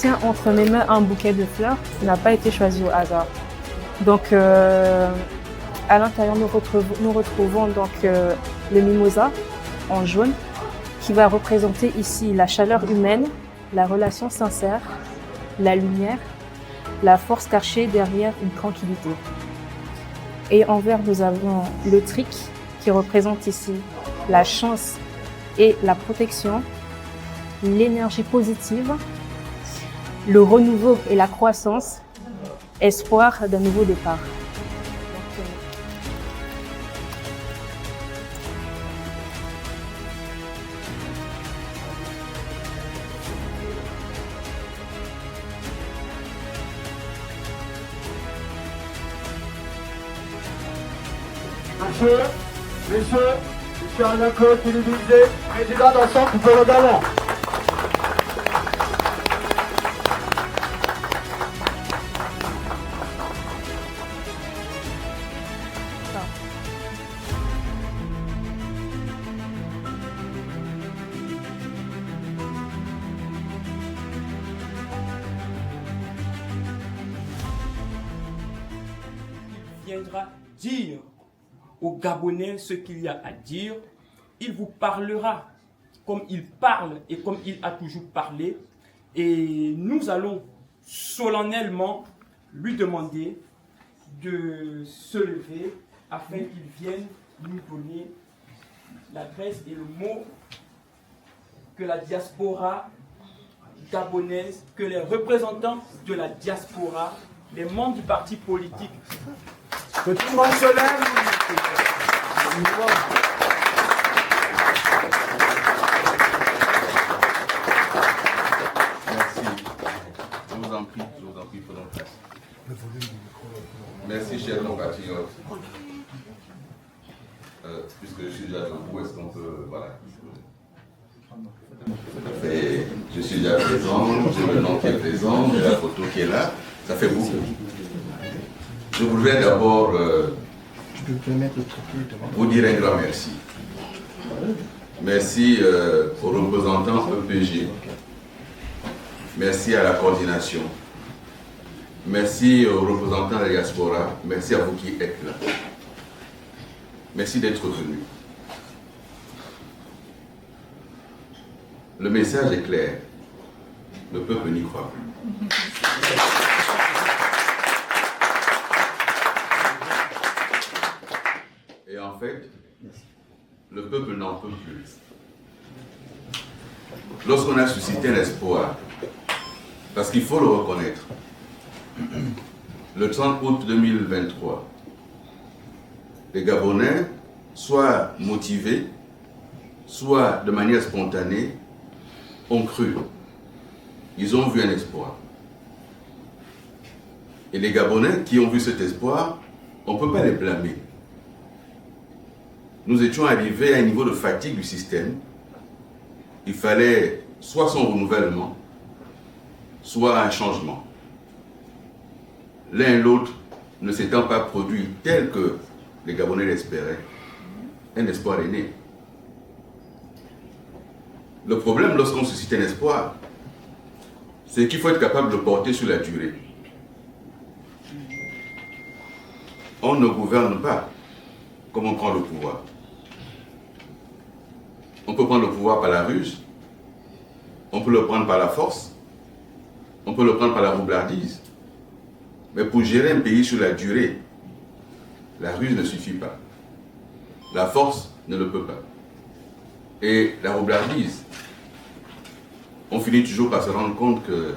tiens entre mes mains un bouquet de fleurs n'a pas été choisi au hasard. Donc, à l'intérieur, nous retrouvons donc le mimosa en jaune, qui va représenter ici la chaleur humaine, la relation sincère, la lumière, la force cachée derrière une tranquillité. Et en vert, nous avons le tric qui représente ici la chance et la protection, l'énergie positive, le renouveau et la croissance, espoir d'un nouveau départ. Monsieur Anako Kilibizé, président d'un centre pour le Ghana. Il viendra dire aux Gabonais ce qu'il y a à dire. Il vous parlera comme il parle et comme il a toujours parlé. Et nous allons solennellement lui demander de se lever afin qu'il vienne nous donner l'adresse et le mot que la diaspora gabonaise, que les représentants de la diaspora, les membres du parti politique. Que tout le monde se lève. Merci. Je vous en prie, prenons place. Merci, chers compatriotes. Puisque je suis déjà debout, est-ce qu'on peut. Voilà. Et je suis déjà présent, j'ai le nom qui est présent, j'ai la photo qui est là. Ça fait beaucoup. Je voudrais d'abord vous dire un grand merci. Merci aux représentants EPG. Merci à la coordination. Merci aux représentants de la diaspora. Merci à vous qui êtes là. Merci d'être venus. Le message est clair. Le peuple n'y croit plus. Et en fait, le peuple n'en peut plus. Lorsqu'on a suscité l'espoir, parce qu'il faut le reconnaître, le 30 août 2023, les Gabonais, soit motivés, soit de manière spontanée, ont cru. Ils ont vu un espoir. Et les Gabonais qui ont vu cet espoir, on ne peut pas les blâmer. Nous étions arrivés à un niveau de fatigue du système. Il fallait soit son renouvellement, soit un changement. L'un et l'autre ne s'étant pas produit tel que les Gabonais l'espéraient, un espoir est né. Le problème lorsqu'on suscite un espoir, c'est qu'il faut être capable de le porter sur la durée. On ne gouverne pas comme on prend le pouvoir. On peut prendre le pouvoir par la ruse, on peut le prendre par la force, on peut le prendre par la roublardise. Mais pour gérer un pays sur la durée, la ruse ne suffit pas. La force ne le peut pas. Et la roublardise, on finit toujours par se rendre compte qu'il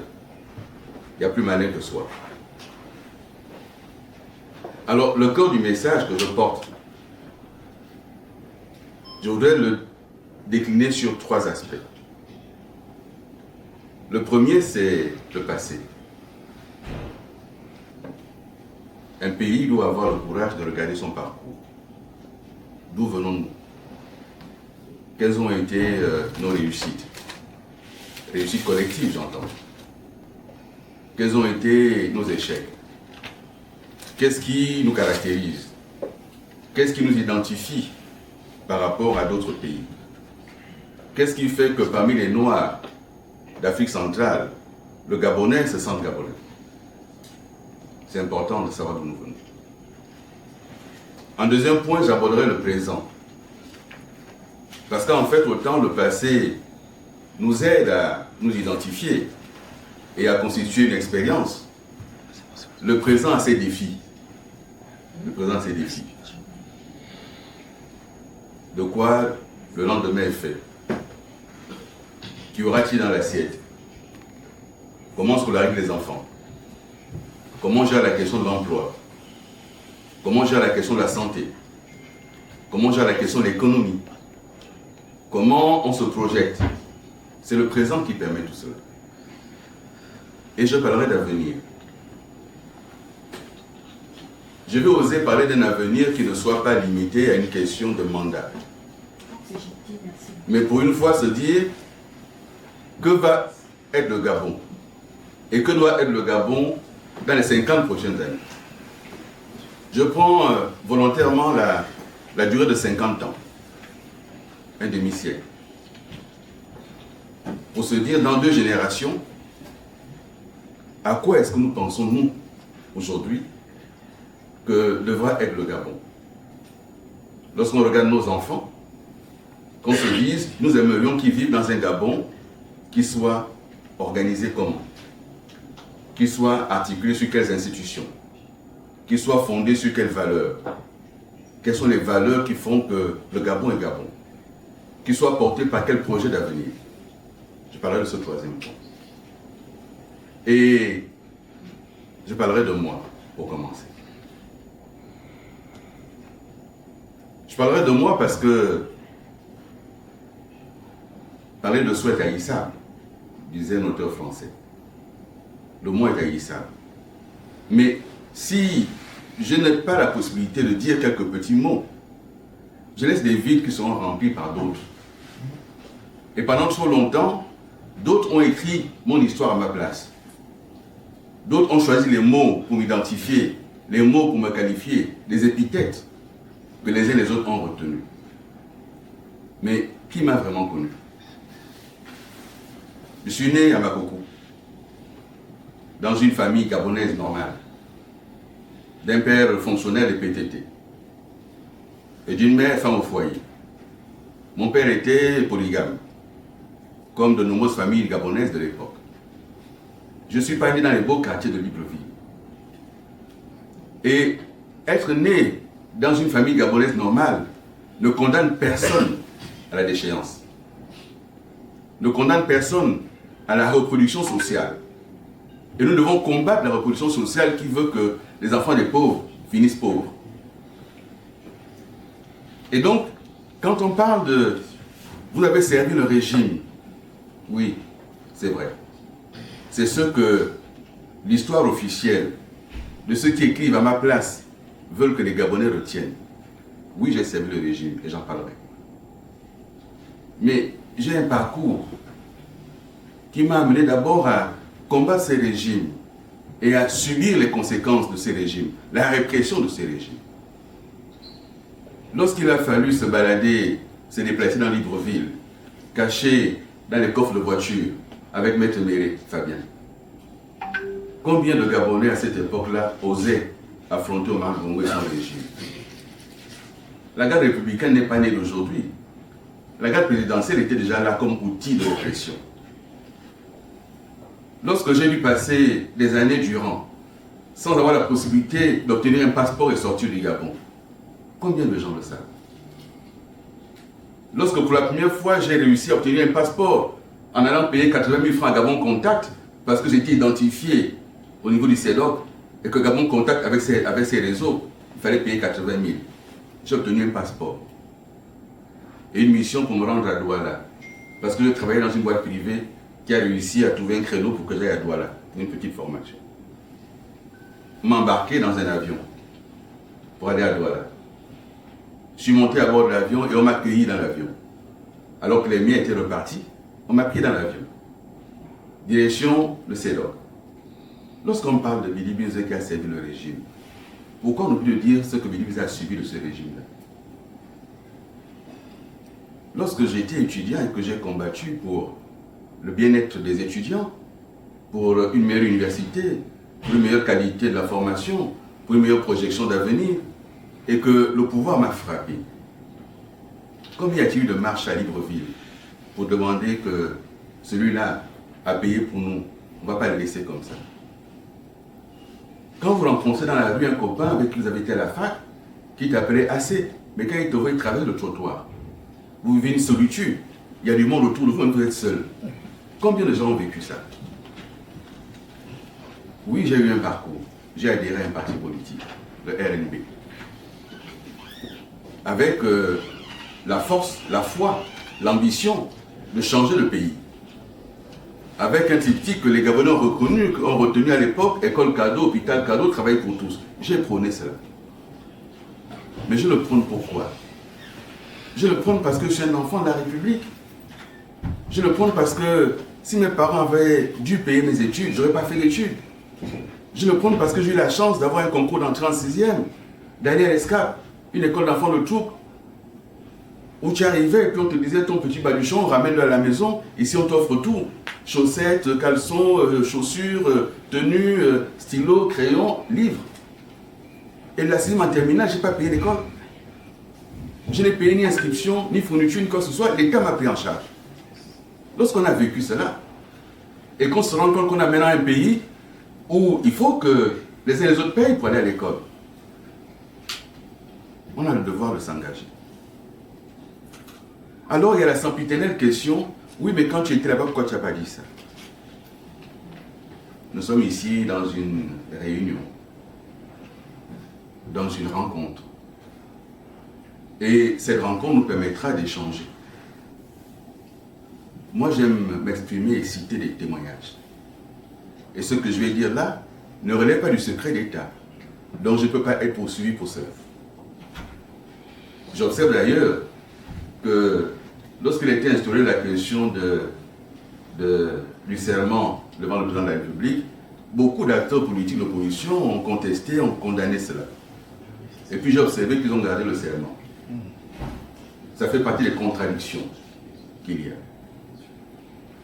y a plus malin que soi. Alors, le cœur du message que je porte, je voudrais le décliner sur 3 aspects. Le premier, c'est le passé. Un pays doit avoir le courage de regarder son parcours. D'où venons-nous? Quelles ont été nos réussites? Réussites collectives, j'entends. Quels ont été nos échecs? Qu'est-ce qui nous caractérise? Qu'est-ce qui nous identifie par rapport à d'autres pays? Qu'est-ce qui fait que parmi les Noirs d'Afrique centrale, le Gabonais se sente Gabonais. C'est important de savoir d'où nous venons. En deuxième point, j'aborderai le présent. Parce qu'en fait, autant le passé nous aide à nous identifier et à constituer une expérience, le présent a ses défis. Le présent a ses défis. De quoi le lendemain est fait? Qu'y aura-t-il dans l'assiette? Comment scolariser les enfants? Comment gérer la question de l'emploi? Comment gérer la question de la santé? Comment gérer la question de l'économie? Comment on se projette? C'est le présent qui permet tout cela. Et je parlerai d'avenir. Je vais oser parler d'un avenir qui ne soit pas limité à une question de mandat. Mais pour une fois se dire, que va être le Gabon? Et que doit être le Gabon dans les 50 prochaines années? Je prends volontairement la durée de 50 ans, un demi-siècle, pour se dire dans 2 générations, à quoi est-ce que nous pensons, nous, aujourd'hui, que devra être le Gabon? Lorsqu'on regarde nos enfants, qu'on se dise, nous aimerions qu'ils vivent dans un Gabon qui soit organisé comment? Qui soit articulé sur quelles institutions? Qui soit fondé sur quelles valeurs? Quelles sont les valeurs qui font que le Gabon est Gabon? Qui soit porté par quel projet d'avenir? Je parlerai de ce 3e point. Et je parlerai de moi, pour commencer. Je parlerai de moi parce que parler de soi est haïssable, disait un auteur français. Le mot est haïssable. Mais si je n'ai pas la possibilité de dire quelques petits mots, je laisse des vides qui seront remplis par d'autres. Et pendant trop longtemps, d'autres ont écrit mon histoire à ma place. D'autres ont choisi les mots pour m'identifier, les mots pour me qualifier, les épithètes que les uns et les autres ont retenus. Mais qui m'a vraiment connu? Je suis né à Makoko, dans une famille gabonaise normale, d'un père fonctionnaire de PTT et d'une mère femme au foyer. Mon père était polygame, comme de nombreuses familles gabonaises de l'époque. Je suis pas né dans les beaux quartiers de Libreville. Et être né dans une famille gabonaise normale ne condamne personne à la déchéance, ne condamne personne à la reproduction sociale. Et nous devons combattre la reproduction sociale qui veut que les enfants des pauvres finissent pauvres. Et donc, quand on parle de « vous avez servi le régime », oui, c'est vrai. C'est ce que l'histoire officielle de ceux qui écrivent à ma place veulent que les Gabonais retiennent. Oui, j'ai servi le régime et j'en parlerai. Mais j'ai un parcours qui m'a amené d'abord à combattre ces régimes et à subir les conséquences de ces régimes, la répression de ces régimes. Lorsqu'il a fallu se balader, se déplacer dans Libreville, caché dans les coffres de voiture avec Maître Méré, Fabien, combien de Gabonais à cette époque-là osaient affronter Omar Bongo et son régime? La garde républicaine n'est pas née d'aujourd'hui. La garde présidentielle était déjà là comme outil de répression. Lorsque j'ai dû passer des années durant, sans avoir la possibilité d'obtenir un passeport et sortir du Gabon, combien de gens le savent? Lorsque pour la première fois j'ai réussi à obtenir un passeport en allant payer 80 000 francs à Gabon Contact, parce que j'étais identifié au niveau du CEDOC, et que Gabon Contact avec ses réseaux, il fallait payer 80 000. J'ai obtenu un passeport et une mission pour me rendre à Douala, parce que je travaillais dans une boîte privée qui a réussi à trouver un créneau pour que j'aille à Douala, une petite formation. M'embarquer dans un avion pour aller à Douala. Je suis monté à bord de l'avion et on m'a accueilli dans l'avion. Alors que les miens étaient repartis, on m'a pris dans l'avion. Direction le CEDOC. Lorsqu'on parle de Bili Binze qui a servi le régime, pourquoi on oublie de dire ce que Bili Binze a subi de ce régime-là? Lorsque j'étais étudiant et que j'ai combattu pour le bien-être des étudiants, pour une meilleure université, pour une meilleure qualité de la formation, pour une meilleure projection d'avenir, et que le pouvoir m'a frappé. Combien y a-t-il eu de marches à Libreville pour demander que celui-là a payé pour nous? On ne va pas le laisser comme ça. Quand vous rencontrez dans la rue un copain avec qui vous avez été à la fac, qui t'appelait assez, mais quand il te voit, il traverse le trottoir. Vous vivez une solitude. Il y a du monde autour de vous, même vous êtes seul. Combien de gens ont vécu ça? Oui, j'ai eu un parcours. J'ai adhéré à un parti politique, le RNB. Avec la force, la foi, l'ambition de changer le pays. Avec un triptyque que les Gabonais ont retenu à l'époque, école cadeau, hôpital cadeau, travail pour tous. J'ai prôné cela. Mais je le prône pourquoi? Je le prône parce que je suis un enfant de la République. Je le prône parce que si mes parents avaient dû payer mes études, je n'aurais pas fait d'études. Je le prône parce que j'ai eu la chance d'avoir un concours d'entrée en 6e, d'aller à l'ESCAP, une école d'enfants de troupe, où tu arrivais et puis on te disait ton petit baluchon, ramène-le à la maison, ici on t'offre tout. Chaussettes, caleçons, chaussures, tenues, stylos, crayons, livres. Et la 6e en terminale, je n'ai pas payé l'école. Je n'ai payé ni inscription, ni fourniture, ni quoi que ce soit. L'État m'a pris en charge. Lorsqu'on a vécu cela, et qu'on se rend compte qu'on a maintenant un pays où il faut que les uns et les autres payent pour aller à l'école, on a le devoir de s'engager. Alors il y a la sempiternelle question, oui mais quand tu étais là-bas, pourquoi tu n'as pas dit ça? Nous sommes ici dans une réunion, dans une rencontre. Et cette rencontre nous permettra d'échanger. Moi, j'aime m'exprimer et citer des témoignages. Et ce que je vais dire là ne relève pas du secret d'État. Donc, je ne peux pas être poursuivi pour cela. J'observe d'ailleurs que lorsqu'il a été instauré la question du serment devant le président de la République, beaucoup d'acteurs politiques d'opposition ont contesté, ont condamné cela. Et puis j'ai observé qu'ils ont gardé le serment. Ça fait partie des contradictions qu'il y a.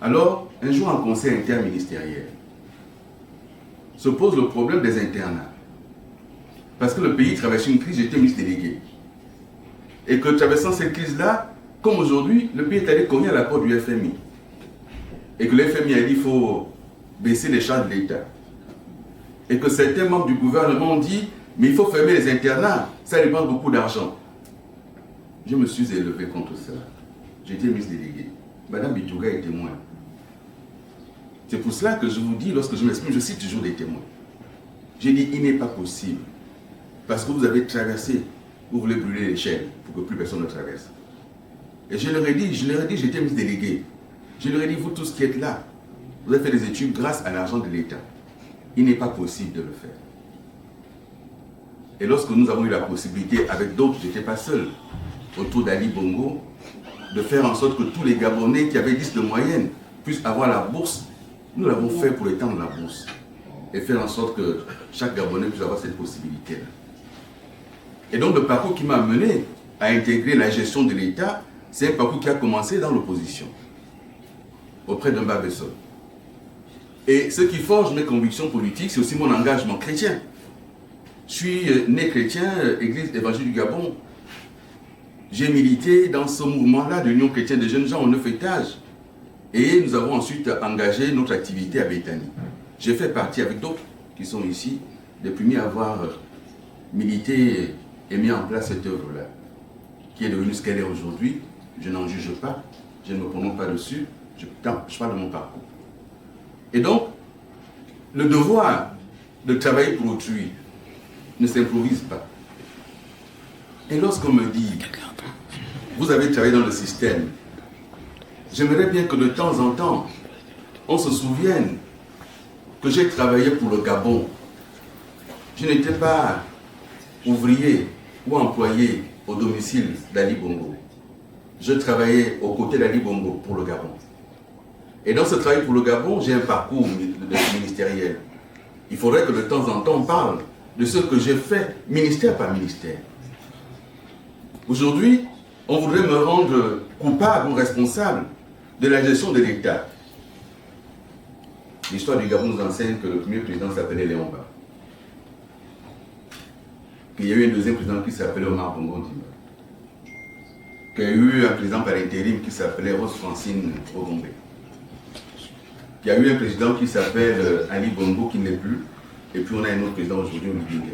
Alors, un jour en conseil interministériel, se pose le problème des internats. Parce que le pays traversait une crise, j'étais ministre délégué. Et que traversant cette crise-là, comme aujourd'hui, le pays est allé cogner à la porte du FMI. Et que le FMI a dit qu'il faut baisser les charges de l'État. Et que certains membres du gouvernement ont dit, mais il faut fermer les internats, ça dépense beaucoup d'argent. Je me suis élevé contre cela. J'étais ministre délégué. Madame Bitouga est témoin. C'est pour cela que je vous dis, lorsque je m'exprime, je cite toujours des témoins. J'ai dit, il n'est pas possible. Parce que vous avez traversé, vous voulez brûler les chaînes pour que plus personne ne traverse. Et je leur ai dit, j'étais ministre délégué. Je leur ai dit, vous tous qui êtes là, vous avez fait des études grâce à l'argent de l'État. Il n'est pas possible de le faire. Et lorsque nous avons eu la possibilité, avec d'autres, je n'étais pas seul, autour d'Ali Bongo, de faire en sorte que tous les Gabonais qui avaient 10 de moyenne puissent avoir la bourse, nous l'avons fait pour étendre la bourse. Et faire en sorte que chaque Gabonais puisse avoir cette possibilité-là. Et donc le parcours qui m'a mené à intégrer la gestion de l'État, c'est un parcours qui a commencé dans l'opposition, auprès d'un Babesson. Et ce qui forge mes convictions politiques, c'est aussi mon engagement chrétien. Je suis né chrétien, Église évangélique du Gabon. J'ai milité dans ce mouvement-là de l'Union chrétienne des jeunes gens aux 9 étages. Et nous avons ensuite engagé notre activité à Béthanie. J'ai fait partie avec d'autres qui sont ici, des premiers à avoir milité et mis en place cette œuvre-là, qui est devenue ce qu'elle est aujourd'hui. Je n'en juge pas, je ne me prononce pas dessus, je parle de mon parcours. Et donc, le devoir de travailler pour autrui ne s'improvise pas. Et lorsqu'on me dit, vous avez travaillé dans le système, j'aimerais bien que de temps en temps, on se souvienne que j'ai travaillé pour le Gabon. Je n'étais pas ouvrier ou employé au domicile d'Ali Bongo. Je travaillais aux côtés d'Ali Bongo pour le Gabon. Et dans ce travail pour le Gabon, j'ai un parcours ministériel. Il faudrait que de temps en temps on parle de ce que j'ai fait, ministère par ministère. Aujourd'hui, on voudrait me rendre coupable ou responsable de la gestion de l'État. L'histoire du Gabon nous enseigne que le premier président s'appelait Léon Mba. Qu'il y a eu un deuxième président qui s'appelait Omar Bongo Ondimba. Qu'il y a eu un président par intérim qui s'appelait Rose Francine Ogombe. Il y a eu un président qui s'appelle Ali Bongo qui n'est plus. Et puis on a un autre président aujourd'hui, Olivier Nguema.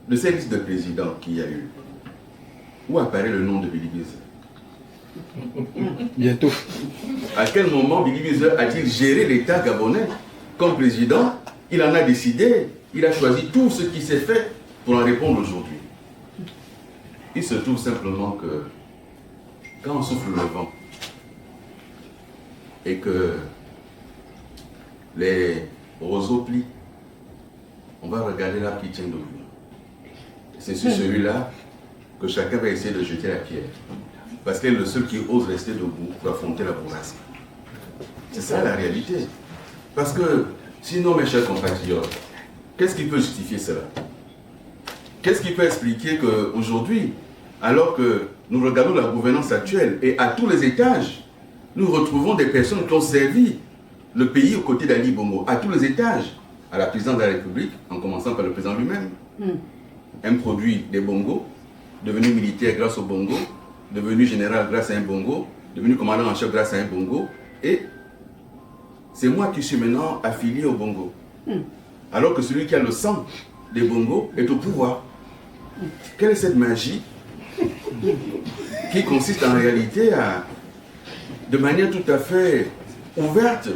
De cette liste de présidents qu'il y a eu, où apparaît le nom de Billy Bizer? Bientôt. À quel moment Billy Bizer a-t-il géré l'État gabonais comme président? Il en a décidé, il a choisi tout ce qui s'est fait pour en répondre aujourd'hui. Il se trouve simplement que quand on souffle le vent et que les roseaux plient, on va regarder l'arbre qui tient debout. C'est sur celui-là que chacun va essayer de jeter la pierre. Parce qu'il est le seul qui ose rester debout pour affronter la bourrasque. C'est ça la réalité. Parce que, sinon, mes chers compatriotes, qu'est-ce qui peut justifier cela? Qu'est-ce qui peut expliquer qu'aujourd'hui, alors que nous regardons la gouvernance actuelle et à tous les étages, nous retrouvons des personnes qui ont servi le pays aux côtés d'Ali Bongo, à tous les étages, à la présidence de la République, en commençant par le président lui-même, un produit des Bongo, devenu militaire grâce au Bongo, devenu général grâce à un Bongo, devenu commandant en chef grâce à un Bongo, et c'est moi qui suis maintenant affilié au Bongo. Alors que celui qui a le sang des Bongo est au pouvoir. Quelle est cette magie qui consiste en réalité à, de manière tout à fait ouverte,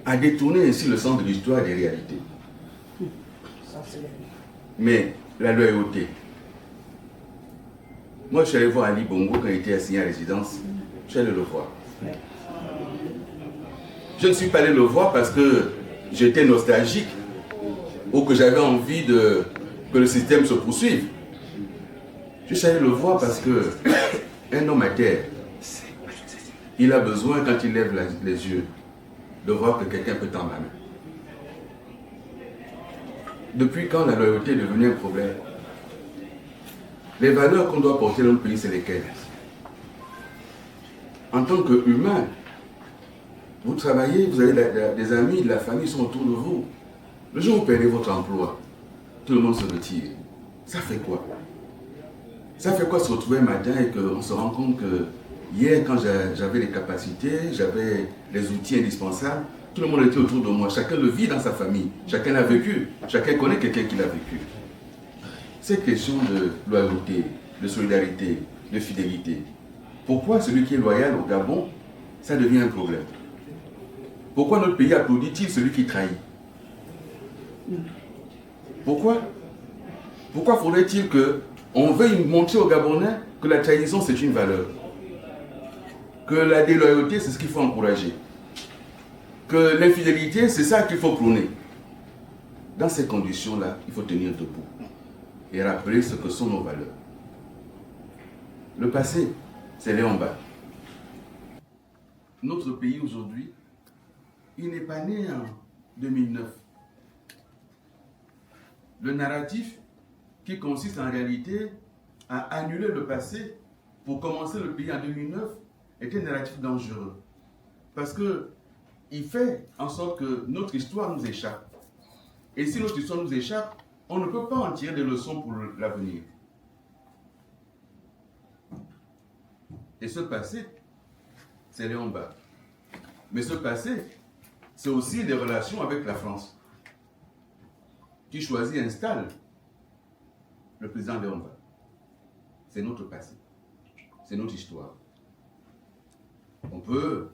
à détourner ainsi le sens de l'histoire des réalités? Mais la loyauté. Moi, je suis allé voir Ali Bongo quand il était assigné à résidence. Je suis allé le voir. Je ne suis pas allé le voir parce que j'étais nostalgique ou que j'avais envie que le système se poursuive. Je suis allé le voir parce que un homme à terre, il a besoin, quand il lève les yeux, de voir que quelqu'un peut tendre la main. Depuis quand la loyauté est devenue un problème? Les valeurs qu'on doit porter dans le pays, c'est lesquelles? En tant qu'humain, vous travaillez, vous avez des amis, de la famille sont autour de vous. Le jour où vous perdez votre emploi, tout le monde se retire. Ça fait quoi? Ça fait quoi se retrouver un matin et qu'on se rend compte que hier, quand j'avais les capacités, j'avais les outils indispensables, tout le monde était autour de moi. Chacun le vit dans sa famille. Chacun l'a vécu. Chacun connaît quelqu'un qui l'a vécu. Cette question de loyauté, de solidarité, de fidélité, pourquoi celui qui est loyal au Gabon, ça devient un problème? Pourquoi notre pays applaudit-il celui qui trahit? Pourquoi? Pourquoi faudrait-il qu'on veuille montrer aux Gabonais que la trahison c'est une valeur? Que la déloyauté c'est ce qu'il faut encourager? Que l'infidélité c'est ça qu'il faut prôner? Dans ces conditions-là, il faut tenir debout et rappeler ce que sont nos valeurs. Le passé, c'est Léon Mba. Notre pays aujourd'hui, il n'est pas né en 2009. Le narratif qui consiste en réalité à annuler le passé pour commencer le pays en 2009 est un narratif dangereux. Parce qu'il fait en sorte que notre histoire nous échappe. Et si notre histoire nous échappe, on ne peut pas en tirer des leçons pour l'avenir. Et ce passé, c'est Léon Mba. Mais ce passé, c'est aussi des relations avec la France, qui choisit et installe le président Léon Mba. C'est notre passé, c'est notre histoire. On peut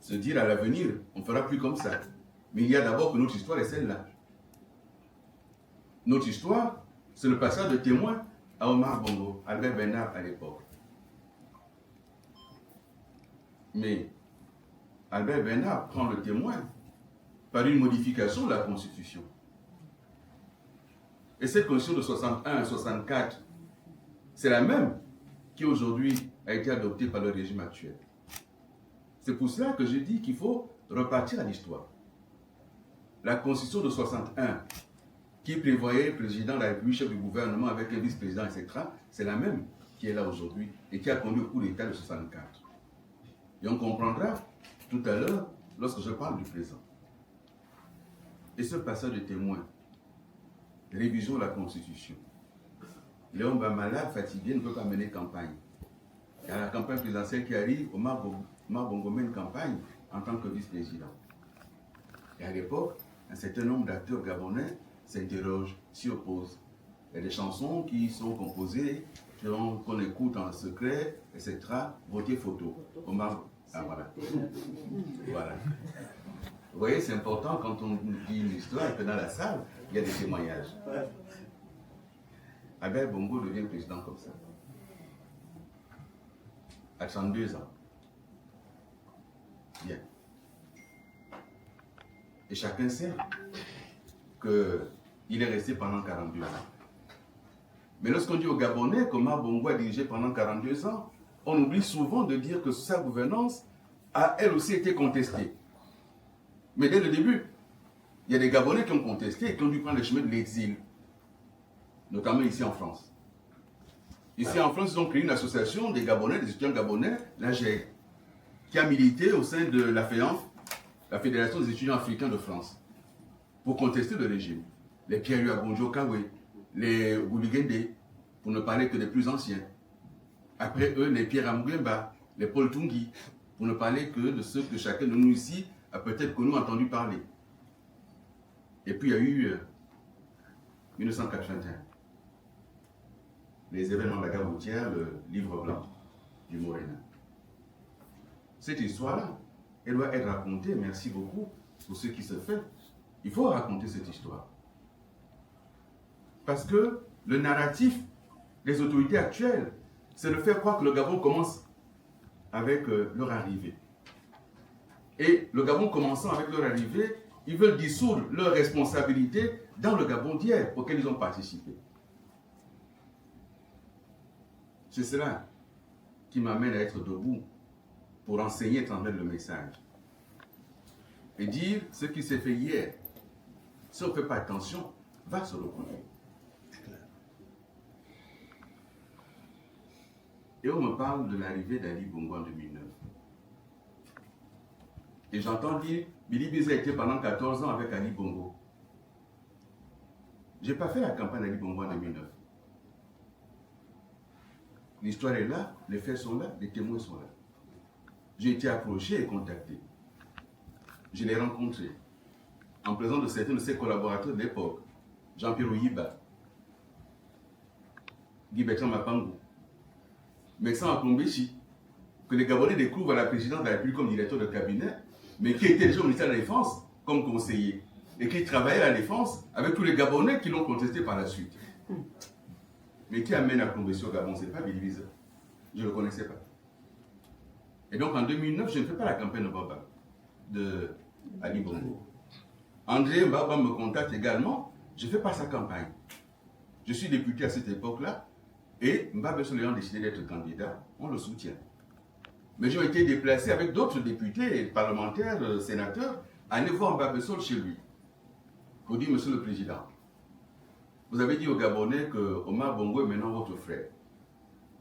se dire à l'avenir, on ne fera plus comme ça. Mais il y a d'abord que notre histoire est celle-là. Notre histoire, c'est le passage de témoin à Omar Bongo, Albert Bernard à l'époque. Mais Albert Bernard prend le témoin par une modification de la Constitution. Et cette Constitution de 61 et 64, c'est la même qui aujourd'hui a été adoptée par le régime actuel. C'est pour cela que je dis qu'il faut repartir à l'histoire. La Constitution de 61, qui prévoyait le président de la République, chef du gouvernement avec un vice-président, etc., c'est la même qui est là aujourd'hui et qui a conduit au coup d'État de 64. Et on comprendra tout à l'heure lorsque je parle du présent. Et ce passage de témoin, révision de la Constitution. Léon Bamala, fatigué, ne peut pas mener campagne. Il y a la campagne présidentielle qui arrive, Omar Bongo mène campagne en tant que vice-président. Et à l'époque, un certain nombre d'acteurs gabonais s'interrogent, s'y opposent. Il y a des chansons qui sont composées, qu'on écoute en secret, etc. Voter photo. Omar, ah voilà. Voilà. Vous voyez, c'est important quand on dit une histoire que dans la salle, il y a des témoignages. Albert Bongo devient président comme ça. À 32 ans. Bien. Et chacun sait qu'il est resté pendant 42 ans. Mais lorsqu'on dit aux Gabonais qu'Omar Bongo a dirigé pendant 42 ans, on oublie souvent de dire que sa gouvernance a elle aussi été contestée. Mais dès le début, il y a des Gabonais qui ont contesté et qui ont dû prendre le chemin de l'exil, notamment ici en France. Ici en France, ils ont créé une association des Gabonais, des étudiants gabonais, l'AGEG, qui a milité au sein de la FEANF, la Fédération des étudiants africains de France, pour contester le régime. Les Pierre Abonjo Kawe, les Gouligende, pour ne parler que des plus anciens. Après eux, les Pierre Amougemba, les Paul Tungi, pour ne parler que de ceux que chacun de nous ici a peut-être connu, entendu parler. Et puis il y a eu 1981. Les événements de la guerre routière, le livre blanc du Morena. Cette histoire-là, elle doit être racontée, merci beaucoup pour ce qui se fait. Il faut raconter cette histoire. Parce que le narratif des autorités actuelles, c'est de faire croire que le Gabon commence avec leur arrivée. Et le Gabon commençant avec leur arrivée, ils veulent dissoudre leurs responsabilités dans le Gabon d'hier auquel ils ont participé. C'est cela qui m'amène à être debout pour enseigner et transmettre le message. Et dire ce qui s'est fait hier, si on ne fait pas attention, va se reproduire. Et on me parle de l'arrivée d'Ali Bongo en 2009. Et j'entends dire, Billy Biza était pendant 14 ans avec Ali Bongo. Je n'ai pas fait la campagne d'Ali Bongo en 2009. L'histoire est là, les faits sont là, les témoins sont là. J'ai été approché et contacté. Je l'ai rencontré, en présence de certains de ses collaborateurs de l'époque, Jean-Pierre Oyiba, Guy Bertrand Mapango, Mexan Akombechi, que les Gabonais découvrent à la présidence de la République comme directeur de cabinet, mais qui était déjà au ministère de la Défense comme conseiller, et qui travaillait à la Défense avec tous les Gabonais qui l'ont contesté par la suite. Mais qui amène Akombechi au Gabon, ce n'est pas Billy Biza. Je ne le connaissais pas. Et donc en 2009, je ne fais pas la campagne de Baba, de Ali Bongo. André Mbaba me contacte également, je ne fais pas sa campagne. Je suis député à cette époque-là, et Mbaba Soleil a décidé d'être candidat, on le soutient. Mais j'ai été déplacé avec d'autres députés, parlementaires, sénateurs, à aller voir Mbaba Sol chez lui. Pour dire, Monsieur le Président, vous avez dit aux Gabonais que Omar Bongo est maintenant votre frère.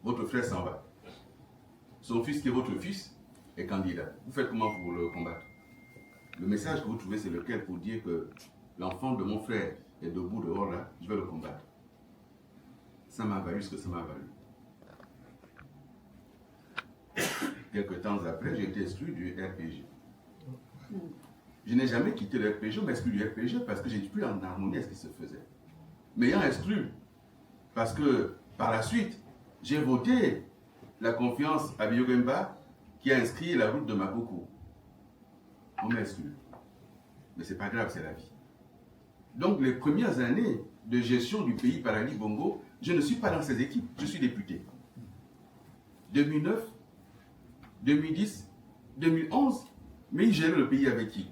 Votre frère s'en va. Son fils qui est votre fils est candidat. Vous faites comment pour le combattre? Le message que vous trouvez, c'est lequel pour dire que l'enfant de mon frère est debout dehors là, je vais le combattre. Ça m'a valu ce que ça m'a valu. Quelques temps après, j'ai été exclu du RPG. Je n'ai jamais quitté le RPG, on m'a exclu du RPG parce que j'étais plus en harmonie avec ce qui se faisait. Mais ayant exclu, parce que par la suite, j'ai voté la confiance à Biogemba qui a inscrit la route de Makoko. On m'a exclu. Mais c'est pas grave, c'est la vie. Donc les premières années de gestion du pays par Ali Bongo, je ne suis pas dans ces équipes, je suis député. 2009, 2010, 2011, mais il gérait le pays avec qui?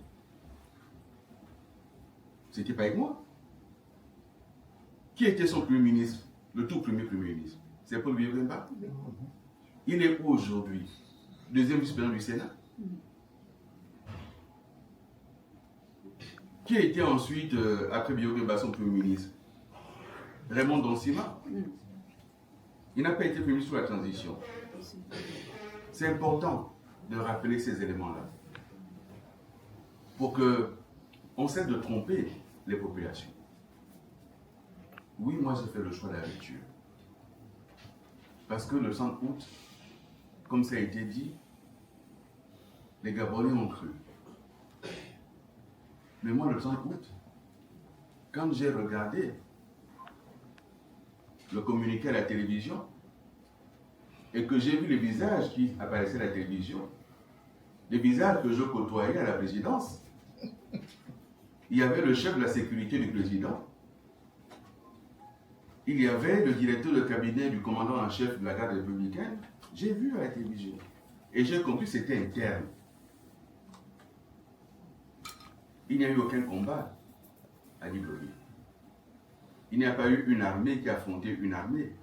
C'était pas avec moi. Qui était son premier ministre? Le tout premier premier ministre. C'est Paul Biogemba. Il est où aujourd'hui? Deuxième vice-président du Sénat. Qui a été ensuite, après Biogemba, son premier ministre? Raymond Donsima. Il n'a pas été premier ministre sous la transition. C'est important de rappeler ces éléments-là. pour qu'on cesse de tromper les populations. Oui, moi j'ai fait le choix de la rupture. Parce que le 5 août, comme ça a été dit, les Gabonais ont cru. Mais moi, le 5 août, quand j'ai regardé le communiqué à la télévision et que j'ai vu les visages qui apparaissaient à la télévision, les visages que je côtoyais à la présidence, il y avait le chef de la sécurité du président, il y avait le directeur de cabinet du commandant en chef de la garde républicaine. J'ai vu à la télévision et j'ai compris que c'était interne. Il n'y a eu aucun combat à Libreville. Il n'y a pas eu une armée qui a affronté une armée.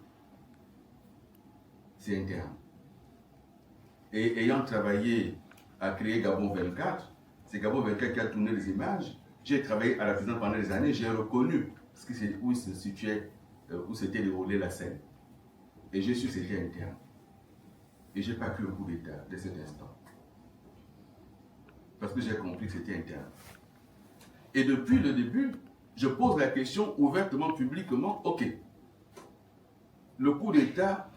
C'est interne. Et ayant travaillé à créer Gabon 24, c'est Gabon 24 qui a tourné les images. J'ai travaillé à la présidence pendant des années, j'ai reconnu où se situait, où s'était déroulée la scène. Et j'ai su que c'était interne. Et je n'ai pas cru au coup d'État de cet instant. Parce que j'ai compris que c'était interne. Et depuis le début, je pose la question ouvertement, publiquement, ok, le coup d'État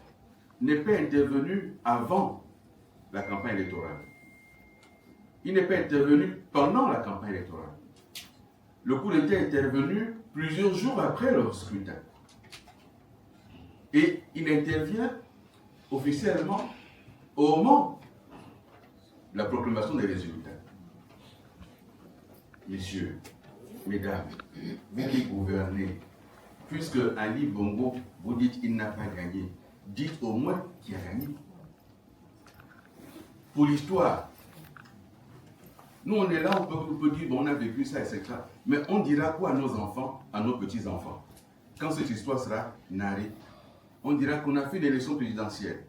n'est pas intervenu avant la campagne électorale. Il n'est pas intervenu pendant la campagne électorale. Le coup d'État est intervenu plusieurs jours après le scrutin. Et il intervient officiellement au moment de la proclamation des résultats. Messieurs, mesdames, vous qui gouvernez, puisque Ali Bongo, vous dites qu'il n'a pas gagné, dites au moins qui a gagné. Pour l'histoire, nous on est là, on peut dire, bon, on a vécu ça, etc. Mais on dira quoi à nos enfants, à nos petits-enfants, quand cette histoire sera narrée? On dira qu'on a fait l'élection présidentielle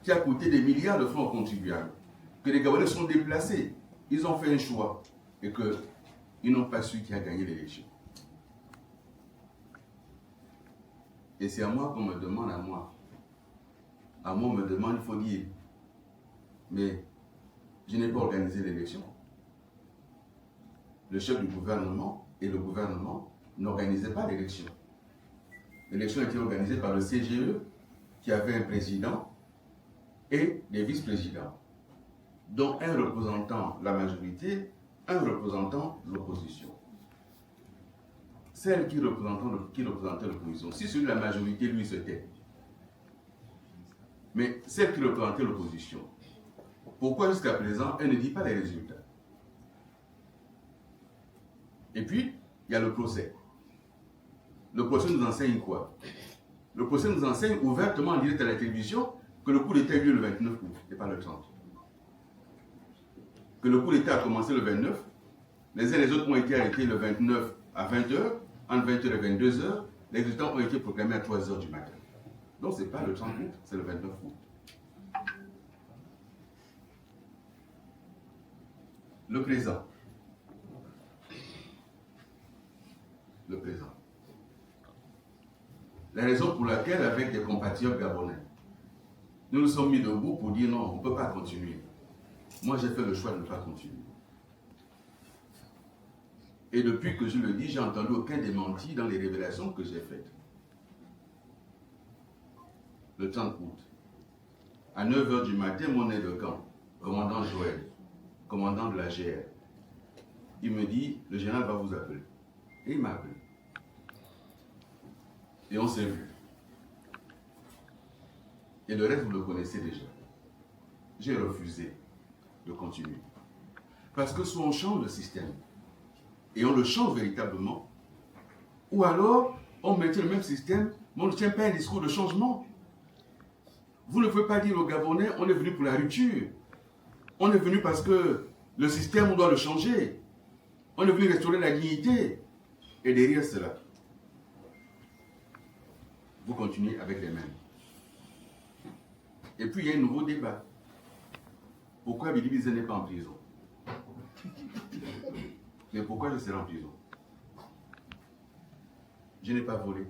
qui a coûté des milliards de francs aux contribuables, que les Gabonais sont déplacés, ils ont fait un choix et qu'ils n'ont pas su qui a gagné l'élection. Et c'est à moi qu'on me demande, à moi on me demande, il faut dire, mais je n'ai pas organisé l'élection. Le chef du gouvernement et le gouvernement n'organisaient pas l'élection. L'élection a été organisée par le CGE qui avait un président et des vice-présidents, dont un représentant la majorité, un représentant l'opposition. Celle qui représentait l'opposition, si celui de la majorité, lui, se tait. Mais celle qui représentait l'opposition, pourquoi jusqu'à présent, elle ne dit pas les résultats? Et puis, il y a le procès. Le procès nous enseigne quoi? Le procès nous enseigne ouvertement en direct à la télévision que le coup d'État a eu lieu le 29 août et pas le 30. Que le coup d'État a commencé le 29, les uns et les autres ont été arrêtés le 29 à 20h, entre 20h et 22h, les résultats ont été proclamés à 3h du matin. Donc ce n'est pas le 30 août, c'est le 29 août. Le présent. Le présent. La raison pour laquelle, avec des compatriotes gabonais, nous nous sommes mis debout pour dire non, on ne peut pas continuer. Moi, j'ai fait le choix de ne pas continuer. Et depuis que je le dis, j'ai entendu aucun démenti dans les révélations que j'ai faites. Le 30 août, à 9h du matin, mon aide de camp, commandant Joël, commandant de la GR, il me dit, le général va vous appeler. Et il m'a appelé. Et on s'est vu. Et le reste, vous le connaissez déjà. J'ai refusé de continuer. Parce que soit on change le système, et on le change véritablement, ou alors on maintient le même système, mais on ne tient pas un discours de changement. Vous ne pouvez pas dire aux Gabonais, on est venu pour la rupture. On est venu parce que le système, on doit le changer. On est venu restaurer la dignité. Et derrière cela, vous continuez avec les mêmes. Et puis il y a un nouveau débat. Pourquoi Bili Bizé n'est pas en prison? Mais pourquoi je serai en prison? Je n'ai pas volé.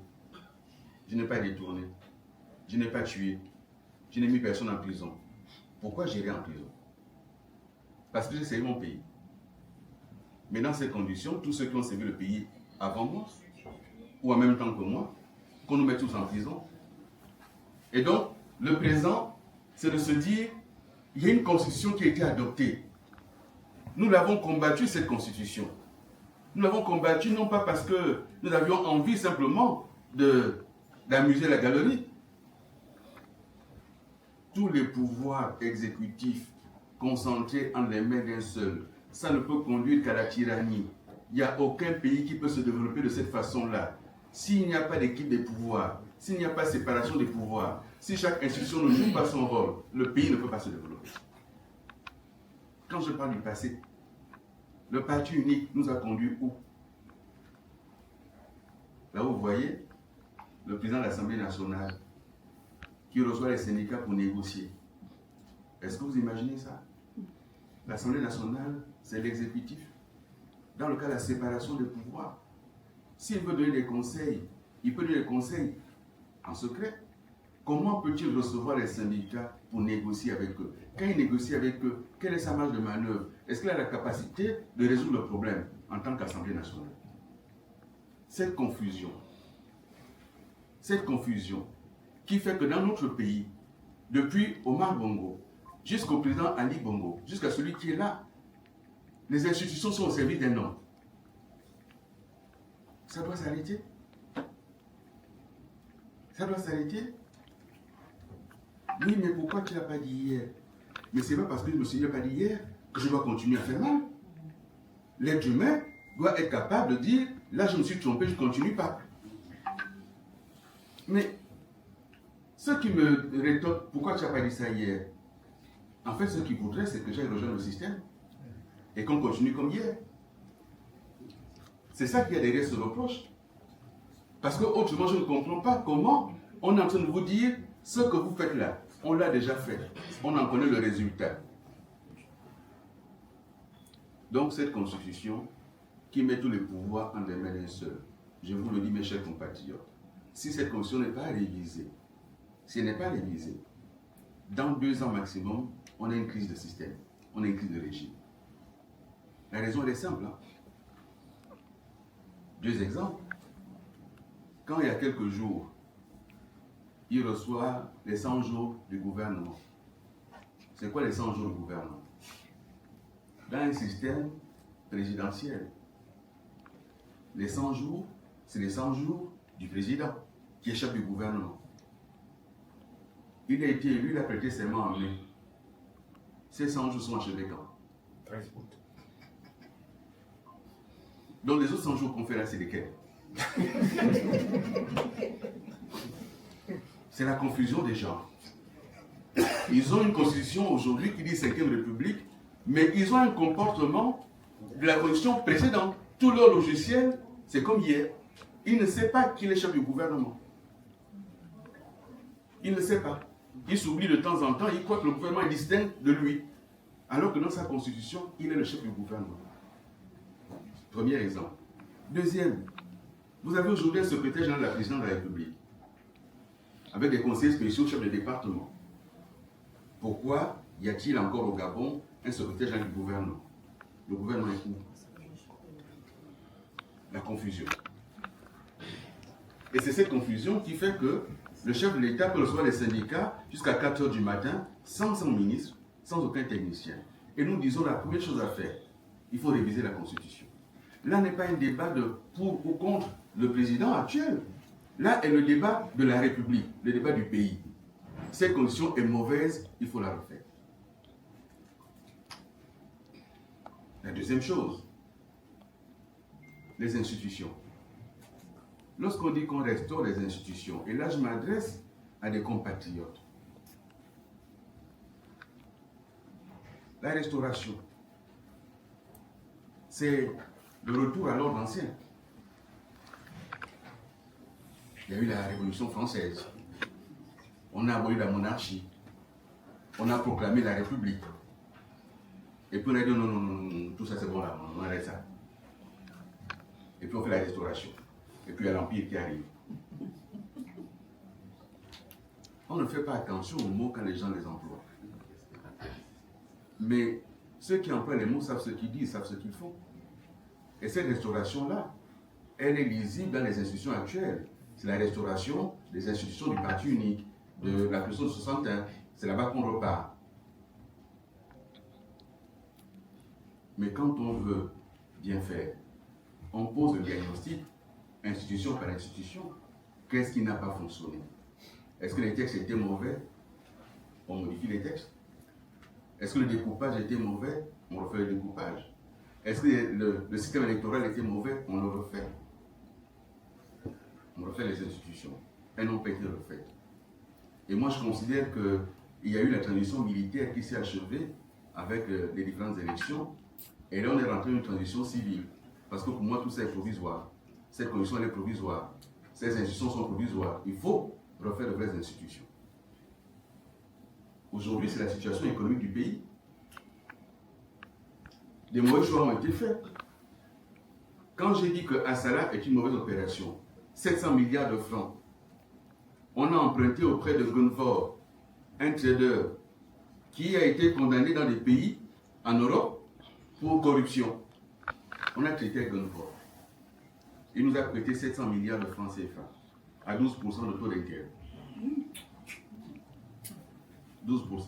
Je n'ai pas détourné. Je n'ai pas tué. Je n'ai mis personne en prison. Pourquoi j'irai en prison? Parce que j'ai servi mon pays. Mais dans ces conditions, tous ceux qui ont servi le pays avant moi, ou en même temps que moi, qu'on nous mette tous en prison. Et donc, le présent, c'est de se dire, il y a une constitution qui a été adoptée. Nous l'avons combattue, cette constitution. Nous l'avons combattue non pas parce que nous avions envie simplement d'amuser la galerie. Tous les pouvoirs exécutifs concentrés en les mains d'un seul, ça ne peut conduire qu'à la tyrannie. Il n'y a aucun pays qui peut se développer de cette façon-là. S'il n'y a pas d'équipe des pouvoirs, s'il n'y a pas de séparation des pouvoirs, si chaque institution ne joue pas son rôle, le pays ne peut pas se développer. Quand je parle du passé, le parti unique nous a conduits où? Là où vous voyez le président de l'Assemblée nationale qui reçoit les syndicats pour négocier. Est-ce que vous imaginez ça? L'Assemblée nationale, c'est l'exécutif. Dans le cas de la séparation des pouvoirs, s'il veut donner des conseils, il peut donner des conseils en secret. Comment peut-il recevoir les syndicats pour négocier avec eux? Quand il négocie avec eux, quelle est sa marge de manœuvre? Est-ce qu'il a la capacité de résoudre le problème en tant qu'Assemblée nationale? Cette confusion qui fait que dans notre pays, depuis Omar Bongo jusqu'au président Ali Bongo, jusqu'à celui qui est là, les institutions sont au service d'un homme. Ça doit s'arrêter. Ça doit s'arrêter. Oui, mais pourquoi tu ne l'as pas dit hier? Mais ce n'est pas parce que je me suis pas dit hier que je dois continuer à faire mal. L'être humain doit être capable de dire, là je me suis trompé, je ne continue pas. Mais ceux qui me rétorquent, pourquoi tu n'as pas dit ça hier? En fait, ce qu'ils voudraient, c'est que j'aille rejoindre le système et qu'on continue comme hier. C'est ça qu'il y a derrière ce reproche. Parce que autrement, je ne comprends pas comment on est en train de vous dire ce que vous faites là. On l'a déjà fait. On en connaît le résultat. Donc, cette constitution qui met tous les pouvoirs en les mains d'un seul, je vous le dis, mes chers compatriotes, si cette constitution n'est pas révisée, si elle n'est pas révisée, dans 2 ans maximum, on a une crise de système, on a une crise de régime. La raison, elle est simple. 2 exemples. Quand il y a quelques jours, il reçoit les 100 jours du gouvernement. C'est quoi les 100 jours du gouvernement? Dans un système présidentiel, les 100 jours, c'est les 100 jours du président qui est chef du gouvernement. Il a été élu, il a prêté serment en mai. Ces 100 jours sont achevés quand? 13 août. Donc les autres 100 jours qu'on fait là, c'est lesquels? C'est la confusion des gens. Ils ont une constitution aujourd'hui qui dit 5e République, mais ils ont un comportement de la constitution précédente. Tout leur logiciel, c'est comme hier. Il ne sait pas qu'il est chef du gouvernement. Il ne sait pas. Il s'oublie de temps en temps, il croit que le gouvernement est distinct de lui. Alors que dans sa constitution, il est le chef du gouvernement. Premier exemple. Deuxième, vous avez aujourd'hui un secrétaire général de la présidence de la République, avec des conseillers spéciaux chefs de département. Pourquoi y a-t-il encore au Gabon un secrétaire général du gouvernement? Le gouvernement est où? La confusion. Et c'est cette confusion qui fait que le chef de l'État peut recevoir les syndicats jusqu'à 4 h du matin, sans son ministre, sans aucun technicien. Et nous disons la première chose à faire, il faut réviser la Constitution. Là n'est pas un débat de pour ou contre le président actuel. Là est le débat de la République, le débat du pays. Cette constitution est mauvaise, il faut la refaire. La deuxième chose, les institutions. Lorsqu'on dit qu'on restaure les institutions, et là je m'adresse à des compatriotes, la restauration, c'est le retour à l'ordre ancien. Il y a eu la Révolution française. On a aboli la monarchie. On a proclamé la République. Et puis on a dit non, non, non, non, tout ça c'est bon là, on arrête ça. Et puis on fait la restauration. Et puis il y a l'Empire qui arrive. On ne fait pas attention aux mots quand les gens les emploient. Mais ceux qui emploient les mots savent ce qu'ils disent, savent ce qu'ils font. Et cette restauration-là, elle est lisible dans les institutions actuelles. C'est la restauration des institutions du parti unique, de la Constitution de 61. C'est là-bas qu'on repart. Mais quand on veut bien faire, on pose le diagnostic, institution par institution. Qu'est-ce qui n'a pas fonctionné? Est-ce que les textes étaient mauvais? On modifie les textes. Est-ce que le découpage était mauvais? On refait le découpage. Est-ce que le système électoral était mauvais? On le refait. On refait les institutions. Elles n'ont pas été refaites. Et moi, je considère qu'il y a eu la transition militaire qui s'est achevée avec les différentes élections. Et là, on est rentré dans une transition civile. Parce que pour moi, tout ça est provisoire. Cette condition, elle est provisoire. Ces institutions sont provisoires. Il faut refaire de vraies institutions. Aujourd'hui, c'est la situation économique du pays. Des mauvais choix ont été faits. Quand j'ai dit que Assala est une mauvaise opération, 700 milliards de francs, on a emprunté auprès de Gunvor, un trader qui a été condamné dans des pays en Europe pour corruption. On a traité Gunvor. Il nous a prêté 700 milliards de francs CFA à 12% de taux d'intérêt. 12%.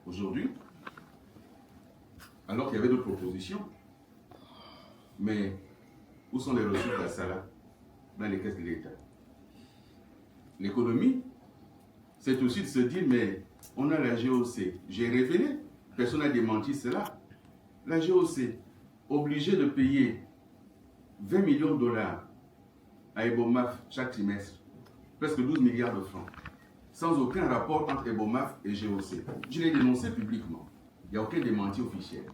Aujourd'hui, alors qu'il y avait d'autres propositions, mais où sont les ressources d'Assala dans les caisses de l'État? L'économie, c'est aussi de se dire, mais on a la GOC. J'ai révélé, personne n'a démenti cela. La GOC, obligée de payer 20 millions de dollars à Ebomaf chaque trimestre, presque 12 milliards de francs, sans aucun rapport entre Ebomaf et GOC. Je l'ai dénoncé publiquement. Il n'y a aucun démenti officiel.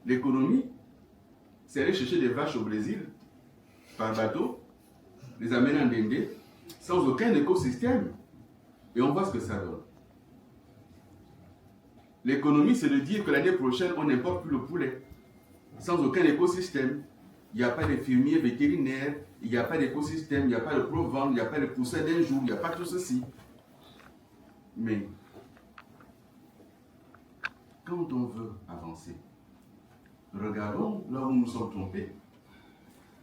L'économie, c'est aller chercher des vaches au Brésil par bateau, les amener en Dendé, sans aucun écosystème. Et on voit ce que ça donne. L'économie, c'est de dire que l'année prochaine, on n'importe plus le poulet, sans aucun écosystème. Il n'y a pas de fermiers vétérinaires, il n'y a pas d'écosystème, il n'y a pas de pro-vente, il n'y a pas de poussin d'un jour, il n'y a pas tout ceci. Mais, quand on veut avancer, regardons là où nous nous sommes trompés.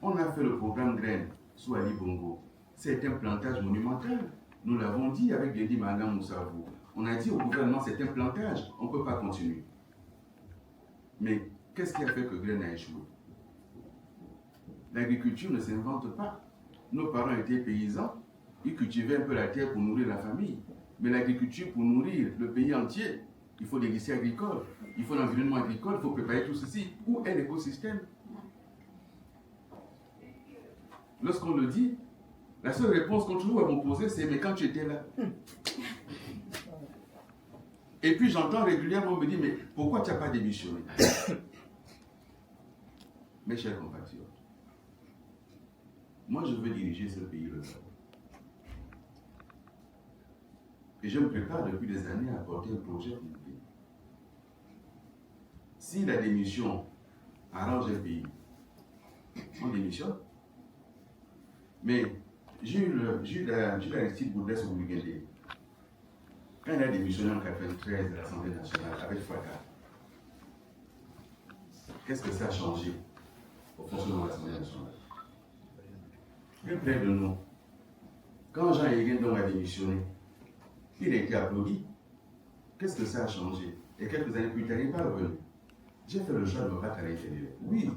On a fait le programme Graines sous Ali Bongo. C'est un plantage monumental. Nous l'avons dit avec Dedi Magam Moussavou. On a dit au gouvernement, c'est un plantage, on ne peut pas continuer. Mais qu'est-ce qui a fait que Graines a échoué? L'agriculture ne s'invente pas. Nos parents étaient paysans, ils cultivaient un peu la terre pour nourrir la famille. Mais l'agriculture, pour nourrir le pays entier, il faut des lycées agricoles, il faut l'environnement agricole, il faut préparer tout ceci. Où est l'écosystème? Lorsqu'on le dit, la seule réponse qu'on trouve à m'opposer, c'est « mais quand tu étais là ?» Et puis j'entends régulièrement me dire « mais pourquoi tu n'as pas démissionné ?» Mes chers compatriotes, moi je veux diriger ce pays-là. Et je me prépare depuis des années à porter un projet pour le pays. Si la démission arrange un pays, on démissionne. Mais Jules Aristide Boudès au Bugende, quand il a démissionné en 1993 de l'Assemblée nationale avec fracas, qu'est-ce que ça a changé au fonctionnement de l'Assemblée nationale? Plus près de nous, quand Jean Yeguendon a démissionné, il a été applaudi. Qu'est-ce que ça a changé? Et quelques années plus tard, il n'est pas revenu. J'ai fait le choix de me battre à l'intérieur. Oui,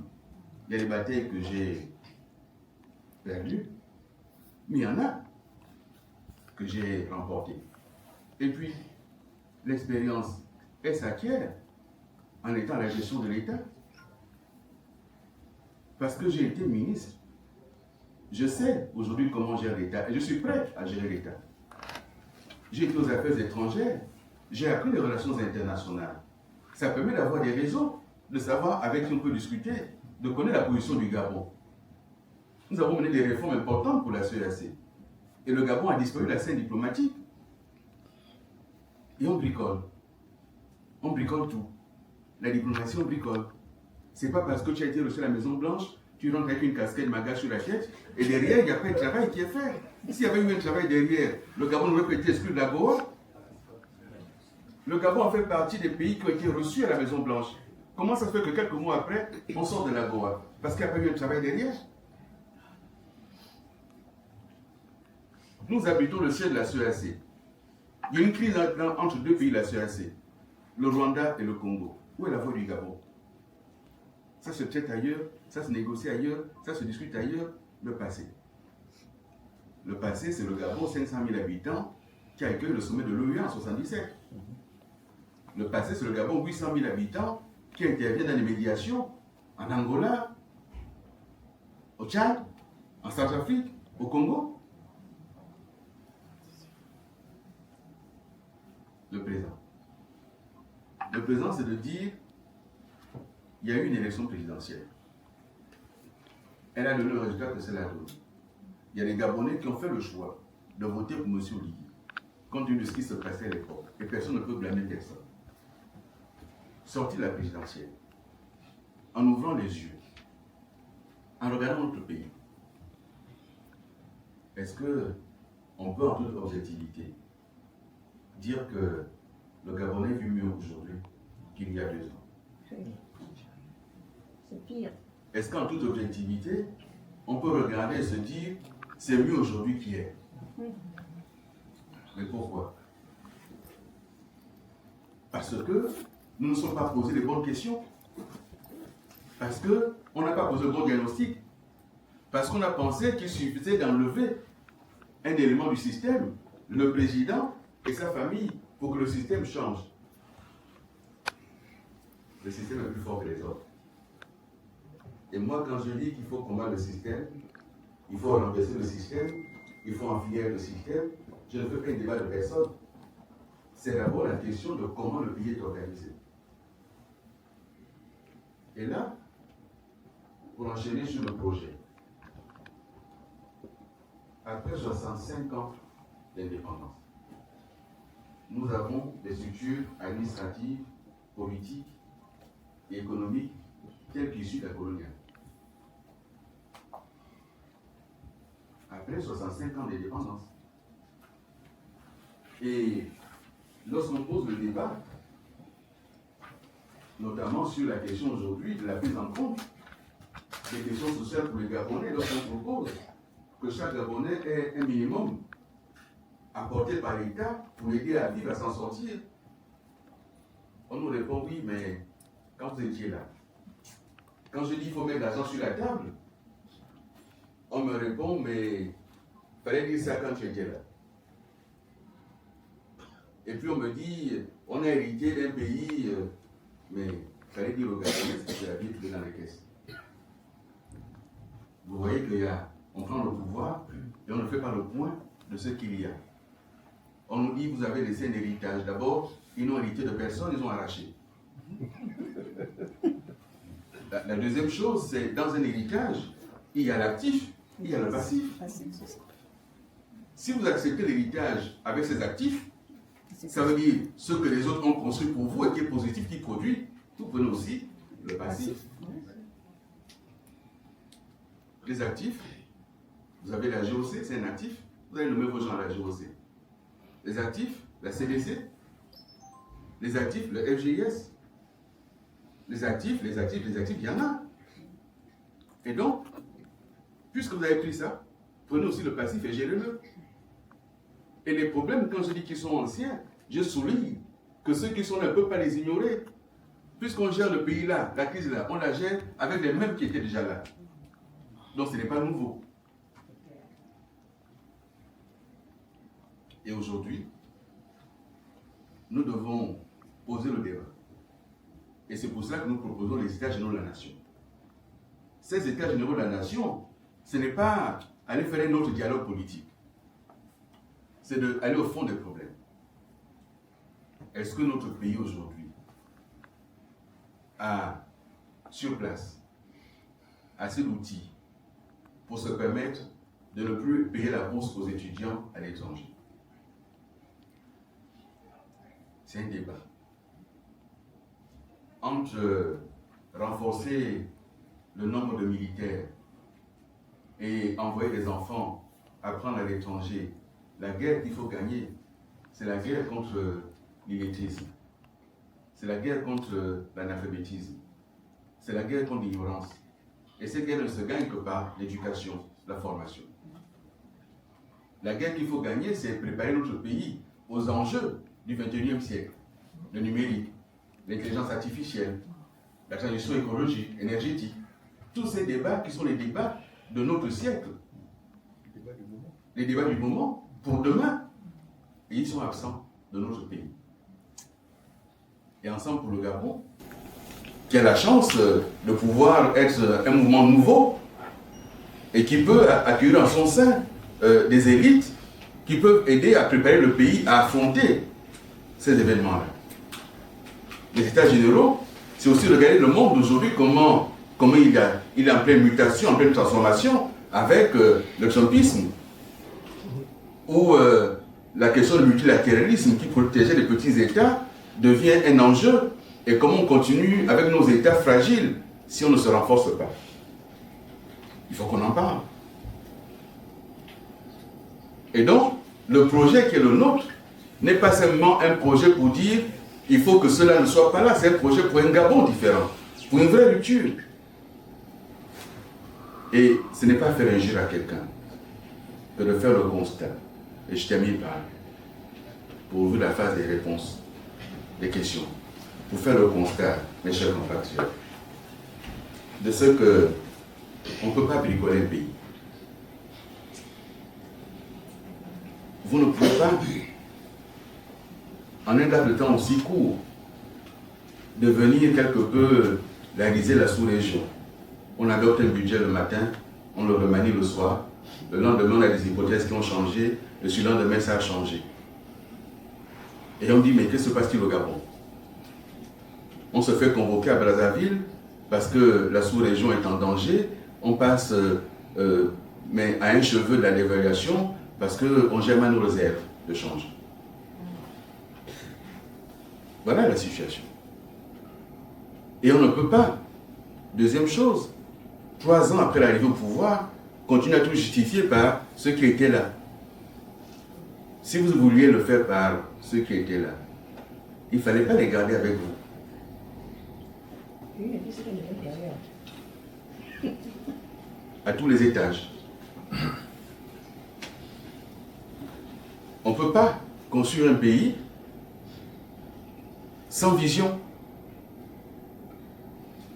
il y a des batailles que j'ai perdues, mais il y en a que j'ai remportées. Et puis, l'expérience, elle s'acquiert en étant à la gestion de l'État. Parce que j'ai été ministre. Je sais aujourd'hui comment gérer l'État et je suis prêt à gérer l'État. J'ai été aux affaires étrangères, j'ai appris les relations internationales. Ça permet d'avoir des réseaux, de savoir avec qui on peut discuter, de connaître la position du Gabon. Nous avons mené des réformes importantes pour la CEAC. Et le Gabon a disparu de la scène diplomatique. Et on bricole. On bricole tout. La diplomatie, on bricole. C'est pas parce que tu as été reçu à la Maison Blanche, tu rentres avec une casquette maga sur la tête, et derrière, il n'y a pas de travail qui est fait. S'il y avait eu un travail derrière, le Gabon n'aurait pas été exclu de la Goa. Le Gabon a fait partie des pays qui ont été reçus à la Maison Blanche. Comment ça se fait que quelques mois après, on sort de la Goa? Parce qu'il n'y a pas eu un travail derrière. Nous habitons le siège de la CEAC. Il y a une crise entre deux pays de la CEAC, le Rwanda et le Congo. Où est la voix du Gabon? Ça se traite ailleurs, ça se négocie ailleurs, ça se discute ailleurs. Le passé. Le passé, c'est le Gabon, 500 000 habitants, qui a accueilli le sommet de l'OUA en 1977. Le passé, c'est le Gabon, 800 000 habitants, qui intervient dans les médiations en Angola, au Tchad, en Centrafrique, au Congo. Le présent. Le présent, c'est de dire, il y a eu une élection présidentielle. Elle a donné le résultat que celle a donné. Il y a des Gabonais qui ont fait le choix de voter pour M. Oligui, compte tenu de ce qui se passait à l'époque. Et personne ne peut blâmer personne. Sortir de la présidentielle, en ouvrant les yeux, en regardant notre pays, est-ce qu'on peut en toute objectivité dire que le Gabonais vit mieux aujourd'hui qu'il y a 2 ans? C'est pire. Est-ce qu'en toute objectivité, on peut regarder et se dire c'est mieux aujourd'hui qu'hier? Mais pourquoi? Parce que nous ne nous sommes pas posé les bonnes questions. Parce qu'on n'a pas posé le bon diagnostic. Parce qu'on a pensé qu'il suffisait d'enlever un élément du système, le président et sa famille, pour que le système change. Le système est plus fort que les autres. Et moi, quand je dis qu'il faut combattre le système, il faut renverser le système, il faut enfiler le système, je ne fais pas un débat de personne. C'est d'abord la question de comment le pays est organisé. Et là, pour enchaîner sur le projet, après 65 ans d'indépendance, nous avons des structures administratives, politiques et économiques telles qu'issues de la coloniale. Après 65 ans d'indépendance. Et lorsqu'on pose le débat, notamment sur la question aujourd'hui de la prise en compte des questions sociales pour les Gabonais, lorsqu'on propose que chaque Gabonais ait un minimum apporté par l'État pour aider à vivre, à s'en sortir, on nous répond oui, mais quand vous étiez là, quand je dis qu'il faut mettre l'argent sur la table, on me répond, mais il fallait dire ça quand tu étais là. Et puis on me dit, on a hérité d'un pays, mais il fallait dire aux Gabonais que c'est la vie qui est dans les caisses. Vous voyez qu'on prend le pouvoir et on ne fait pas le point de ce qu'il y a. On nous dit, vous avez laissé un héritage. D'abord, ils n'ont hérité de personne, ils ont arraché. La deuxième chose, c'est dans un héritage, il y a l'actif, il y a le passif. Si vous acceptez l'héritage avec ses actifs, ça veut dire ce que les autres ont construit pour vous et qui est positif, qui produit, vous prenez aussi le passif. Les actifs, vous avez la GOC, c'est un actif, vous allez nommer vos gens à la GOC. Les actifs, la CDC, les actifs, le FGIS, les actifs, il y en a. Et donc, puisque vous avez pris ça, prenez aussi le passif et gérez-le. Et les problèmes, quand je dis qu'ils sont anciens, je souligne que ceux qui sont là ne peuvent pas les ignorer. Puisqu'on gère le pays là, la crise là, on la gère avec les mêmes qui étaient déjà là. Donc ce n'est pas nouveau. Et aujourd'hui, nous devons poser le débat. Et c'est pour cela que nous proposons les États généraux de la nation. Ces États généraux de la nation, ce n'est pas aller faire un autre dialogue politique. C'est d'aller au fond des problèmes. Est-ce que notre pays aujourd'hui a sur place assez d'outils pour se permettre de ne plus payer la bourse aux étudiants à l'étranger? C'est un débat. Entre renforcer le nombre de militaires et envoyer des enfants apprendre à l'étranger, la guerre qu'il faut gagner, c'est la guerre contre l'illettrisme. c'est la guerre contre l'analphabétisme. C'est la guerre contre l'ignorance. Et cette guerre ne se gagne que par l'éducation, la formation. La guerre qu'il faut gagner, c'est préparer notre pays aux enjeux du XXIe siècle. Le numérique, l'intelligence artificielle, la transition écologique, énergétique. Tous ces débats qui sont les débats de notre siècle. Les débats du moment pour demain. Et ils sont absents de notre pays. Et Ensemble pour le Gabon, qui a la chance de pouvoir être un mouvement nouveau et qui peut accueillir en son sein des élites qui peuvent aider à préparer le pays à affronter ces événements-là. Les États généraux, c'est aussi regarder le monde d'aujourd'hui, comment il est en pleine mutation, en pleine transformation avec le trumpisme, où la question du multilatéralisme qui protégeait les petits États devient un enjeu, et comment on continue avec nos États fragiles si on ne se renforce pas. Il faut qu'on en parle. Et donc, le projet qui est le nôtre n'est pas seulement un projet pour dire il faut que cela ne soit pas là, c'est un projet pour un Gabon différent, pour une vraie rupture. Et ce n'est pas faire injure à quelqu'un que de faire le constat. Et je termine par là, pour ouvrir la phase des réponses, des questions, pour faire le constat, mes chers compatriotes, de ce que on ne peut pas bricoler le pays. Vous ne pouvez pas, en un laps de temps aussi court, devenir quelque peu réaliser la sous-région. On adopte un budget le matin, on le remanie le soir, le lendemain on a des hypothèses qui ont changé, le surlendemain ça a changé. Et on dit mais qu'est-ce qui se passe-t-il au Gabon? On se fait convoquer à Brazzaville parce que la sous-région est en danger, on passe mais à un cheveu de la dévaluation parce qu'on gère mal nos réserves de change. Voilà la situation. Et on ne peut pas, deuxième chose, 3 ans après l'arrivée au pouvoir, continuer à tout justifier par ceux qui étaient là. Si vous vouliez le faire par ceux qui étaient là, il ne fallait pas les garder avec vous. À tous les étages. On ne peut pas construire un pays sans vision,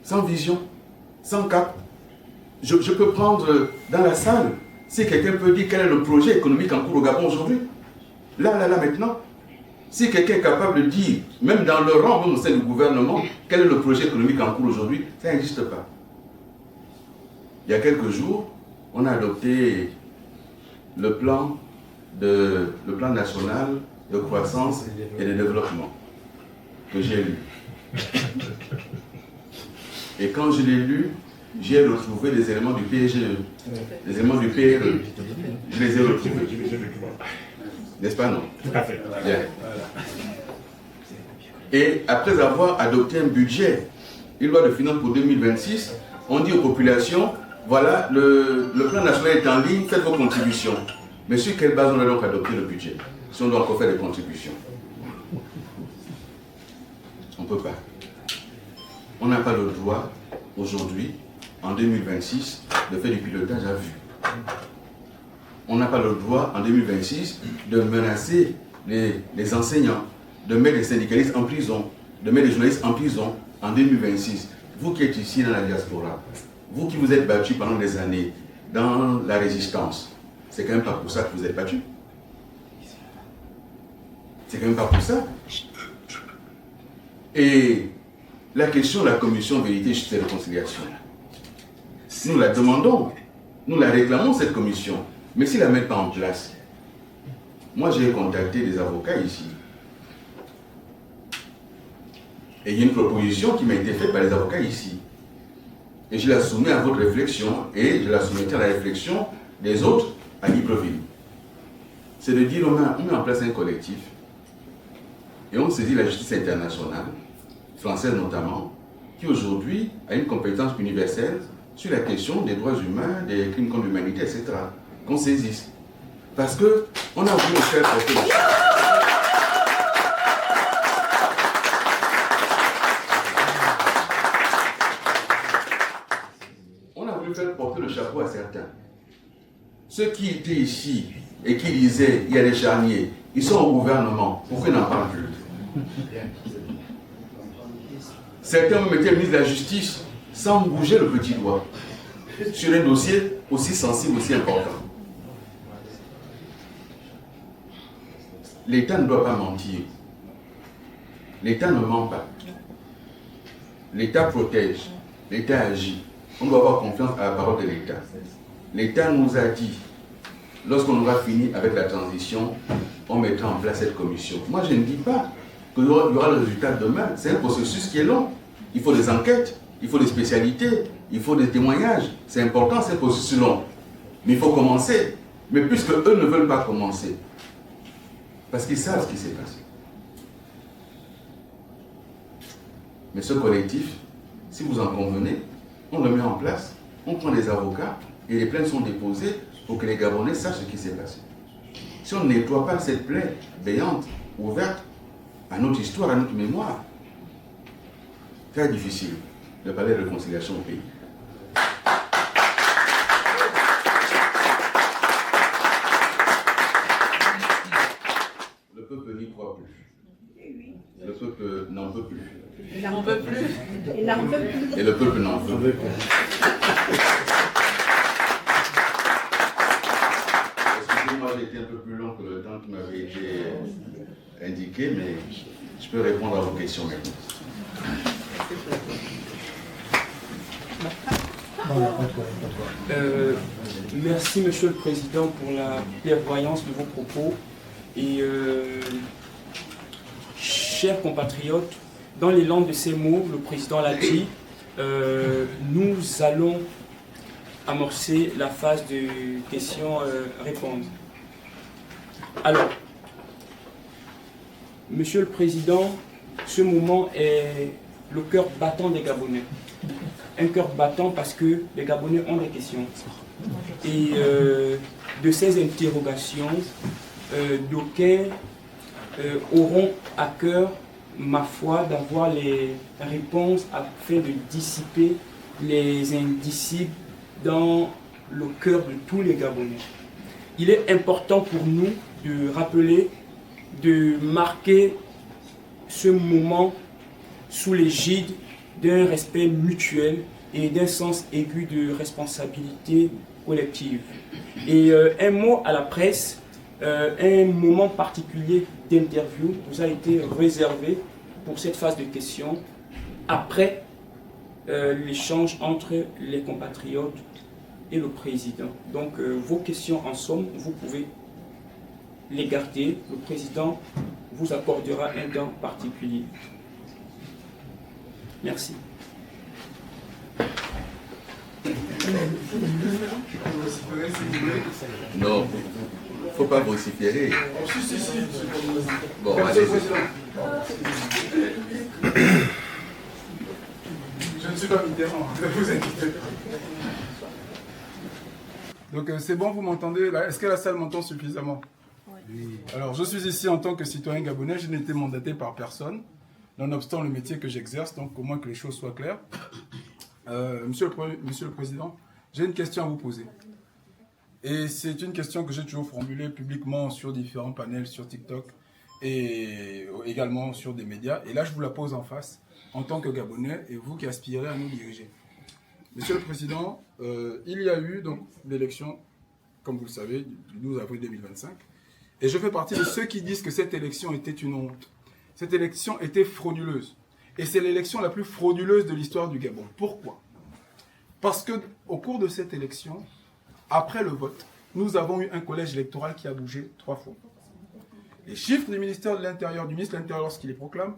sans cap. Je peux prendre dans la salle, si quelqu'un peut dire quel est le projet économique en cours au Gabon aujourd'hui, là, maintenant, si quelqu'un est capable de dire, même dans le rang, même au sein du gouvernement, quel est le projet économique en cours aujourd'hui, ça n'existe pas. Il y a quelques jours, on a adopté le plan national de croissance et de développement que j'ai lu. Et quand je l'ai lu, j'ai retrouvé des éléments du PGE, des éléments du PRE. Je les ai retrouvés. N'est-ce pas, non? Tout à fait. Bien. Et après avoir adopté un budget, une loi de finances pour 2026, on dit aux populations, voilà, le plan national est en ligne, faites vos contributions. Mais sur quelle base on a donc adopté le budget, si on doit encore faire des contributions? On ne peut pas. On n'a pas le droit, aujourd'hui, en 2026, de faire du pilotage à vue. On n'a pas le droit, en 2026, de menacer les enseignants, de mettre les syndicalistes en prison, de mettre les journalistes en prison en 2026. Vous qui êtes ici dans la diaspora, vous qui vous êtes battus pendant des années dans la résistance, c'est quand même pas pour ça que vous êtes battus. C'est quand même pas pour ça. Et la question de la commission vérité, justice et réconciliation, nous la demandons, nous la réclamons cette commission, mais s'ils ne la mettent pas en place, moi j'ai contacté des avocats ici. Et il y a une proposition qui m'a été faite par les avocats ici. Et je la soumets à votre réflexion et je la soumettrai à la réflexion des autres à Libreville. C'est de dire on met en place un collectif et on saisit la justice internationale, française notamment, qui aujourd'hui a une compétence universelle sur la question des droits humains, des crimes contre l'humanité, etc. Qu'on saisisse. Parce qu'on a voulu faire porter les choses. ceux qui étaient ici et qui disaient il y a des charniers, ils sont au gouvernement, pourquoi ils n'en parlent plus? Certains me mettaient le ministre de la Justice sans bouger le petit doigt sur un dossier aussi sensible, aussi important. L'État ne doit pas mentir. L'État ne ment pas. L'État protège. L'État agit. On doit avoir confiance à la parole de l'État. L'État nous a dit, lorsqu'on aura fini avec la transition, on mettra en place cette commission. Moi, je ne dis pas qu'il y aura le résultat demain. C'est un processus qui est long. Il faut des enquêtes, il faut des spécialités, il faut des témoignages. C'est important, c'est un processus long. Mais il faut commencer. Mais puisque eux ne veulent pas commencer, parce qu'ils savent ce qui s'est passé. Mais ce collectif, si vous en convenez, on le met en place, on prend des avocats et les plaintes sont déposées pour que les Gabonais sachent ce qui s'est passé. Si on ne nettoie pas cette plaie béante, ouverte, à notre histoire, à notre mémoire, très difficile de parler de réconciliation au pays. Le peuple n'y croit plus. Le peuple n'en peut plus. Il n'en peut plus. Il n'en peut plus. Et le peuple n'en veut plus. Excusez-moi, j'ai été un peu plus long que le temps qui m'avait été indiqué, mais je peux répondre à vos questions maintenant. Merci, Monsieur le Président, pour la clairvoyance de vos propos. Et chers compatriotes, dans l'élan de ces mots, le Président l'a dit, nous allons amorcer la phase de questions-réponses. Alors, Monsieur le Président, ce moment est le cœur battant des Gabonais. Un cœur battant parce que les Gabonais ont des questions. Et de ces interrogations, d'aucuns auront à cœur, ma foi, d'avoir les réponses afin de dissiper les indicibles dans le cœur de tous les Gabonais. Il est important pour nous de rappeler, de marquer ce moment sous l'égide d'un respect mutuel et d'un sens aigu de responsabilité collective. Et un mot à la presse, un moment particulier d'interview vous a été réservé pour cette phase de questions après l'échange entre les compatriotes et le président. Donc vos questions en somme, vous pouvez les garder. Le président vous accordera un temps particulier. Merci. Non, il ne faut pas vociférer. Bon, allez. Je ne suis pas Mitterrand, ne vous inquiétez pas. Donc c'est bon, vous m'entendez là? Est-ce que la salle m'entend suffisamment? Oui. Alors je suis ici en tant que citoyen gabonais, je n'ai été mandaté par personne, nonobstant le métier que j'exerce, donc au moins que les choses soient claires. Monsieur le Président, j'ai une question à vous poser. Et c'est une question que j'ai toujours formulée publiquement sur différents panels, sur TikTok et également sur des médias. Et là, je vous la pose en face, en tant que Gabonais, et vous qui aspirez à nous diriger. Monsieur le Président, il y a eu donc l'élection, comme vous le savez, du 12 avril 2025. Et je fais partie de ceux qui disent que cette élection était une honte. Cette élection était frauduleuse. Et c'est l'élection la plus frauduleuse de l'histoire du Gabon. Pourquoi? Parce qu'au cours de cette élection, après le vote, nous avons eu un collège électoral qui a bougé 3 fois. Les chiffres du ministère de l'Intérieur, du ministre de l'Intérieur lorsqu'il les proclame,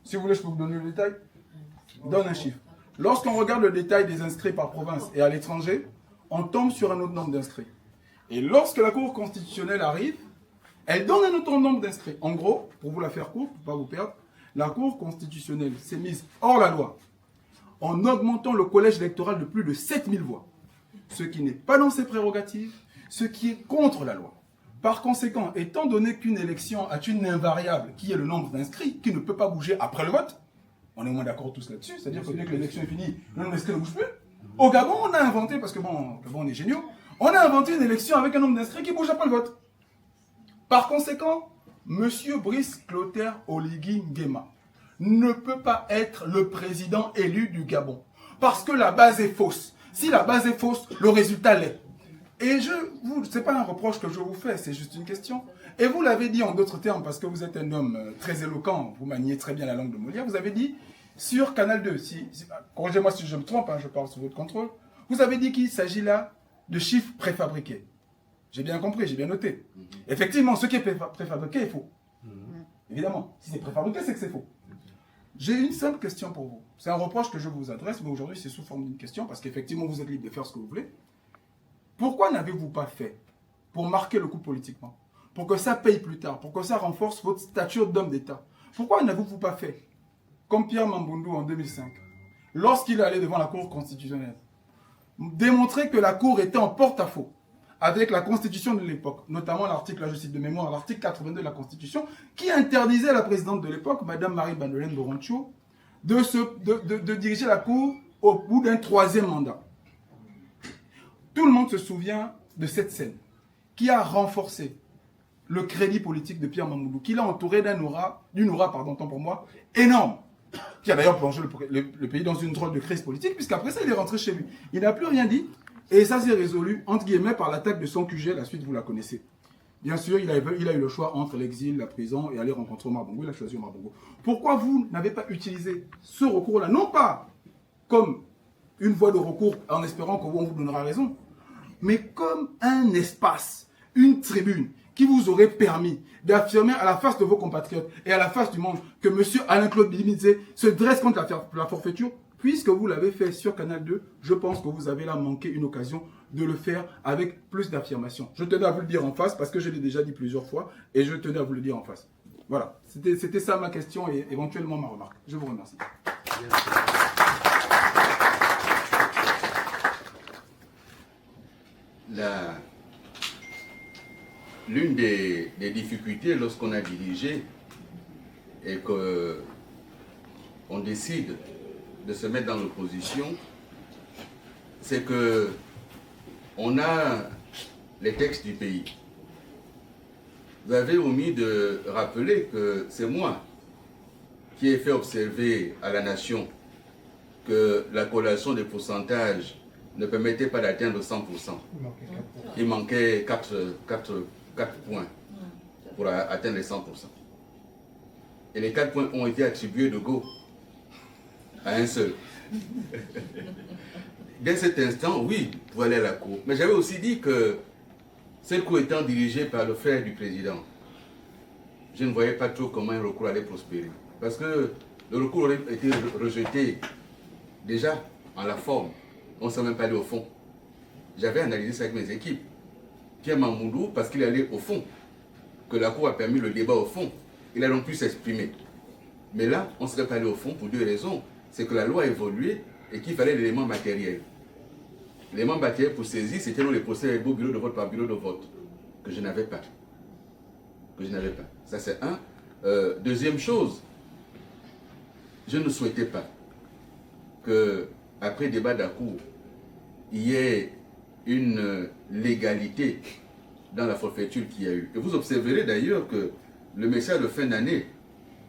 si vous voulez, je peux vous donner le détail, donne un chiffre. Lorsqu'on regarde le détail des inscrits par province et à l'étranger, on tombe sur un autre nombre d'inscrits. Et lorsque la Cour constitutionnelle arrive, elle donne un autre nombre d'inscrits. En gros, pour vous la faire courte, pour ne pas vous perdre, la Cour constitutionnelle s'est mise hors la loi en augmentant le collège électoral de plus de 7000 voix. Ce qui n'est pas dans ses prérogatives, ce qui est contre la loi. Par conséquent, étant donné qu'une élection a une invariable qui est le nombre d'inscrits, qui ne peut pas bouger après le vote, on est au moins d'accord tous là-dessus, c'est-à-dire que dès que l'élection est finie, le nombre d'inscrits ne bouge plus. Au Gabon, on a inventé, parce que bon, on est géniaux, On a inventé une élection avec un nombre d'inscrits qui bouge après le vote. Par conséquent, M. Brice Clotaire Oligui Nguema ne peut pas être le président élu du Gabon. Parce que la base est fausse. Si la base est fausse, le résultat l'est. Et ce n'est pas un reproche que je vous fais, c'est juste une question. Et vous l'avez dit en d'autres termes, parce que vous êtes un homme très éloquent, vous maniez très bien la langue de Molière, vous avez dit sur Canal 2, corrigez-moi si je me trompe, hein, je parle sous votre contrôle, vous avez dit qu'il s'agit là de chiffres préfabriqués. J'ai bien compris, j'ai bien noté. Effectivement, ce qui est préfabriqué est faux. Évidemment, si c'est préfabriqué, c'est que c'est faux. J'ai une simple question pour vous. C'est un reproche que je vous adresse, mais aujourd'hui c'est sous forme d'une question, parce qu'effectivement vous êtes libre de faire ce que vous voulez. Pourquoi n'avez-vous pas fait, pour marquer le coup politiquement, pour que ça paye plus tard, pour que ça renforce votre stature d'homme d'État? Pourquoi n'avez-vous pas fait, comme Pierre Mamboundou en 2005, lorsqu'il est allé devant la Cour constitutionnelle, démontrer que la Cour était en porte-à-faux avec la Constitution de l'époque, notamment l'article, là je cite de mémoire, l'article 82 de la Constitution, qui interdisait à la présidente de l'époque, Madame Marie-Bandolène Boroncho, de diriger la Cour au bout d'un 3e mandat. Tout le monde se souvient de cette scène qui a renforcé le crédit politique de Pierre Mamboundou, qui l'a entouré d'une aura, tant pour moi, énorme, qui a d'ailleurs plongé le pays dans une drôle de crise politique, puisqu'après ça, il est rentré chez lui. Il n'a plus rien dit, et ça s'est résolu, entre guillemets, par l'attaque de son QG, la suite, vous la connaissez. Bien sûr, il a eu le choix entre l'exil, la prison, et aller rencontrer Omar Bongo. Il a choisi Omar Bongo. Pourquoi vous n'avez pas utilisé ce recours-là, non pas comme une voie de recours en espérant qu'on vous donnera raison, mais comme un espace, une tribune qui vous aurait permis d'affirmer à la face de vos compatriotes et à la face du monde que M. Alain-Claude Bilimidze se dresse contre la forfaiture, puisque vous l'avez fait sur Canal 2, je pense que vous avez là manqué une occasion de le faire avec plus d'affirmation. Je tenais à vous le dire en face parce que je l'ai déjà dit plusieurs fois et je tenais à vous le dire en face. Voilà, c'était ça ma question et éventuellement ma remarque. Je vous remercie. L'une des difficultés lorsqu'on a dirigé et qu'on décide de se mettre dans l'opposition, c'est que on a les textes du pays. Vous avez omis de rappeler que c'est moi qui ai fait observer à la nation que la corrélation des pourcentages ne permettait pas d'atteindre 100%. Il manquait 4 points pour atteindre les 100%. Et les 4 points ont été attribués de go à un seul. Dès cet instant, oui, pour aller à la cour. Mais j'avais aussi dit que cette cour étant dirigée par le frère du président, je ne voyais pas trop comment un recours allait prospérer. Parce que le recours aurait été rejeté déjà en la forme. On ne s'est même pas allé au fond. J'avais analysé ça avec mes équipes. Pierre Mamboundou, parce qu'il allait au fond, que la cour a permis le débat au fond, il a donc pu s'exprimer. Mais là, on ne serait pas allé au fond pour 2 raisons. C'est que la loi a évolué et qu'il fallait l'élément matériel. L'élément matériel pour saisir, c'était dans les procès-verbaux bureau de vote par bureau de vote, que je n'avais pas. Ça, c'est un. Deuxième chose, je ne souhaitais pas que, après débat de la cour, il y ait une légalité dans la forfaiture qu'il y a eu. Et vous observerez d'ailleurs que le message de fin d'année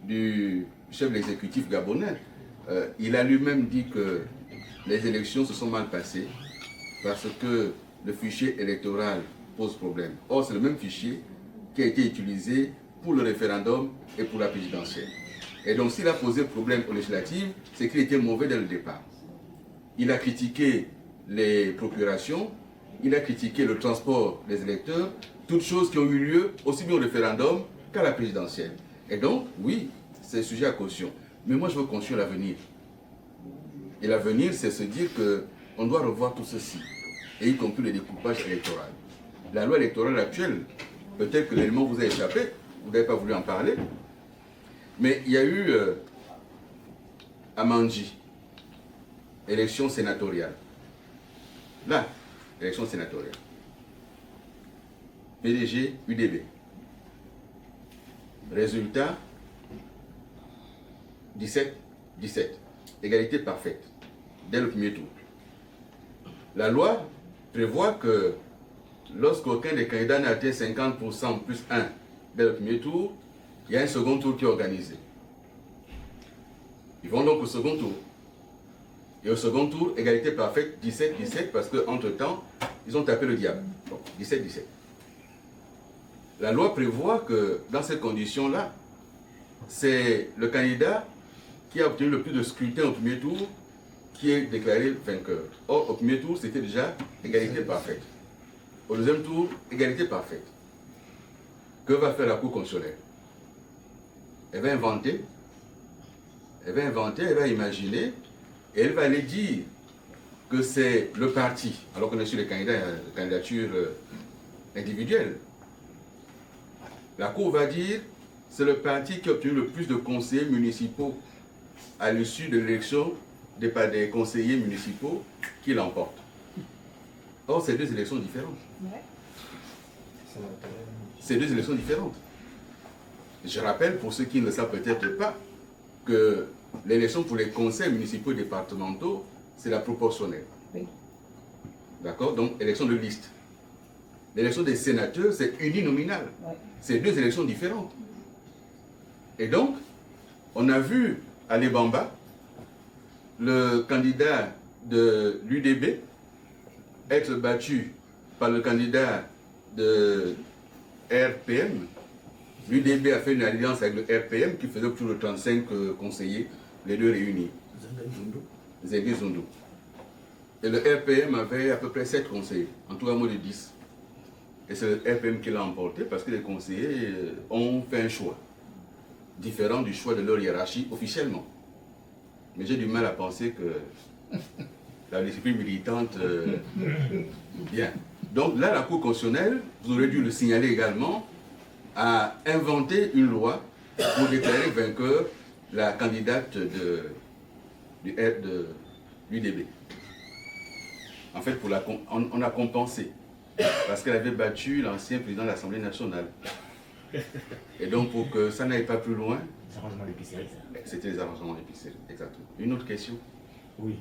du chef de l'exécutif gabonais, il a lui-même dit que les élections se sont mal passées parce que le fichier électoral pose problème. Or, c'est le même fichier qui a été utilisé pour le référendum et pour la présidentielle. Et donc, s'il a posé problème aux législatives, c'est qu'il était mauvais dès le départ. Il a critiqué les procurations, il a critiqué le transport des électeurs, toutes choses qui ont eu lieu aussi bien au référendum qu'à la présidentielle. Et donc, oui, c'est sujet à caution. Mais moi, je veux construire l'avenir. Et l'avenir, c'est se dire qu'on doit revoir tout ceci, et y compris le découpage électoral. La loi électorale actuelle, peut-être que l'élément vous a échappé, vous n'avez pas voulu en parler, mais il y a eu à Mandji, élection sénatoriale. Là, élection sénatoriale. PDG, UDB. Résultat, 17. Égalité parfaite, dès le premier tour. La loi prévoit que lorsqu'aucun des candidats n'a atteint 50% plus 1 dès le premier tour, il y a un second tour qui est organisé. Ils vont donc au second tour. Et au second tour, égalité parfaite, 17-17, parce qu'entre-temps, ils ont tapé le diable. Donc, 17-17. La loi prévoit que, dans ces conditions-là, c'est le candidat qui a obtenu le plus de scrutins au premier tour qui est déclaré vainqueur. Or, au premier tour, c'était déjà égalité parfaite. Au deuxième tour, égalité parfaite. Que va faire la Cour constitutionnelle? Elle va inventer, elle va imaginer, et elle va aller dire que c'est le parti, alors qu'on est sur les candidatures individuelles. La Cour va dire c'est le parti qui a obtenu le plus de conseillers municipaux à l'issue de l'élection des conseillers municipaux qui l'emporte. Or, c'est deux élections différentes. Ouais. C'est deux élections différentes. Je rappelle, pour ceux qui ne le savent peut-être pas, que l'élection pour les conseils municipaux et départementaux, c'est la proportionnelle. Oui. D'accord? Donc, élection de liste. L'élection des sénateurs, c'est uninominal. Ouais. C'est deux élections différentes. Et donc, on a vu à Lebamba, le candidat de l'UDB être battu par le candidat de RPM. L'UDB a fait une alliance avec le RPM qui faisait plus de 35 conseillers, les deux réunis. Zégué Zundu. Et le RPM avait à peu près 7 conseillers, en tout cas moins de 10. Et c'est le RPM qui l'a emporté parce que les conseillers ont fait un choix différent du choix de leur hiérarchie officiellement. Mais j'ai du mal à penser que la discipline militante... bien. Donc là, la Cour constitutionnelle, vous aurez dû le signaler également, a inventé une loi pour déclarer vainqueur la candidate de l'UDB. En fait, on a compensé parce qu'elle avait battu l'ancien président de l'Assemblée nationale. Et donc, pour que ça n'aille pas plus loin, c'était les arrangements d'épicerie, exactement. Une autre question? Oui.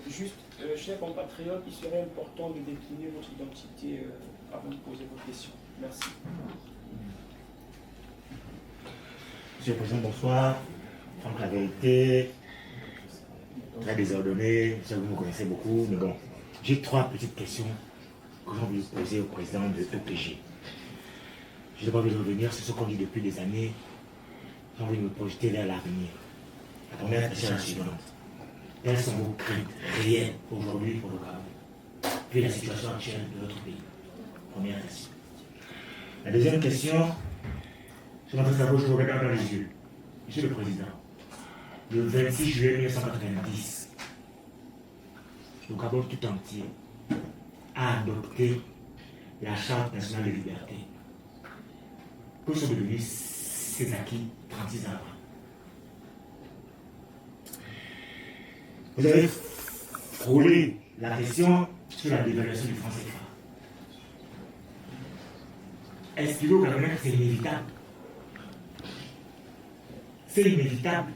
Juste, chers compatriotes, il serait important de décliner votre identité avant de poser vos questions. Merci. Monsieur le Président, bonsoir. Franck La Vérité, très désordonné, ça vous me connaissez beaucoup, mais bon, j'ai 3 petites questions que j'ai envie de poser au président de EPG. Je n'ai pas envie de revenir sur ce qu'on dit depuis des années, j'ai envie de me projeter vers l'avenir. La première question est la suivante. Quelles sont vos craintes réelles aujourd'hui pour le Gabon, vu la situation actuelle de notre pays? Première question. La deuxième question, je m'adresse à vous, je vous regarde dans les yeux. Monsieur le Président, le 26 juillet 1990, le Gabon tout entier a adopté la Charte nationale de liberté. Que sont devenus ces acquis 36 ans après? Vous avez frôlé la question sur la dévaluation du franc CFA. Est-ce au Gabon que c'est inévitable? C'est inévitable.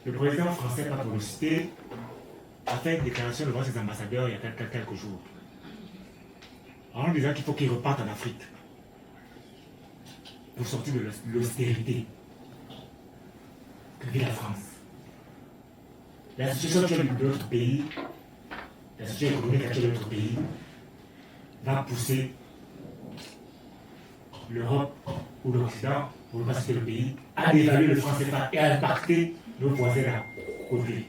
Le président français, pas pour le citer, a fait une déclaration devant ses ambassadeurs il y a quelques jours, en disant qu'il faut qu'ils repartent en Afrique pour sortir de l'austérité que vit la France. La situation actuelle de notre pays, la situation économique actuelle de notre pays, va pousser l'Europe ou l'Occident, pour ne pas citer le pays, à dévaluer le franc CFA et à impacter nos voisins à côté.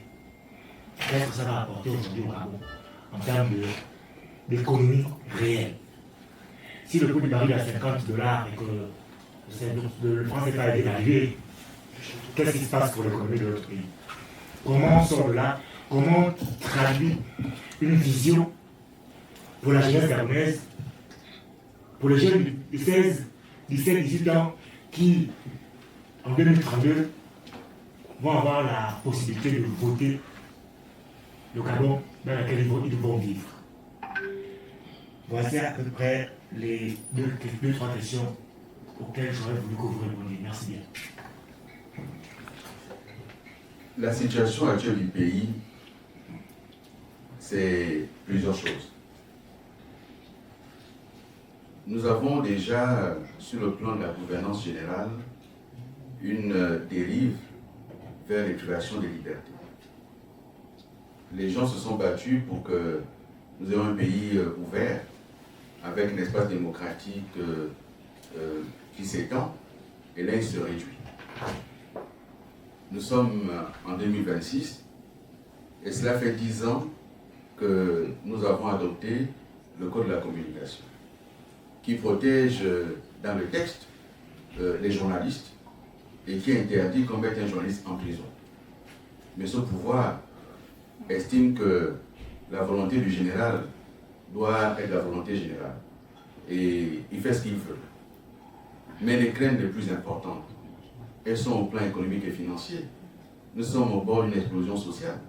Qu'est-ce que ça va apporter aujourd'hui au Gabon en termes d'économie réelle? Si le coût du baril est à $50 et que le franc CFA est dévalué, qu'est-ce qui se passe pour l'économie de notre pays? Comment on sort de là? Comment on traduit une vision pour la jeunesse gabonaise, pour les jeunes de 16, 17, 18 ans qui, en 2032, vont avoir la possibilité de voter le Gabon dans lequel ils vont vivre? Voici à peu près les 2-3 questions auxquelles j'aurais voulu que vous répondiez. Merci bien. La situation actuelle du pays, c'est plusieurs choses. nous avons déjà, sur le plan de la gouvernance générale, une dérive vers les privations des libertés. Les gens se sont battus pour que nous ayons un pays ouvert, avec un espace démocratique qui s'étend, et là il se réduit. Nous sommes en 2026, et cela fait 10 ans que nous avons adopté le Code de la communication, qui protège dans le texte les journalistes et qui interdit qu'on mette un journaliste en prison. Mais ce pouvoir estime que la volonté du général doit être la volonté générale. Et il fait ce qu'il veut. Mais les craintes les plus importantes, elles sont au plan économique et financier. Nous sommes au bord d'une explosion sociale.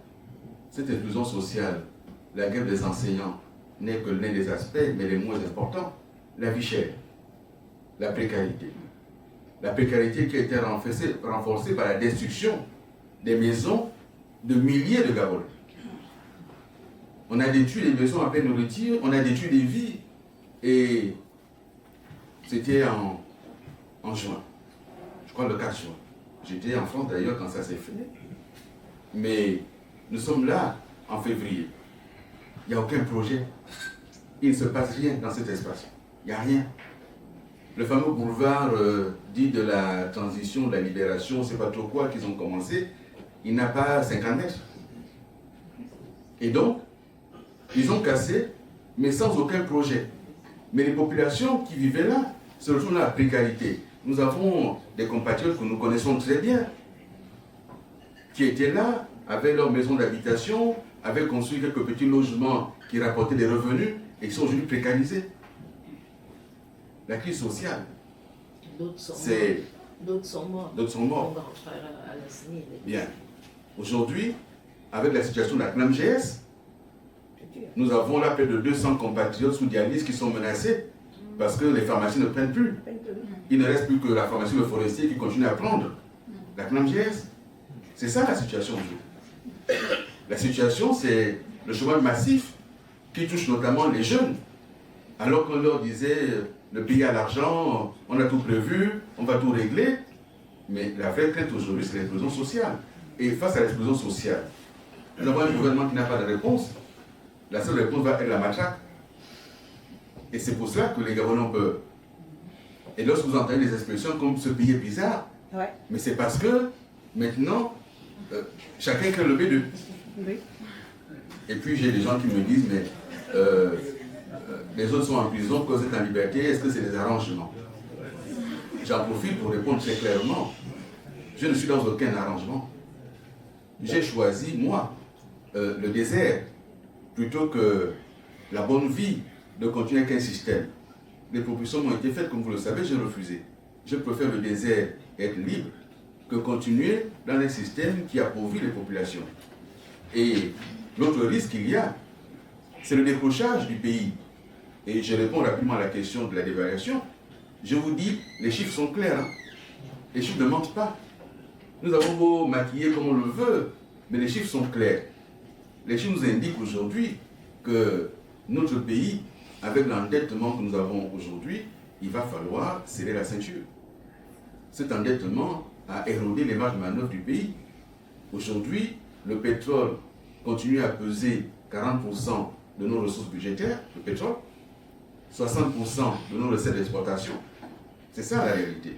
Cette explosion sociale, la grève des enseignants, n'est que l'un des aspects, mais les moins importants. La vie chère, la précarité. La précarité qui a été renforcée par la destruction des maisons de milliers de Gabonais. On a détruit les maisons à peine nourriture, on a détruit des vies. Et c'était en juin, je crois le 4 juin. J'étais en France d'ailleurs quand ça s'est fait. Mais nous sommes là en février. Il n'y a aucun projet. Il ne se passe rien dans cet espace. Il n'y a rien. Le fameux boulevard dit de la transition, de la libération, je ne sais pas trop quoi qu'ils ont commencé, il n'a pas 50 mètres. Et donc, ils ont cassé, mais sans aucun projet. Mais les populations qui vivaient là se retrouvent dans la précarité. Nous avons des compatriotes que nous connaissons très bien, qui étaient là, avaient leur maison d'habitation, avaient construit quelques petits logements qui rapportaient des revenus et qui sont aujourd'hui précarisés. La crise sociale, D'autres sont morts. D'autres sont morts. Mon grand frère à la SNIL. Bien. Aujourd'hui, avec la situation de la CNAMGS, nous avons là près de 200 compatriotes sous dialyse qui sont menacés parce que les pharmacies ne prennent plus. Il ne reste plus que la pharmacie Le Forestier qui continue à prendre la CNAMGS. C'est ça la situation aujourd'hui. La situation, c'est le chômage massif qui touche notamment les jeunes. Alors qu'on leur disait, le pays a l'argent, on a tout prévu, on va tout régler. Mais la vraie crainte aujourd'hui, c'est l'explosion sociale. Et face à l'explosion sociale, nous avons un gouvernement qui n'a pas de réponse. La seule réponse va être la matraque. Et c'est pour cela que les Gabonais ont peur. Et lorsque vous entendez des expressions comme ce pays est bizarre, Ouais. mais c'est parce que maintenant, chacun crée le B2. Oui. Et puis j'ai des gens qui me disent, mais les autres sont en prison, que vous êtes en liberté, est-ce que c'est des arrangements? J'en profite pour répondre très clairement. Je ne suis dans aucun arrangement. J'ai choisi, moi, le désert, plutôt que la bonne vie de continuer avec un système. Les propositions m'ont été faites, comme vous le savez, j'ai refusé. Je préfère le désert être libre que continuer dans un système qui appauvrit les populations. Et l'autre risque qu'il y a, c'est le décrochage du pays. Et je réponds rapidement à la question de la dévaluation. Je vous dis, les chiffres sont clairs. Hein. Les chiffres ne mentent pas. Nous avons beau maquiller comme on le veut, mais les chiffres sont clairs. Les chiffres nous indiquent aujourd'hui que notre pays, avec l'endettement que nous avons aujourd'hui, il va falloir serrer la ceinture. Cet endettement a érodé les marges de manœuvre du pays. Aujourd'hui, le pétrole continue à peser 40% de nos ressources budgétaires, le pétrole, 60% de nos recettes d'exportation. C'est ça la réalité.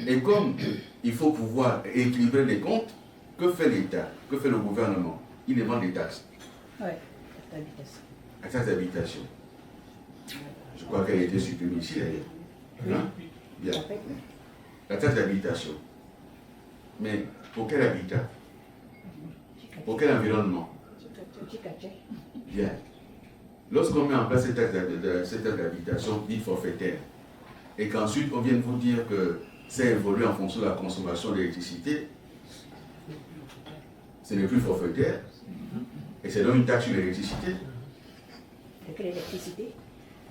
Et comme il faut pouvoir équilibrer les comptes, que fait l'État? Que fait le gouvernement? Il émet des taxes. Oui. La taxe d'habitation. Je crois qu'elle a été supprimée ici d'ailleurs. Hein? Bien. La taxe d'habitation. Mais pour quel habitat? Pour quel environnement? Bien. Lorsqu'on met en place cette taxe d'habitation dite forfaitaire, et qu'ensuite on vient vous dire que ça évolue en fonction de la consommation d'électricité, ce n'est plus forfaitaire, et c'est donc une taxe sur l'électricité.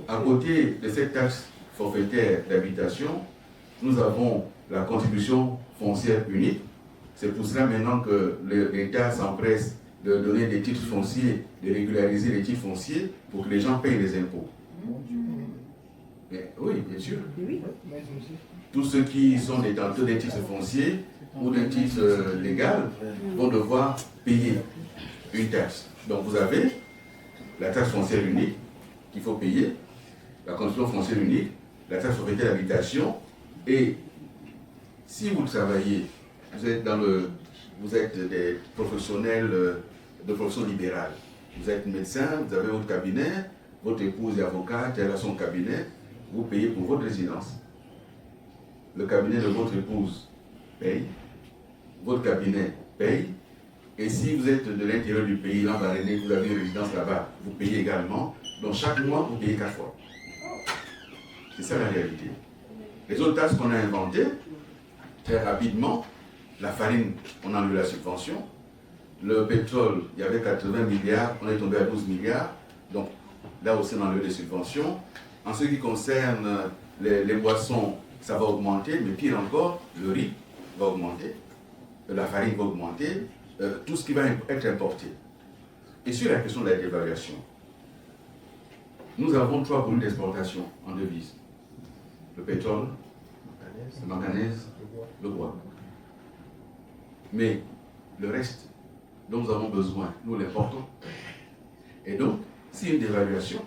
À côté de cette taxe forfaitaire d'habitation, nous avons la contribution foncière unique. C'est pour cela maintenant que l'État s'empresse de donner des titres fonciers, de régulariser les titres fonciers pour que les gens payent les impôts. Oui, bien sûr. Oui. Tous ceux qui sont détenteurs d'un titre foncier ou d'un titre légal vont devoir payer une taxe. Donc vous avez la taxe foncière unique qu'il faut payer, la contribution foncière unique, la taxe forfaitaire d'habitation, et si vous travaillez, vous êtes des professionnels de profession libérale, vous êtes médecin, vous avez votre cabinet, votre épouse est avocate, elle a son cabinet, vous payez pour votre résidence. Le cabinet de votre épouse paye, votre cabinet paye, et si vous êtes de l'intérieur du pays, l'Ambaréné, vous avez une résidence là-bas, vous payez également. Donc chaque mois, vous payez 4 fois. C'est ça la réalité. Les autres taxes qu'on a inventées, très rapidement, la farine, on a enlevé la subvention. Le pétrole, il y avait 80 milliards, on est tombé à 12 milliards. Donc là aussi, on a enlevé les subventions. En ce qui concerne les boissons, ça va augmenter, mais pire encore, le riz va augmenter, la farine va augmenter, tout ce qui va être importé. Et sur la question de la dévaluation, nous avons 3 volumes d'exportation en devises. Le pétrole, le manganèse, le bois. Mais le reste dont nous avons besoin, nous l'importons. Et donc, c'est une dévaluation,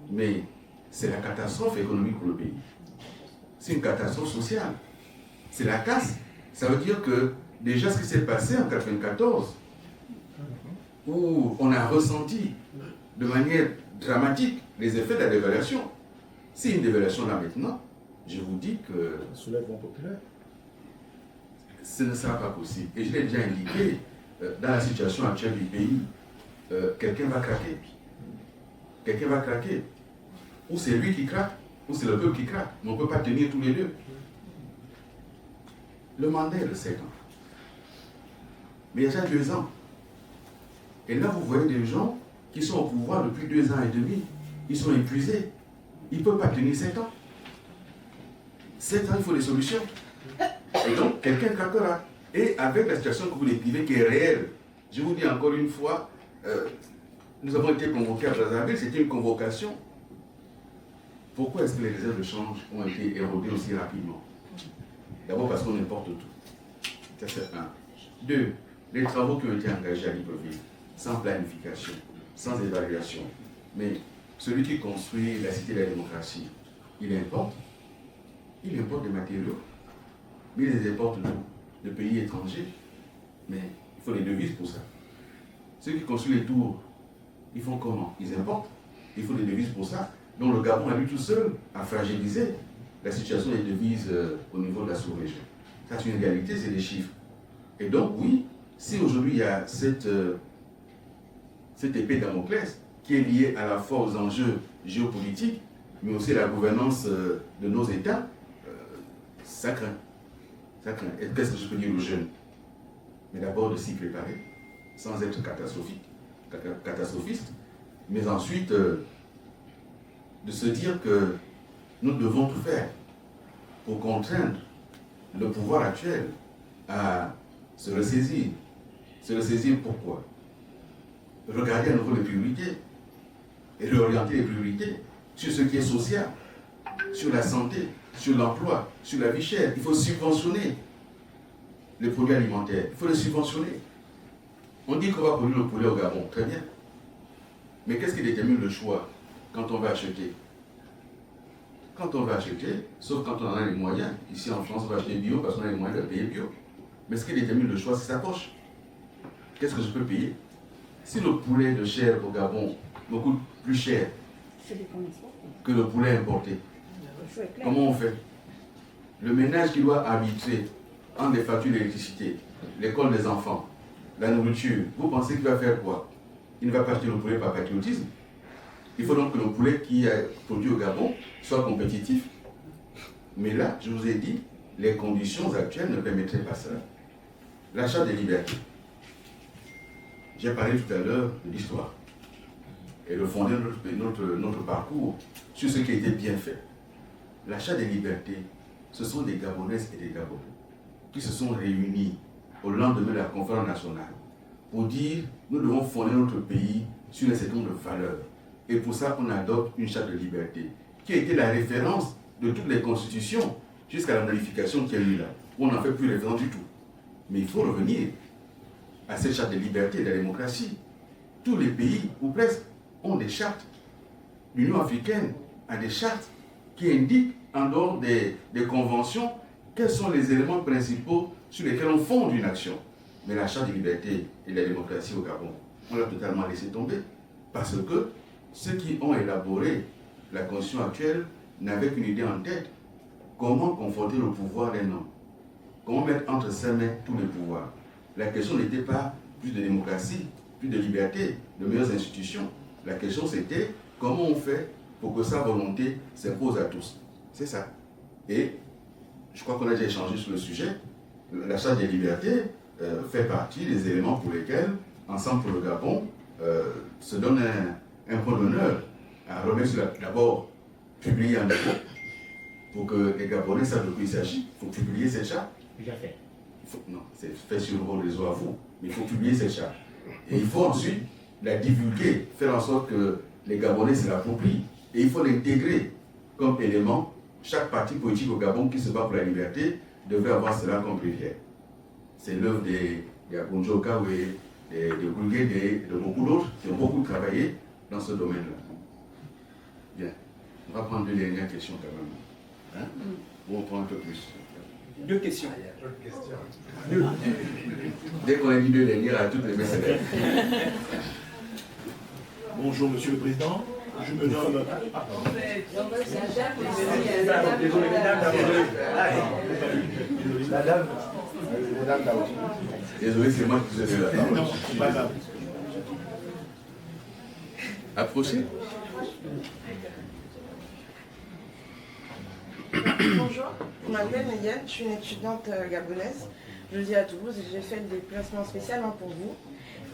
mais c'est la catastrophe économique pour le pays. C'est une catastrophe sociale. C'est la casse. Ça veut dire que déjà ce qui s'est passé en 1994, où on a ressenti de manière dramatique les effets de la dévaluation. C'est une dévaluation là maintenant, je vous dis que Soulèvement populaire. ce ne sera pas possible. Et je l'ai déjà indiqué, dans la situation actuelle du pays, quelqu'un va craquer. Quelqu'un va craquer. Ou c'est lui qui craque, ou c'est le peuple qui craque. Mais on ne peut pas tenir tous les deux. Le mandat est de 7 ans. Mais il y a déjà 2 ans. Et là, vous voyez des gens qui sont au pouvoir depuis 2 ans et demi. Ils sont épuisés. Ils ne peuvent pas tenir 7 ans. 7 ans, il faut des solutions. Et donc, quelqu'un craquera. Et avec la situation que vous décrivez, qui est réelle, je vous dis encore une fois, nous avons été convoqués à Brazzaville, c'était une convocation. Pourquoi est-ce que les réserves de change ont été érodées aussi rapidement? D'abord parce qu'on importe tout. Ça, c'est 1. 2. Les travaux qui ont été engagés à Libreville, sans planification, sans évaluation. Mais celui qui construit la cité de la démocratie, il importe des matériaux, mais il les importe de pays étrangers. Mais il faut les devises pour ça. Ceux qui construisent les tours, ils font comment? Ils importent. Il faut des devises pour ça. Donc le Gabon, à lui tout seul, a fragilisé la situation des devises au niveau de la sous-région. Ça, c'est une réalité, c'est des chiffres. Et donc, oui, si aujourd'hui il y a cette épée Damoclès qui est liée à la fois aux enjeux géopolitiques, mais aussi à la gouvernance de nos États, ça craint. Ça craint. Et qu'est-ce que je peux dire aux jeunes? Mais d'abord de s'y préparer, sans être catastrophiste, mais ensuite de se dire que nous devons tout faire pour contraindre le pouvoir actuel à se ressaisir. Se ressaisir pourquoi? Regarder à nouveau les priorités et réorienter les priorités sur ce qui est social, sur la santé, sur l'emploi, sur la vie chère. Il faut subventionner les produits alimentaires. Il faut les subventionner. On dit qu'on va produire le poulet au Gabon, très bien. Mais qu'est-ce qui détermine le choix quand on va acheter? Quand on va acheter, sauf quand on en a les moyens. Ici en France, on va acheter bio parce qu'on a les moyens de payer bio. Mais ce qui détermine le choix, c'est sa poche. Qu'est-ce que je peux payer? Si le poulet de chair au Gabon me coûte plus cher que le poulet importé, comment on fait? Le ménage qui doit arbitrer entre les factures d'électricité, l'école des enfants, la nourriture, vous pensez qu'il va faire quoi? Il ne va pas acheter le poulet par patriotisme. Il faut donc que le poulet qui est produit au Gabon soit compétitif. Mais là, je vous ai dit, les conditions actuelles ne permettraient pas ça. L'achat des libertés. J'ai parlé tout à l'heure de l'histoire et de fonder notre parcours sur ce qui a été bien fait. L'achat des libertés, ce sont des Gabonaises et des Gabonais qui se sont réunis au lendemain de la conférence nationale pour dire nous devons fonder notre pays sur un certain nombre de valeurs. Et pour ça, on adopte une charte de liberté qui a été la référence de toutes les constitutions jusqu'à la modification qu'il y a eu là. On n'en fait plus référence du tout. Mais il faut revenir à cette charte de liberté et de la démocratie. Tous les pays, ou presque, ont des chartes. L'Union africaine a des chartes qui indiquent, en dehors des conventions, quels sont les éléments principaux sur lesquels on fonde une action. Mais la charte de liberté et de la démocratie au Gabon, on l'a totalement laissé tomber. Parce que ceux qui ont élaboré la constitution actuelle n'avaient qu'une idée en tête. Comment confronter le pouvoir d'un homme? Comment mettre entre ses mains tous les pouvoirs? La question n'était pas plus de démocratie, plus de liberté, de meilleures institutions. La question c'était comment on fait pour que sa volonté s'impose à tous. C'est ça. Et je crois qu'on a déjà échangé sur le sujet. La charte des libertés fait partie des éléments pour lesquels, Ensemble pour le Gabon, se donne un point d'honneur à remettre d'abord publier en écho pour que les Gabonais savent de quoi il s'agit. Il faut publier ces chartes. Déjà fait. Non, c'est fait sur vos réseaux à vous, mais il faut publier ces chartes. Et il faut ensuite la divulguer, faire en sorte que les Gabonais se l'approprient. Et il faut l'intégrer comme élément. Chaque parti politique au Gabon qui se bat pour la liberté devrait avoir cela comme prière. C'est l'œuvre des Agunjo Kawe, de Gulguede, de beaucoup d'autres qui ont beaucoup travaillé dans ce domaine-là. Bien. On va prendre deux dernières questions quand même. Hein? Ou on prend un peu plus. Deux questions. Deux. Dès qu'on a dit deux dernières, à toutes les messages. Bonjour Monsieur le Président, je me nomme... Désolé, c'est moi qui vous ai fait la parole. Non, pas grave. Approchez. Bonjour, je m'appelle Mégane, je suis une étudiante gabonaise. Je vis à Toulouse et j'ai fait le déplacement spécialement pour vous.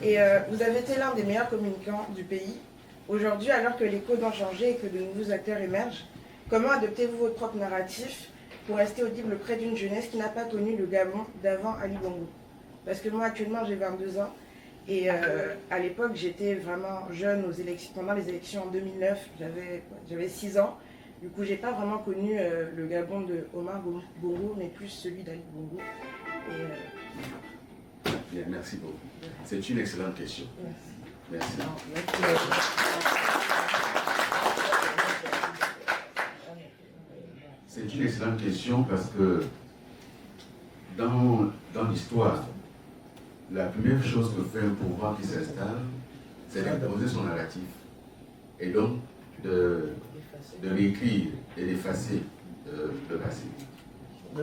Et vous avez été l'un des meilleurs communicants du pays. Aujourd'hui, alors que les codes ont changé et que de nouveaux acteurs émergent, comment adoptez-vous votre propre narratif pour rester audible près d'une jeunesse qui n'a pas connu le Gabon d'avant Ali Bongo? Parce que moi, actuellement, j'ai 22 ans. Et à l'époque, j'étais vraiment jeune aux élections. Pendant les élections en 2009, j'avais 6 ans. Du coup, j'ai pas vraiment connu le Gabon de Omar Bongo, mais plus celui d'Ali Bongo. Bien, merci beaucoup. C'est une excellente question. Merci. C'est une excellente question parce que dans l'histoire, la première chose que fait un pouvoir qui s'installe, c'est d'imposer son narratif. Et donc, de réécrire et d'effacer le passé.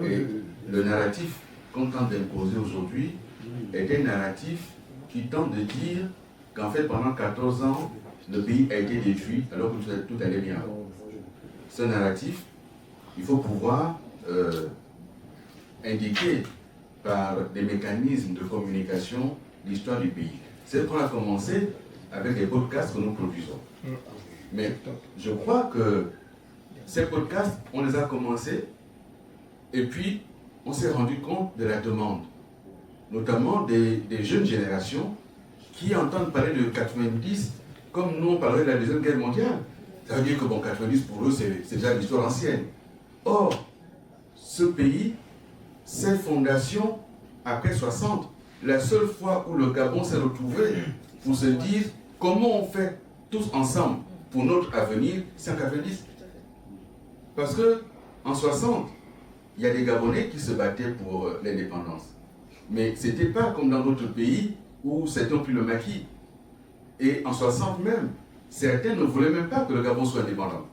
Et le narratif qu'on tente d'imposer aujourd'hui est un narratif qui tente de dire qu'en fait pendant 14 ans, le pays a été détruit alors que tout allait bien. Ce narratif, il faut pouvoir indiquer par des mécanismes de communication l'histoire du pays. C'est qu'on a commencé avec les podcasts que nous produisons. Mais je crois que ces podcasts, on les a commencés et puis on s'est rendu compte de la demande, notamment des jeunes générations qui entendent parler de 90 comme nous on parlait de la Deuxième Guerre mondiale. Ça veut dire que bon, 90 pour eux c'est déjà l'histoire ancienne. Or, ce pays, ses fondations après 60, la seule fois où le Gabon s'est retrouvé pour se dire comment on fait tous ensemble pour notre avenir, c'est en 90. Parce que en 60, il y a des Gabonais qui se battaient pour l'indépendance. Mais ce n'était pas comme dans d'autres pays où certains ont pris le maquis. Et en 60 même, certains ne voulaient même pas que le Gabon soit indépendant.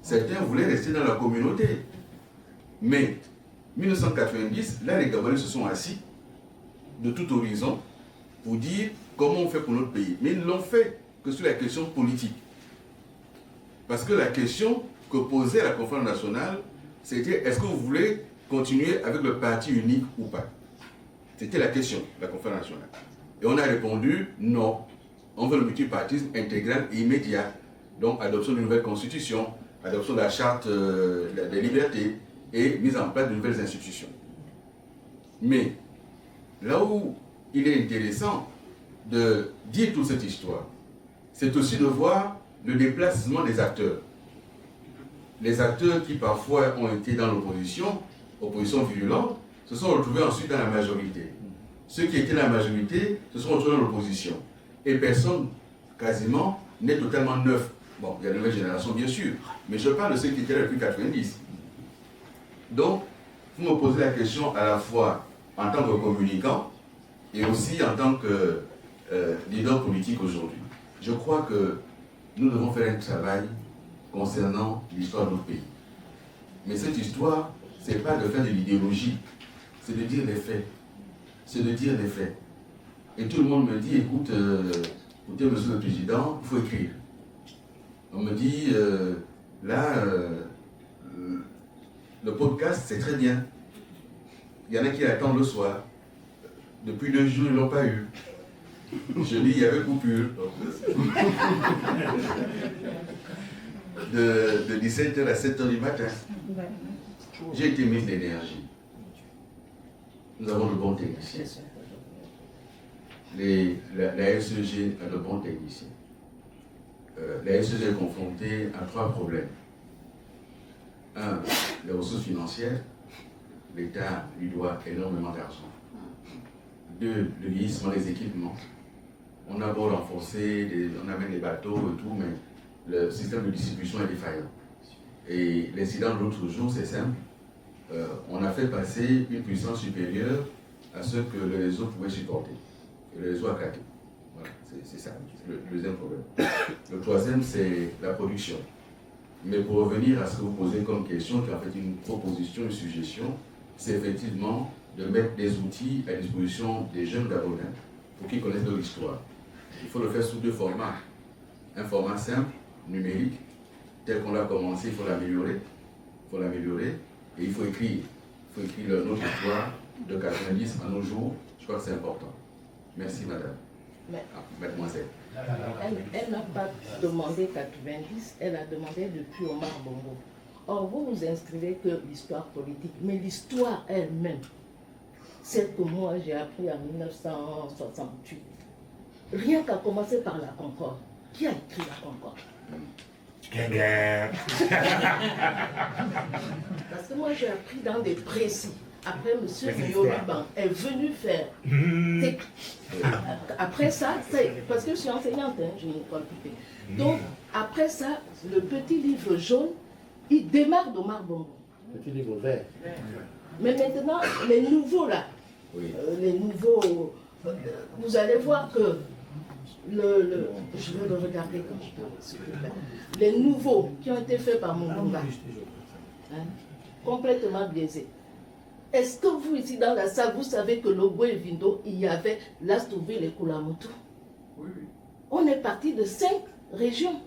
Certains voulaient rester dans la communauté. Mais 1990, là les Gabonais se sont assis de tout horizon pour dire comment on fait pour notre pays. Mais ils ne l'ont fait que sur la question politique. Parce que la question que posait la conférence nationale, c'était est-ce que vous voulez continuer avec le parti unique ou pas? C'était la question de la conférence nationale. Et on a répondu non. On veut le multipartisme intégral et immédiat. Donc adoption d'une nouvelle constitution, adoption de la charte des libertés et mise en place de nouvelles institutions. Mais là où il est intéressant de dire toute cette histoire, c'est aussi de voir le déplacement des acteurs. les acteurs qui parfois ont été dans l'opposition, opposition violente, se sont retrouvés ensuite dans la majorité. Ceux qui étaient dans la majorité se sont retrouvés dans l'opposition. Et personne, quasiment, n'est totalement neuf. Bon, il y a de nouvelles générations, bien sûr, mais je parle de ceux qui étaient là depuis 90. Donc, vous me posez la question à la fois en tant que communicant et aussi en tant que leader politique aujourd'hui. Je crois que nous devons faire un travail concernant l'histoire de notre pays. Mais cette histoire, ce n'est pas de faire de l'idéologie, c'est de dire les faits. C'est de dire les faits. Et tout le monde me dit, écoute, écoutez, monsieur le président, il faut écrire. On me dit, le podcast, c'est très bien. Il y en a qui l'attendent le soir. Depuis 2 jours, ils ne l'ont pas eu. Je dis, il y avait coupure. De 17h à 7h du matin. J'ai été ministre de l'énergie. Nous avons de bons techniciens. La SEG a de bons techniciens. La SEG est confrontée à 3 problèmes. 1, les ressources financières. L'État lui doit énormément d'argent. 2, le vieillissement des équipements. On a beau renforcer, on amène des bateaux et tout, mais le système de distribution est défaillant. Et l'incident de l'autre jour, c'est simple. On a fait passer une puissance supérieure à ce que le réseau pouvait supporter. Et le réseau a craqué. Voilà, c'est ça, le deuxième problème. Le troisième, c'est la production. Mais pour revenir à ce que vous posez comme question, qui est en fait une proposition, une suggestion, c'est effectivement de mettre des outils à disposition des jeunes Gabonais pour qu'ils connaissent de l'histoire. Il faut le faire sous 2 formats. Un format simple, numérique, tel qu'on l'a commencé, il faut l'améliorer. Et il faut écrire. Il faut écrire notre histoire de 90 à nos jours. Je crois que c'est important. Merci, madame. Mademoiselle. Elle n'a pas demandé 90, elle a demandé depuis Omar Bongo. Or, vous vous inscrivez que l'histoire politique, mais l'histoire elle-même, celle que moi j'ai appris en 1968, rien qu'à commencer par la Concorde. Qui a écrit la Concorde? Parce que moi j'ai appris dans des précis. Après, M. Méo-Liban est venu faire. Après ça, parce que je suis enseignante, hein, j'ai une école privée. Donc, après ça, le petit livre jaune, il démarre d'Omar Bongo. Petit livre vert. Mais maintenant, les nouveaux là, les nouveaux, vous allez voir que je vais le regarder quand je peux, s'il vous plaît. Les nouveaux qui ont été faits par Mungumba, complètement biaisés. Est-ce que vous, ici dans la salle, vous savez que Logo et Vindo, il y avait Lastouville et Kulamutu? Oui. On est parti de 5 régions.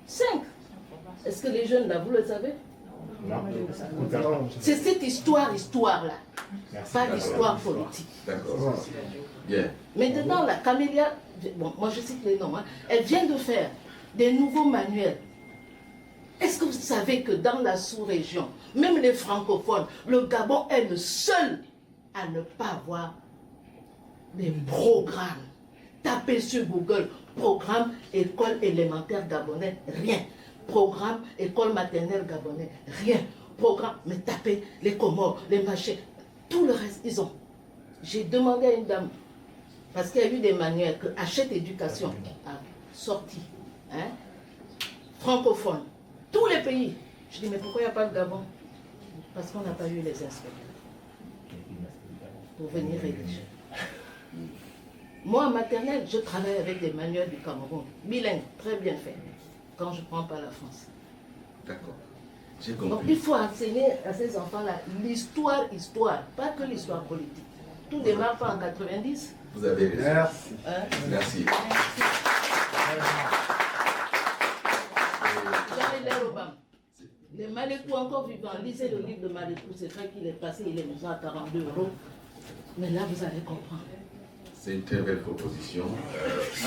5. Est-ce que les jeunes là, vous le savez? Non. C'est cette histoire-là, pas l'histoire politique. D'accord. Bien. Maintenant, la Camélia, bon, moi je cite les noms, hein, elle vient de faire des nouveaux manuels. Est-ce que vous savez que dans la sous-région, même les francophones, le Gabon est le seul à ne pas avoir des programmes? Tapez sur Google, programme école élémentaire gabonais, rien. Programme école maternelle gabonais, rien. Programme, mais tapez les Comores, les machins, tout le reste, ils ont. J'ai demandé à une dame, parce qu'il y a eu des manuels que Hachette Éducation a sorti, hein, francophone. Tous les pays. Je dis, mais pourquoi il n'y a pas de Gabon? Parce qu'on n'a pas eu les inspecteurs pour venir rédiger. Moi, en maternelle, je travaille avec des manuels du Cameroun, bilingues, très bien faits, quand je ne prends pas la France. D'accord. J'ai compris. Donc, il faut enseigner à ces enfants-là l'histoire, pas que l'histoire politique. Tout démarre pas en 90. Vous avez raison. Merci. Hein? Merci. Les Malécou encore vivants, lisez le livre de Malécou, c'est vrai qu'il est passé, il est maintenant à 42 €. Mais là, vous allez comprendre. C'est une très belle proposition.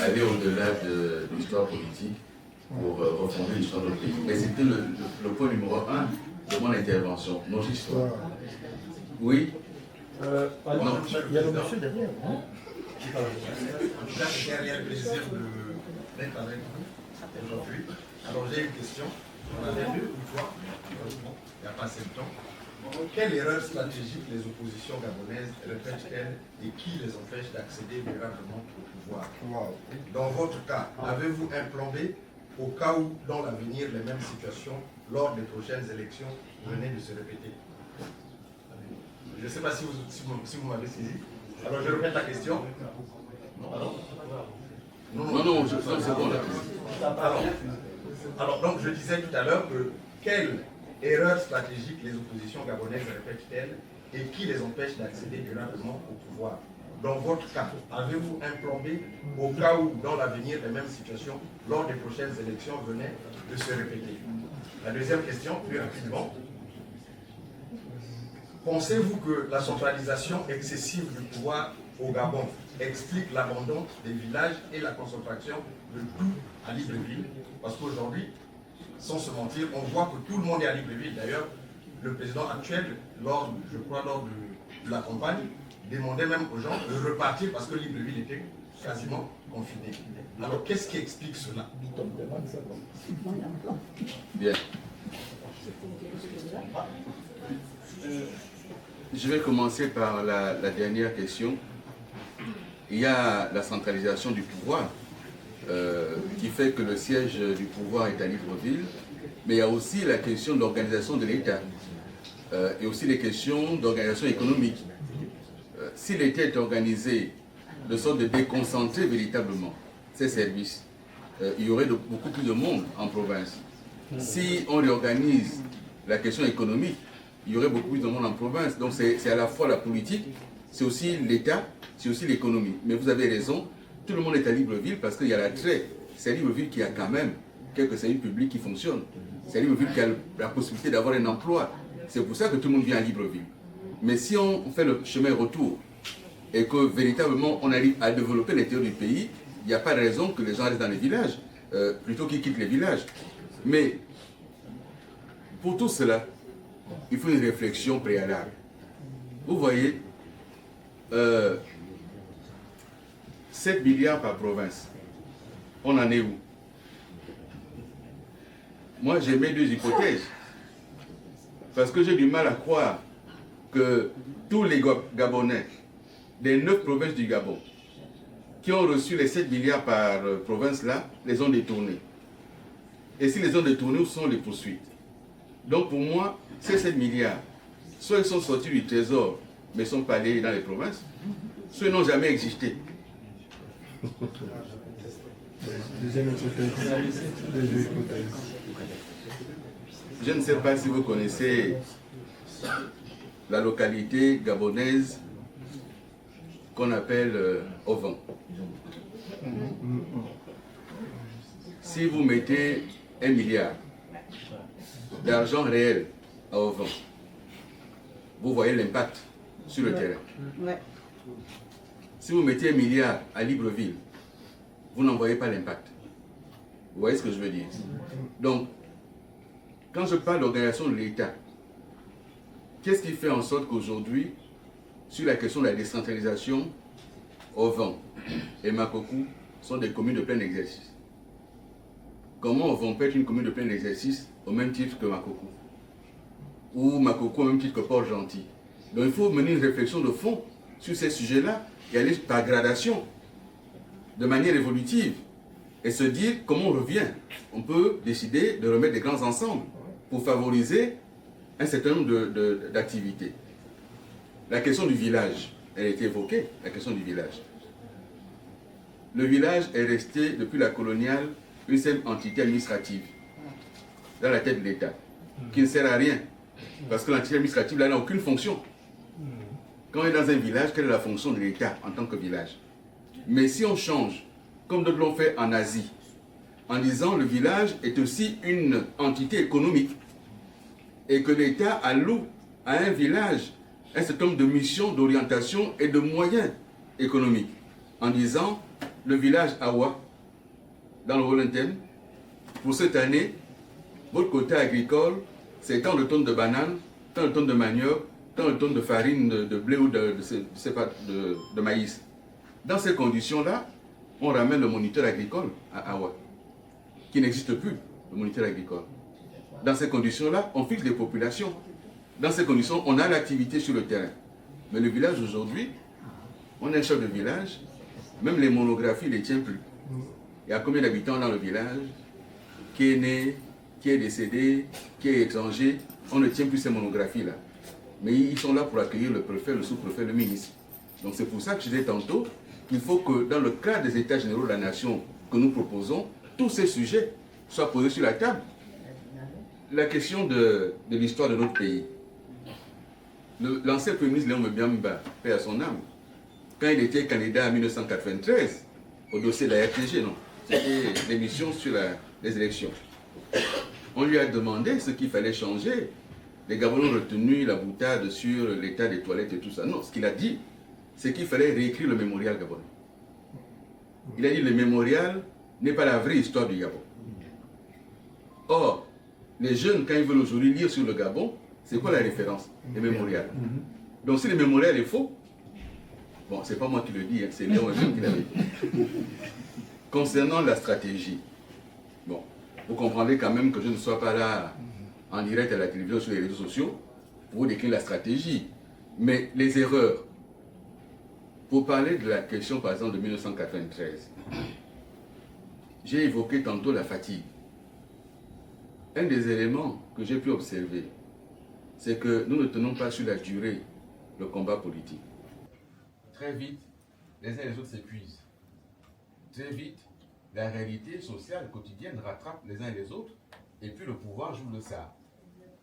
Aller au-delà de l'histoire politique pour refonder l'histoire de notre pays. Mais c'était le point numéro 1 de mon intervention, notre histoire. Oui. Il y a le monsieur derrière. J'ai un réel plaisir d'être avec vous aujourd'hui. Alors j'ai une question. On en a vu une fois, il n'y a pas assez de temps. Quelle erreur stratégique les oppositions gabonaises répètent-elles et qui les empêche d'accéder durablement au pouvoir? Dans votre cas, avez-vous un plan B au cas où, dans l'avenir, les mêmes situations, lors des prochaines élections, venaient de se répéter? Je ne sais pas si vous m'avez saisi. Alors je répète la question. Non, c'est bon. Alors, donc je disais tout à l'heure que quelle erreur stratégique les oppositions gabonaises répètent-elles et qui les empêche d'accéder durablement au pouvoir? Dans votre cas, avez-vous un plan B au cas où, dans l'avenir, les mêmes situations, lors des prochaines élections, venaient de se répéter? La deuxième question, plus rapidement. Pensez-vous que la centralisation excessive du pouvoir au Gabon explique l'abandon des villages et la concentration de tout à Libreville? Parce qu'aujourd'hui, sans se mentir, on voit que tout le monde est à Libreville. D'ailleurs, le président actuel, je crois lors de la campagne, demandait même aux gens de repartir parce que Libreville était quasiment confiné. Alors, qu'est-ce qui explique cela? Bien. Je vais commencer par la dernière question. Il y a la centralisation du pouvoir qui fait que le siège du pouvoir est à Libreville, mais il y a aussi la question de l'organisation de l'État et aussi les questions d'organisation économique. Si l'État est organisé de sorte de déconcentrer véritablement ses services, il y aurait beaucoup plus de monde en province. Si on réorganise la question économique, il y aurait beaucoup plus de monde en province. Donc c'est à la fois la politique, c'est aussi l'État, c'est aussi l'économie. Mais vous avez raison, tout le monde est à Libreville parce qu'il y a l'attrait. C'est à Libreville qui a quand même quelques services publics qui fonctionnent. C'est à Libreville qui a la possibilité d'avoir un emploi. C'est pour ça que tout le monde vient à Libreville. Mais si on fait le chemin retour et que véritablement on arrive à développer l'intérieur du pays, il n'y a pas de raison que les gens restent dans les villages, plutôt qu'ils quittent les villages. Mais pour tout cela, il faut une réflexion préalable. Vous voyez, 7 milliards par province, on en est où? Moi, j'ai mis 2 hypothèses. Parce que j'ai du mal à croire que tous les Gabonais des 9 provinces du Gabon qui ont reçu les 7 milliards par province là, les ont détournés. Et si les ont détournés, où sont les poursuites? Donc pour moi, ces 7 milliards, soit ils sont sortis du trésor, mais ne sont pas allés dans les provinces, soit ils n'ont jamais existé. Deuxième hypothèse. Je ne sais pas si vous connaissez la localité gabonaise qu'on appelle Ovan. Si vous mettez 1 milliard d'argent réel à Ovan, vous voyez l'impact sur le terrain. Ouais. Si vous mettez 1 milliard à Libreville, vous n'en voyez pas l'impact. Vous voyez ce que je veux dire? Donc, quand je parle d'organisation de l'État, qu'est-ce qui fait en sorte qu'aujourd'hui, sur la question de la décentralisation, Ovan et Makokou sont des communes de plein exercice? Comment Ovan peut être une commune de plein exercice au même titre que Makokou? Ou Makokou au même titre que Port-Gentil? Donc il faut mener une réflexion de fond sur ces sujets-là et aller par gradation, de manière évolutive, et se dire comment on revient. On peut décider de remettre des grands ensembles pour favoriser un certain nombre d'activités. La question du village, elle a été évoquée, la question du village. Le village est resté, depuis la coloniale, une seule entité administrative dans la tête de l'État, qui ne sert à rien, parce que l'entité administrative là n'a aucune fonction. Quand on est dans un village, quelle est la fonction de l'État en tant que village? Mais si on change, comme d'autres l'ont fait en Asie, en disant le village est aussi une entité économique, et que l'État alloue à un village un certain nombre de missions, d'orientation et de moyens économiques, en disant le village Awa, dans le Volontaire, pour cette année, votre côté agricole, c'est tant de tonnes de bananes, tant de tonnes de manioc, tant de tonnes de farine, de blé ou de maïs. Dans ces conditions-là, on ramène le moniteur agricole à Awa, qui n'existe plus, le moniteur agricole. dans ces conditions-là, on fixe les populations. Dans ces conditions, on a l'activité sur le terrain. Mais le village aujourd'hui, on a un chef de village, même les monographies ne les tient plus. Il y a combien d'habitants dans le village, qui est né, qui est décédé, qui est étranger, on ne tient plus ces monographies-là. Mais ils sont là pour accueillir le préfet, le sous-préfet, le ministre. Donc c'est pour ça que je disais tantôt qu'il faut que dans le cadre des états généraux de la nation que nous proposons, tous ces sujets soient posés sur la table. La question de l'histoire de notre pays. L'ancien Premier ministre Léon Mebiamba, paix à son âme, quand il était candidat en 1993, au dossier de la RTG, non, c'était l'émission sur les élections. On lui a demandé ce qu'il fallait changer. Les Gabonais ont retenu la boutade sur l'état des toilettes et tout ça. Non, ce qu'il a dit, c'est qu'il fallait réécrire le mémorial gabonais. Il a dit que le mémorial n'est pas la vraie histoire du Gabon. Or, les jeunes, quand ils veulent aujourd'hui lire sur le Gabon, c'est quoi la référence? Le mémorial. Donc si le mémorial est faux, bon, c'est pas moi qui le dis, hein, c'est Léon qui l'avait dit. Concernant la stratégie, bon, vous comprendrez quand même que je ne sois pas là en direct à la télévision, sur les réseaux sociaux, pour vous décrire la stratégie. Mais les erreurs, pour parler de la question par exemple de 1993, j'ai évoqué tantôt la fatigue. Un des éléments que j'ai pu observer, c'est que nous ne tenons pas sur la durée le combat politique. Très vite, les uns et les autres s'épuisent. Très vite, la réalité sociale quotidienne rattrape les uns et les autres, et puis le pouvoir joue le ça.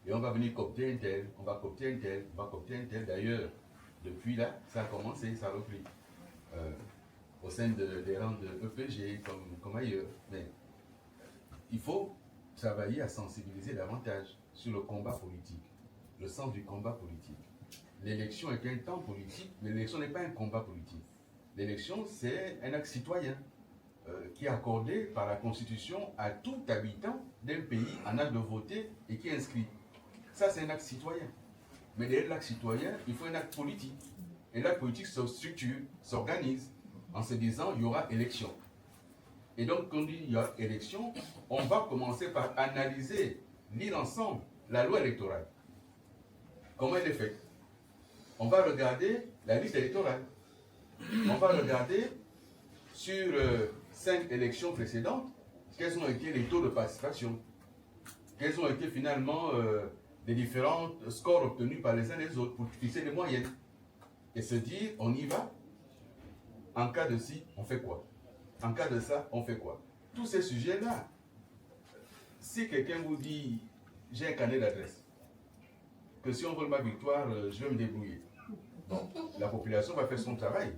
Et on va venir coopter un tel, on va coopter un tel, on va coopter un tel. D'ailleurs, depuis là, ça a commencé, ça a repris. Au sein des rangs de EPG, comme ailleurs. Mais il faut travailler à sensibiliser davantage sur le combat politique, le sens du combat politique. L'élection est un temps politique, mais l'élection n'est pas un combat politique. L'élection, c'est un acte citoyen qui est accordé par la Constitution à tout habitant d'un pays en âge de voter et qui est inscrit. Ça, c'est un acte citoyen. Mais derrière l'acte citoyen, il faut un acte politique. Et l'acte politique se structure, s'organise, en se disant il y aura élection. Et donc, quand on dit il y a élection, on va commencer par analyser, lire ensemble la loi électorale. Comment elle est faite? On va regarder la liste électorale. On va regarder sur 5 élections précédentes, quels ont été les taux de participation, quels ont été finalement les différents scores obtenus par les uns et les autres pour fixer les moyennes. Et se dire, on y va. En cas de ci, on fait quoi? En cas de ça, on fait quoi? Tous ces sujets-là, si quelqu'un vous dit, j'ai un carnet d'adresse, que si on veut ma victoire, je vais me débrouiller. Bon, la population va faire son travail,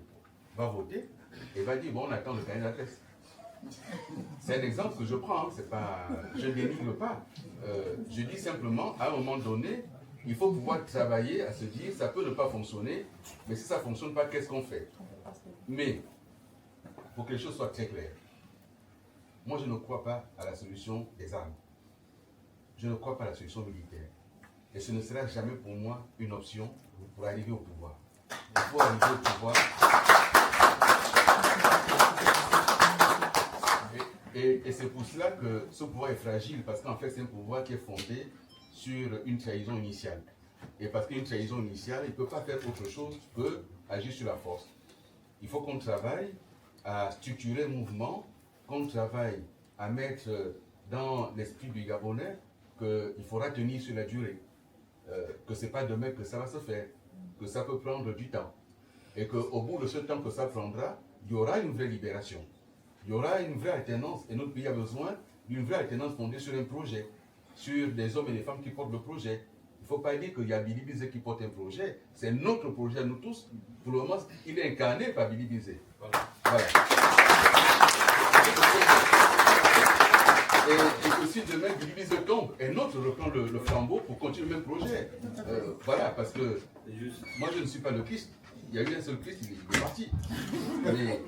va voter, et va dire, bon, on attend le carnet d'adresse. C'est un exemple que je prends, c'est pas, je ne dénigre pas. Je dis simplement, à un moment donné, il faut pouvoir travailler à se dire, ça peut ne pas fonctionner, mais si ça ne fonctionne pas, qu'est-ce qu'on fait? Mais, pour que les choses soient très claires, moi je ne crois pas à la solution des armes. Je ne crois pas à la solution militaire. Et ce ne sera jamais pour moi une option pour arriver au pouvoir. Il faut arriver au pouvoir. Et c'est pour cela que ce pouvoir est fragile, parce qu'en fait c'est un pouvoir qui est fondé sur une trahison initiale. Et parce qu'une trahison initiale, il ne peut pas faire autre chose que agir sur la force. Il faut qu'on travaille à structurer un mouvement, qu'on travaille à mettre dans l'esprit du Gabonais qu'il faudra tenir sur la durée, que ce n'est pas demain que ça va se faire, que ça peut prendre du temps. Et qu'au bout de ce temps que ça prendra, il y aura une vraie libération. Il y aura une vraie alternance. Et notre pays a besoin d'une vraie alternance fondée sur un projet, sur des hommes et des femmes qui portent le projet. Il ne faut pas dire qu'il y a Billy Bizet qui porte un projet. C'est notre projet à nous tous. Pour le moment, il est incarné par Billy Bizet. Voilà. Et que si demain Billy Bizet tombe, un autre reprend le flambeau pour continuer le même projet. Voilà, parce que moi je ne suis pas le Christ. Il y a eu un seul Christ, il est parti. Mais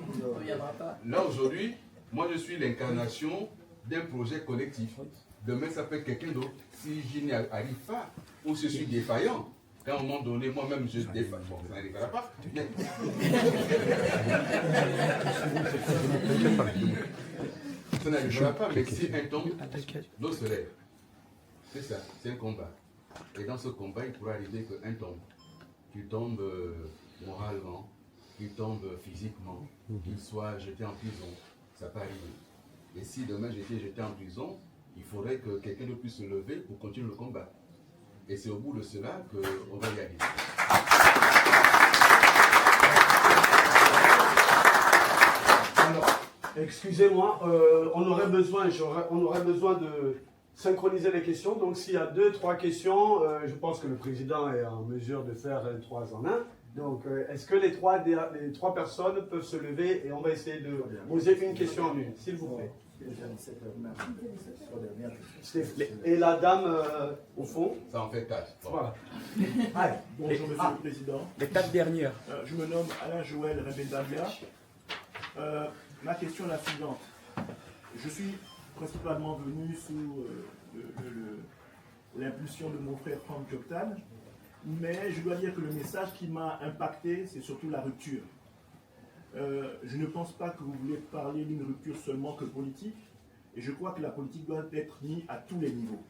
là aujourd'hui, moi je suis l'incarnation d'un projet collectif. Demain ça peut être quelqu'un d'autre. Si je n'y arrive pas, ou je suis défaillant, qu'à un moment donné, moi-même je défaille. Bon, ça n'arrivera pas. Mais... ça n'arrivera pas, mais si un tombe, l'autre se lève. C'est ça, c'est un combat. Et dans ce combat, il pourrait arriver qu'un tombe. Tu tombes moralement, tu tombes physiquement, qu'il soit jeté en prison. Ça peut arriver. Et si demain j'étais jeté en prison, il faudrait que quelqu'un puisse se lever pour continuer le combat. Et c'est au bout de cela qu'on va y arriver. Alors, excusez-moi, on aurait besoin de synchroniser les questions. Donc s'il y a 2-3 questions, je pense que le président est en mesure de faire 3 en 1. Donc est-ce que les trois personnes peuvent se lever et on va essayer de poser une question en une, s'il vous plaît. Et la dame au fond. Ça en fait 4. Voilà. Bonjour Monsieur le Président. Les 4 dernières. Je me nomme Alain Joël Rebendavia. Ma question est la suivante. Je suis principalement venu sous l'impulsion de mon frère Franck Joktan, mais je dois dire que le message qui m'a impacté, c'est surtout la rupture. Je ne pense pas que vous voulez parler d'une rupture seulement que politique, et je crois que la politique doit être mise à tous les niveaux.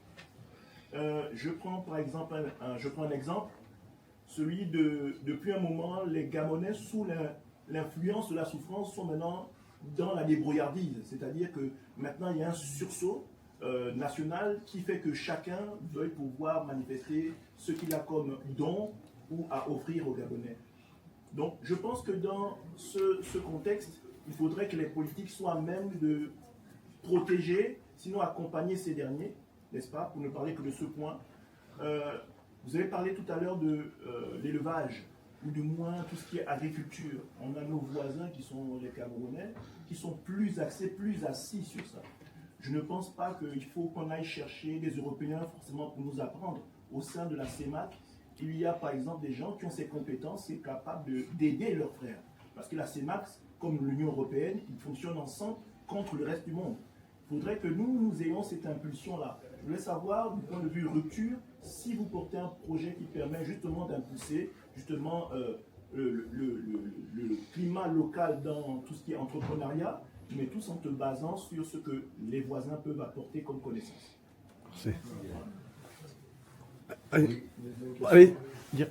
Je prends par exemple un exemple, celui depuis un moment, les Gabonais sous l'influence de la souffrance sont maintenant dans la débrouillardise, c'est-à-dire que maintenant il y a un sursaut national qui fait que chacun veuille pouvoir manifester ce qu'il a comme don ou à offrir aux Gabonais. Donc je pense que dans ce contexte, il faudrait que les politiques soient à même de protéger, sinon accompagner ces derniers, n'est-ce pas, pour ne parler que de ce point. Vous avez parlé tout à l'heure de l'élevage, ou du moins tout ce qui est agriculture. On a nos voisins qui sont les Camerounais, qui sont plus axés, plus assis sur ça. Je ne pense pas qu'il faut qu'on aille chercher des Européens forcément pour nous apprendre. Au sein de la CEMAC, il y a par exemple des gens qui ont ces compétences et capables d'aider leurs frères. Parce que la CEMAC, comme l'Union européenne, ils fonctionnent ensemble contre le reste du monde. Il faudrait que nous ayons cette impulsion-là. Je voulais savoir, du point de vue rupture, si vous portez un projet qui permet justement d'impulser justement le climat local dans tout ce qui est entrepreneuriat, mais tous en te basant sur ce que les voisins peuvent apporter comme connaissance. Merci. Allez. Je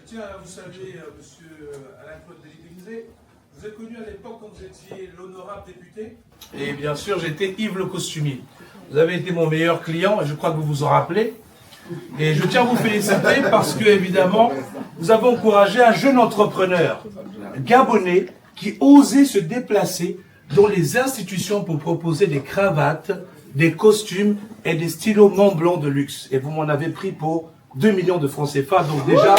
tiens à vous saluer, monsieur Alain-Claude Bélibilisé. Vous êtes connu à l'époque quand vous étiez l'honorable député. Et bien sûr, j'étais Yves le costumier. Vous avez été mon meilleur client, et je crois que vous vous en rappelez. Et je tiens à vous féliciter parce que, évidemment, vous avez encouragé un jeune entrepreneur gabonais qui osait se déplacer dans les institutions pour proposer des cravates, des costumes et des stylos Montblanc de luxe. Et vous m'en avez pris pour 2 millions de francs CFA, donc déjà...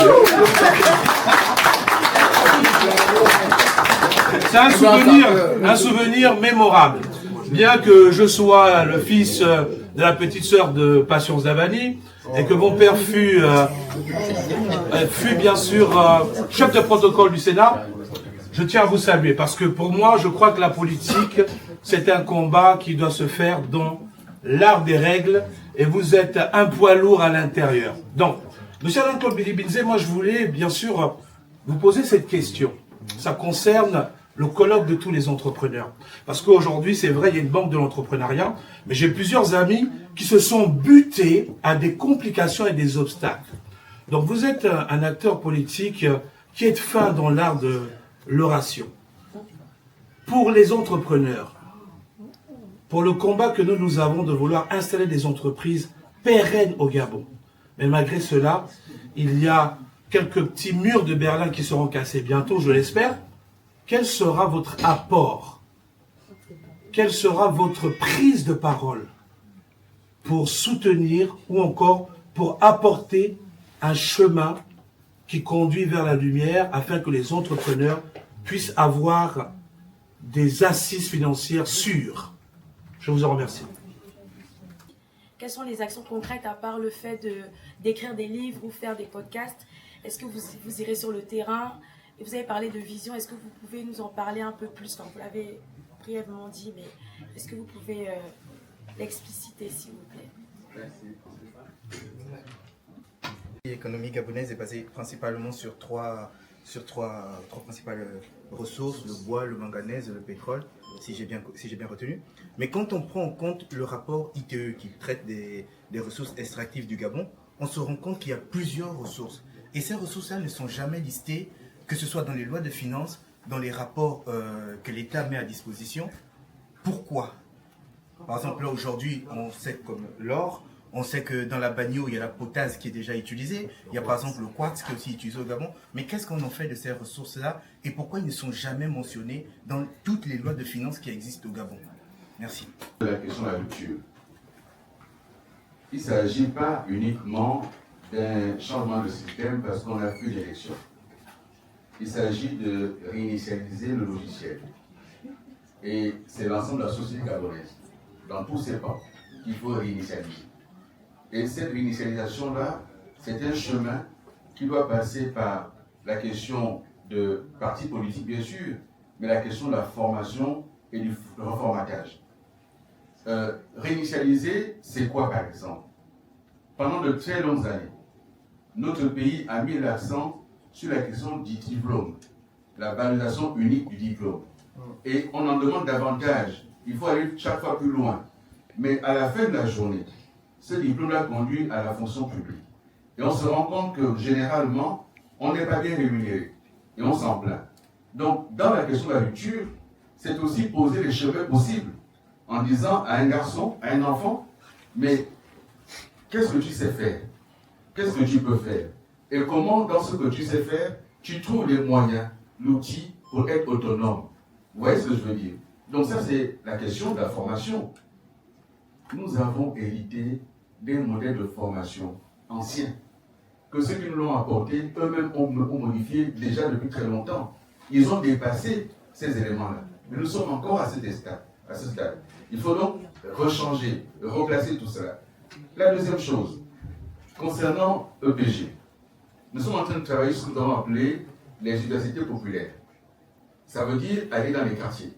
C'est un souvenir mémorable. Bien que je sois le fils de la petite sœur de Patience Davani, et que mon père fut bien sûr chef de protocole du Sénat, je tiens à vous saluer, parce que pour moi, je crois que la politique, c'est un combat qui doit se faire dans l'art des règles, et vous êtes un poids lourd à l'intérieur. Donc, monsieur Alain-Claude Bélibilisé, moi je voulais bien sûr vous poser cette question. Ça concerne le colloque de tous les entrepreneurs. Parce qu'aujourd'hui, c'est vrai, il y a une banque de l'entrepreneuriat, mais j'ai plusieurs amis qui se sont butés à des complications et des obstacles. Donc vous êtes un acteur politique qui est fin dans l'art de l'oration. Pour les entrepreneurs, pour le combat que nous avons de vouloir installer des entreprises pérennes au Gabon, mais malgré cela, il y a quelques petits murs de Berlin qui seront cassés bientôt, je l'espère. Quel sera votre apport? Quelle sera votre prise de parole pour soutenir ou encore pour apporter un chemin qui conduit vers la lumière afin que les entrepreneurs puissent avoir des assises financières sûres? Je vous en remercie. Quelles sont les actions concrètes à part le fait d'écrire des livres ou faire des podcasts? Est-ce que vous irez sur le terrain? Et vous avez parlé de vision, est-ce que vous pouvez nous en parler un peu plus? Enfin, vous l'avez brièvement dit, mais est-ce que vous pouvez l'expliciter, s'il vous plaît? L'économie gabonaise est basée principalement sur trois sur trois principales ressources, le bois, le manganèse et le pétrole, si j'ai bien retenu. Mais quand on prend en compte le rapport ITE qui traite des ressources extractives du Gabon, on se rend compte qu'il y a plusieurs ressources. Et ces ressources-là ne sont jamais listées, que ce soit dans les lois de finances, dans les rapports que l'État met à disposition. Pourquoi? Par exemple, là aujourd'hui, on sait comme l'or, on sait que dans la Bagno, il y a la potasse qui est déjà utilisée. Il y a par exemple le quartz qui est aussi utilisé au Gabon. Mais qu'est-ce qu'on en fait de ces ressources-là et pourquoi ils ne sont jamais mentionnés dans toutes les lois de finances qui existent au Gabon? Merci. La question de la rupture. Il ne s'agit pas uniquement d'un changement de système parce qu'on a fait l'élection. Il s'agit de réinitialiser le logiciel. Et c'est l'ensemble de la société gabonaise, dans tous ses pans, qu'il faut réinitialiser. Et cette réinitialisation-là, c'est un chemin qui doit passer par la question de partis politiques, bien sûr, mais la question de la formation et du reformatage. Réinitialiser, c'est quoi par exemple? Pendant de très longues années, notre pays a mis l'accent sur la question du diplôme, la valorisation unique du diplôme. Et on en demande davantage. Il faut aller chaque fois plus loin. Mais à la fin de la journée, ce diplôme-là conduit à la fonction publique. Et on se rend compte que généralement, on n'est pas bien rémunéré. Et on s'en plaint. Donc, dans la question de la rupture, c'est aussi poser les chemins possibles en disant à un garçon, à un enfant, mais qu'est-ce que tu sais faire? Qu'est-ce que tu peux faire? Et comment, dans ce que tu sais faire, tu trouves les moyens, l'outil pour être autonome? Vous voyez ce que je veux dire? Donc ça, c'est la question de la formation. Nous avons hérité des modèles de formation anciens, que ceux qui nous l'ont apporté, eux-mêmes ont modifié déjà depuis très longtemps. Ils ont dépassé ces éléments-là. Mais nous sommes encore à ce stade. Il faut donc rechanger, replacer tout cela. La deuxième chose, concernant EPG, nous sommes en train de travailler sur ce que nous avons appelé les universités populaires. Ça veut dire aller dans les quartiers,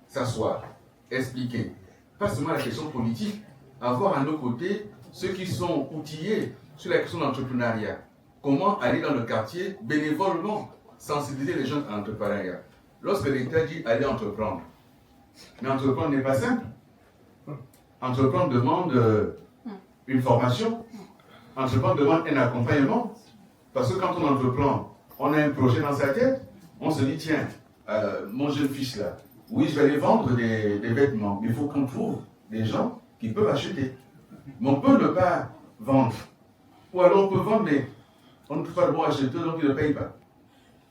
s'asseoir, expliquer, pas seulement la question politique, avoir à nos côtés ceux qui sont outillés sur la question de l'entrepreneuriat. Comment aller dans le quartier bénévolement, sensibiliser les jeunes à l'entrepreneuriat. Lorsque l'État dit aller entreprendre, mais entreprendre n'est pas simple. Entreprendre demande une formation, entreprendre demande un accompagnement, parce que quand on entreprend, on a un projet dans sa tête, on se dit tiens, mon jeune fils là, oui je vais aller vendre des vêtements, mais il faut qu'on trouve des gens qui peuvent acheter. Mais on peut ne pas vendre. Ou alors on peut vendre, mais on ne peut pas le bon acheteur, donc il ne paye pas.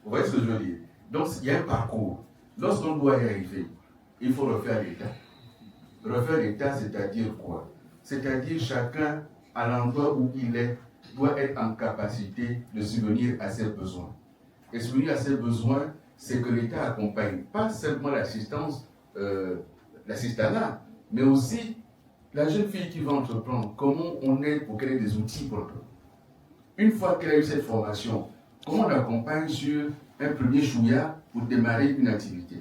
Vous voyez ce que je veux dire? Donc il y a un parcours. Lorsqu'on doit y arriver, il faut refaire l'État. Refaire l'État, c'est-à-dire quoi? C'est-à-dire chacun, à l'endroit où il est, doit être en capacité de subvenir à ses besoins. Et subvenir à ses besoins, c'est que l'État accompagne pas seulement l'assistance, l'assistanat, mais aussi la jeune fille qui va entreprendre, comment on aide pour qu'elle ait des outils pour entreprendre. Une fois qu'elle a eu cette formation, comment on l'accompagne sur un premier chouïa pour démarrer une activité.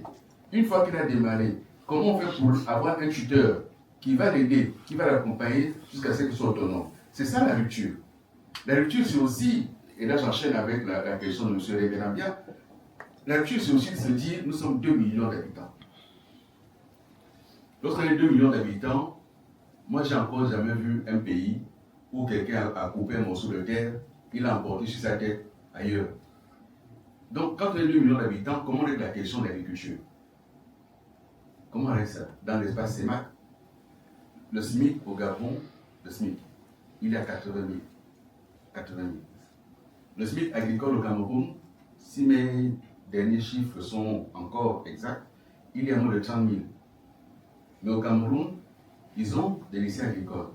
Une fois qu'elle a démarré, comment on fait pour avoir un tuteur qui va l'aider, qui va l'accompagner jusqu'à ce qu'elle soit autonome. C'est ça la rupture. La rupture, c'est aussi, et là j'enchaîne avec la question de M. Rebenambia, la rupture, c'est aussi de se dire, nous sommes 2 millions d'habitants. Lorsqu'on est 2 millions d'habitants, moi j'ai encore jamais vu un pays où quelqu'un a coupé un morceau de terre, il l'a emporté sur sa tête ailleurs. Donc quand on est 2 millions d'habitants, comment est la question de l'agriculture? Comment est ça? Dans l'espace CEMAC, le SMIC au Gabon, le SMIC, il est à 80 000. 80 000. Le SMIC agricole au Cameroun, si mes derniers chiffres sont encore exacts, il est à moins de 30 000. Mais au Cameroun, ils ont des lycées agricoles.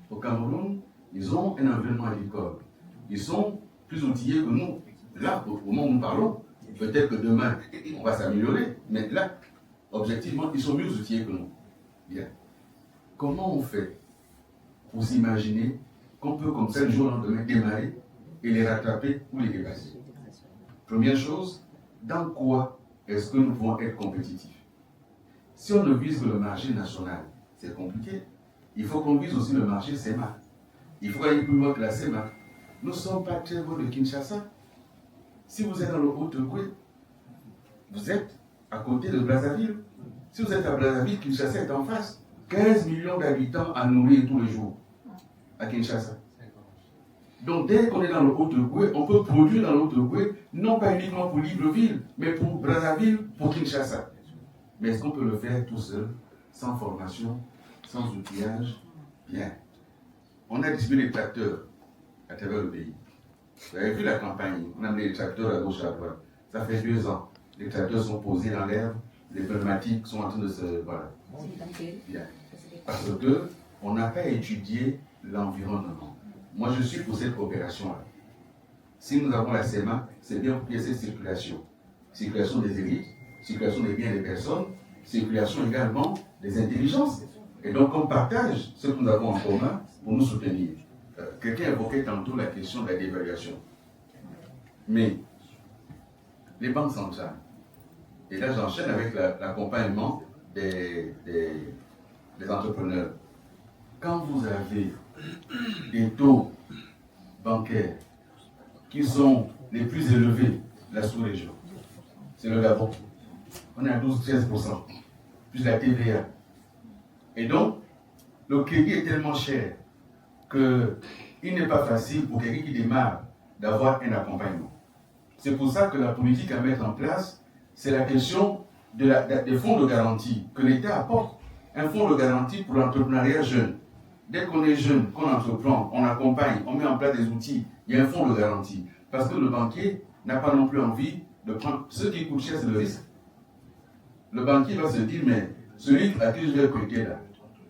Au Cameroun, ils ont un environnement agricole. Ils sont plus outillés que nous. Là, au moment où nous parlons, peut-être que demain, on va s'améliorer, mais là, objectivement, ils sont mieux outillés que nous. Bien. Comment on fait pour s'imaginer qu'on peut, comme ça, le jour au lendemain, démarrer et les rattraper ou les dépasser? Première chose, dans quoi est-ce que nous pouvons être compétitifs? Si on ne vise que le marché national, c'est compliqué. Il faut qu'on vise aussi le marché CEMAC. Il faut aller plus loin que la CEMAC. Nous ne sommes pas très loin de Kinshasa. Si vous êtes dans le Haut-Ogooué, vous êtes à côté de Brazzaville. Si vous êtes à Brazzaville, Kinshasa est en face. 15 millions d'habitants à nourrir tous les jours à Kinshasa. Donc dès qu'on est dans le Haut-Ogooué, on peut produire dans le Haut-Ogooué, non pas uniquement pour Libreville, mais pour Brazzaville, pour Kinshasa. Mais est-ce qu'on peut le faire tout seul, sans formation, sans outillage? Bien. On a distribué les tracteurs à travers le pays. Vous avez vu la campagne, on a amené les tracteurs à gauche à droite. Ça fait 2 ans. Les tracteurs sont posés dans l'herbe, les pneumatiques sont en train de se... Voilà. Bien. Parce qu'on n'a pas étudié l'environnement. Moi, je suis pour cette coopération-là. Si nous avons la CEMA, c'est bien pour qu'il y ait cette circulation. Circulation des élites, circulation des biens des personnes, circulation également des intelligences. Et donc, on partage ce que nous avons en commun pour nous soutenir. Quelqu'un évoquait tantôt la question de la dévaluation. Mais les banques centrales, et là j'enchaîne avec l'accompagnement des entrepreneurs. Quand vous avez des taux bancaires qui sont les plus élevés de la sous-région, c'est le Gabon. On est à 12-13%, plus la TVA. Et donc, le crédit est tellement cher qu'il n'est pas facile pour quelqu'un qui démarre d'avoir un accompagnement. C'est pour ça que la politique à mettre en place, c'est la question des fonds de garantie que l'État apporte. Un fonds de garantie pour l'entrepreneuriat jeune. Dès qu'on est jeune, qu'on entreprend, on accompagne, on met en place des outils, il y a un fonds de garantie. Parce que le banquier n'a pas non plus envie de prendre... Ce qui coûte cher, c'est le risque. Le banquier va se dire, mais celui à qui je vais prêter là,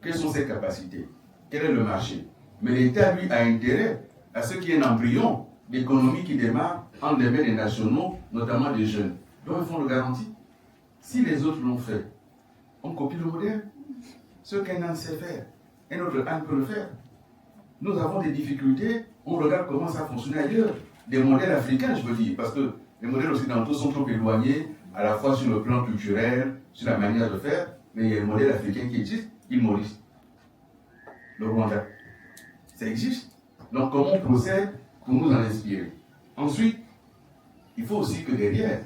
quelles sont ses capacités? Quel est le marché? Mais l'État, lui, a intérêt à ce qu'il y ait un embryon d'économie qui démarre entre les mains des nationaux, notamment des jeunes. Donc, un fonds de garantie. Si les autres l'ont fait, on copie le modèle. Ce qu'un Inde sait faire, un autre Inde peut le faire. Nous avons des difficultés, on regarde comment ça fonctionne ailleurs. Des modèles africains, je veux dire, parce que les modèles occidentaux sont trop éloignés, à la fois sur le plan culturel, sur la manière de faire, mais il y a des modèles africains qui existent, l'île Maurice, le Rwanda. Ça existe. Donc comment on procède pour nous en inspirer? Ensuite, il faut aussi que derrière,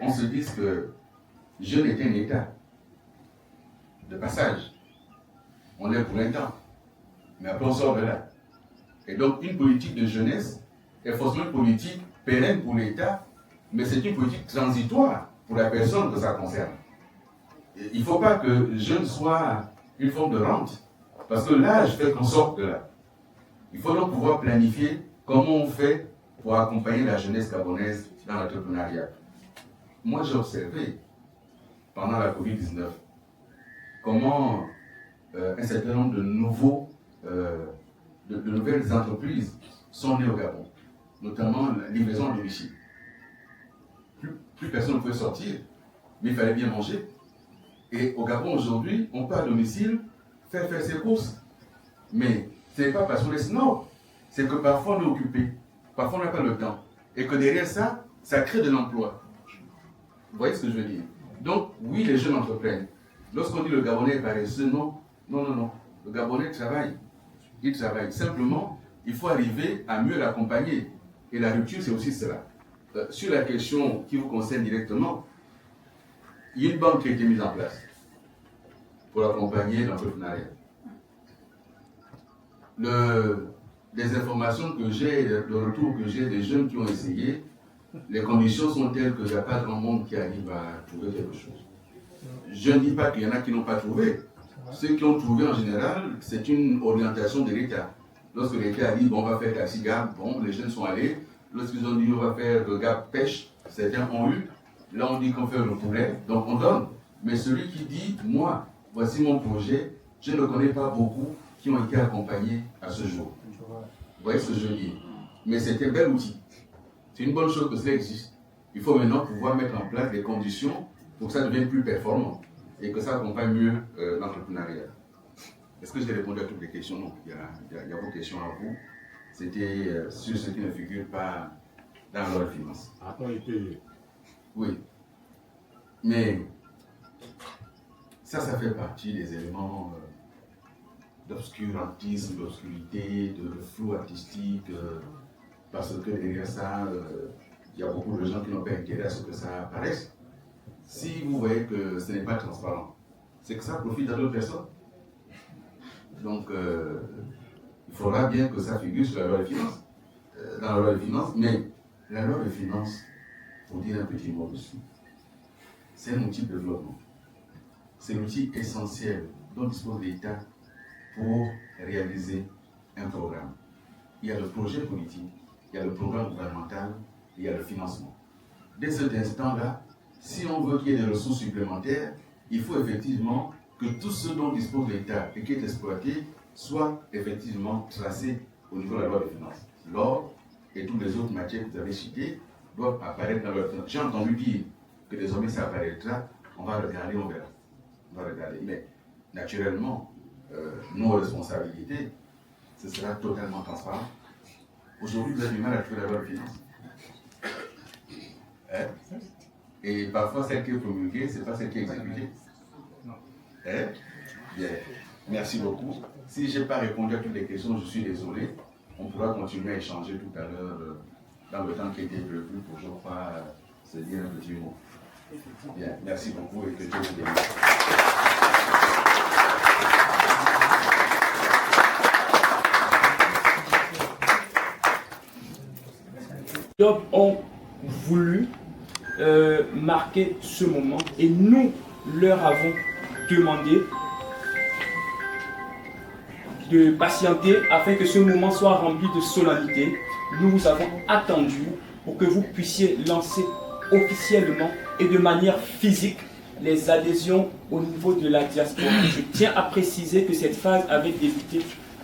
on se dise que jeune est un état de passage. On est pour un temps. Mais après on sort de là. Et donc une politique de jeunesse est forcément une politique pérenne pour l'État, mais c'est une politique transitoire pour la personne que ça concerne. Et il ne faut pas que jeune soit une forme de rente, parce que l'âge fait qu'on sorte de là. Il faut donc pouvoir planifier comment on fait pour accompagner la jeunesse gabonaise dans l'entrepreneuriat. Moi, j'ai observé, pendant la Covid-19, comment un certain nombre de nouvelles entreprises sont nées au Gabon, notamment la livraison à domicile. Plus personne ne pouvait sortir, mais il fallait bien manger. Et au Gabon, aujourd'hui, on peut à domicile faire ses courses. Mais ce n'est pas parce qu'on est snob, c'est que parfois on est occupé, parfois on n'a pas le temps. Et que derrière ça, ça crée de l'emploi. Vous voyez ce que je veux dire? Donc, oui, les jeunes entreprennent. Lorsqu'on dit le Gabonais est paresseux, non. Le Gabonais travaille. Il travaille. Simplement, il faut arriver à mieux l'accompagner. Et la rupture, c'est aussi cela. Sur la question qui vous concerne directement, il y a une banque qui a été mise en place pour accompagner l'entrepreneuriat. Les informations que j'ai, le retour que j'ai des jeunes qui ont essayé, les conditions sont telles qu'il n'y a pas grand monde qui arrive à trouver quelque chose. Je ne dis pas qu'il y en a qui n'ont pas trouvé. Ceux qui ont trouvé en général, c'est une orientation de l'État. Lorsque l'État a dit, bon, on va faire taxi-gab, bon, les jeunes sont allés. Lorsqu'ils ont dit, on va faire le gab pêche, certains ont eu. Là, on dit qu'on fait le poulet, donc on donne. Mais celui qui dit, moi, voici mon projet, je ne connais pas beaucoup qui ont été accompagnés à ce jour. Vous voyez ce que je veux dire? Mais c'est un bel outil. C'est une bonne chose que cela existe. Il faut maintenant pouvoir mettre en place des conditions pour que ça devienne plus performant et que ça accompagne mieux l'entrepreneuriat. Est-ce que j'ai répondu à toutes les questions? Non, il y a vos questions à vous. C'était sur ce qui ne figure pas dans la loi de finances. Oui. Mais ça fait partie des éléments d'obscurantisme, d'obscurité, de flou artistique. parce que derrière ça, il y a beaucoup de gens qui n'ont pas intérêt à ce que ça apparaisse. Si vous voyez que ce n'est pas transparent, c'est que ça profite à d'autres personnes. Donc, il faudra bien que ça figure sur la loi de finances. Dans la loi de finances, mais la loi de finances, pour dire un petit mot dessus, c'est un outil de développement. C'est l'outil essentiel dont dispose l'État pour réaliser un programme. Il y a le projet politique, il y a le programme gouvernemental, il y a le financement. Dès cet instant-là, si on veut qu'il y ait des ressources supplémentaires, il faut effectivement que tout ce dont dispose l'État et qui est exploité soit effectivement tracé au niveau de la loi de finances. L'or et toutes les autres matières que vous avez citées doivent apparaître dans la loi de finances. J'ai entendu dire que désormais ça apparaîtra, on va regarder, on verra. On va regarder. Mais naturellement, nos responsabilités, ce sera totalement transparent. Aujourd'hui, vous avez du mal à trouver la loi de finances. Hein? Et parfois, celle qui est promulguée, ce n'est pas celle qui est exécutée. Hein? Bien. Merci beaucoup. Si je n'ai pas répondu à toutes les questions, je suis désolé. On pourra continuer à échanger tout à l'heure dans le temps qui était prévu pour je crois se dire un petit mot. Bien. Merci beaucoup et que Dieu vous bénisse. Ont voulu marquer ce moment et nous leur avons demandé de patienter afin que ce moment soit rempli de solennité. Nous vous avons attendu pour que vous puissiez lancer officiellement et de manière physique les adhésions au niveau de la diaspora. Je tiens à préciser que cette phase avait débuté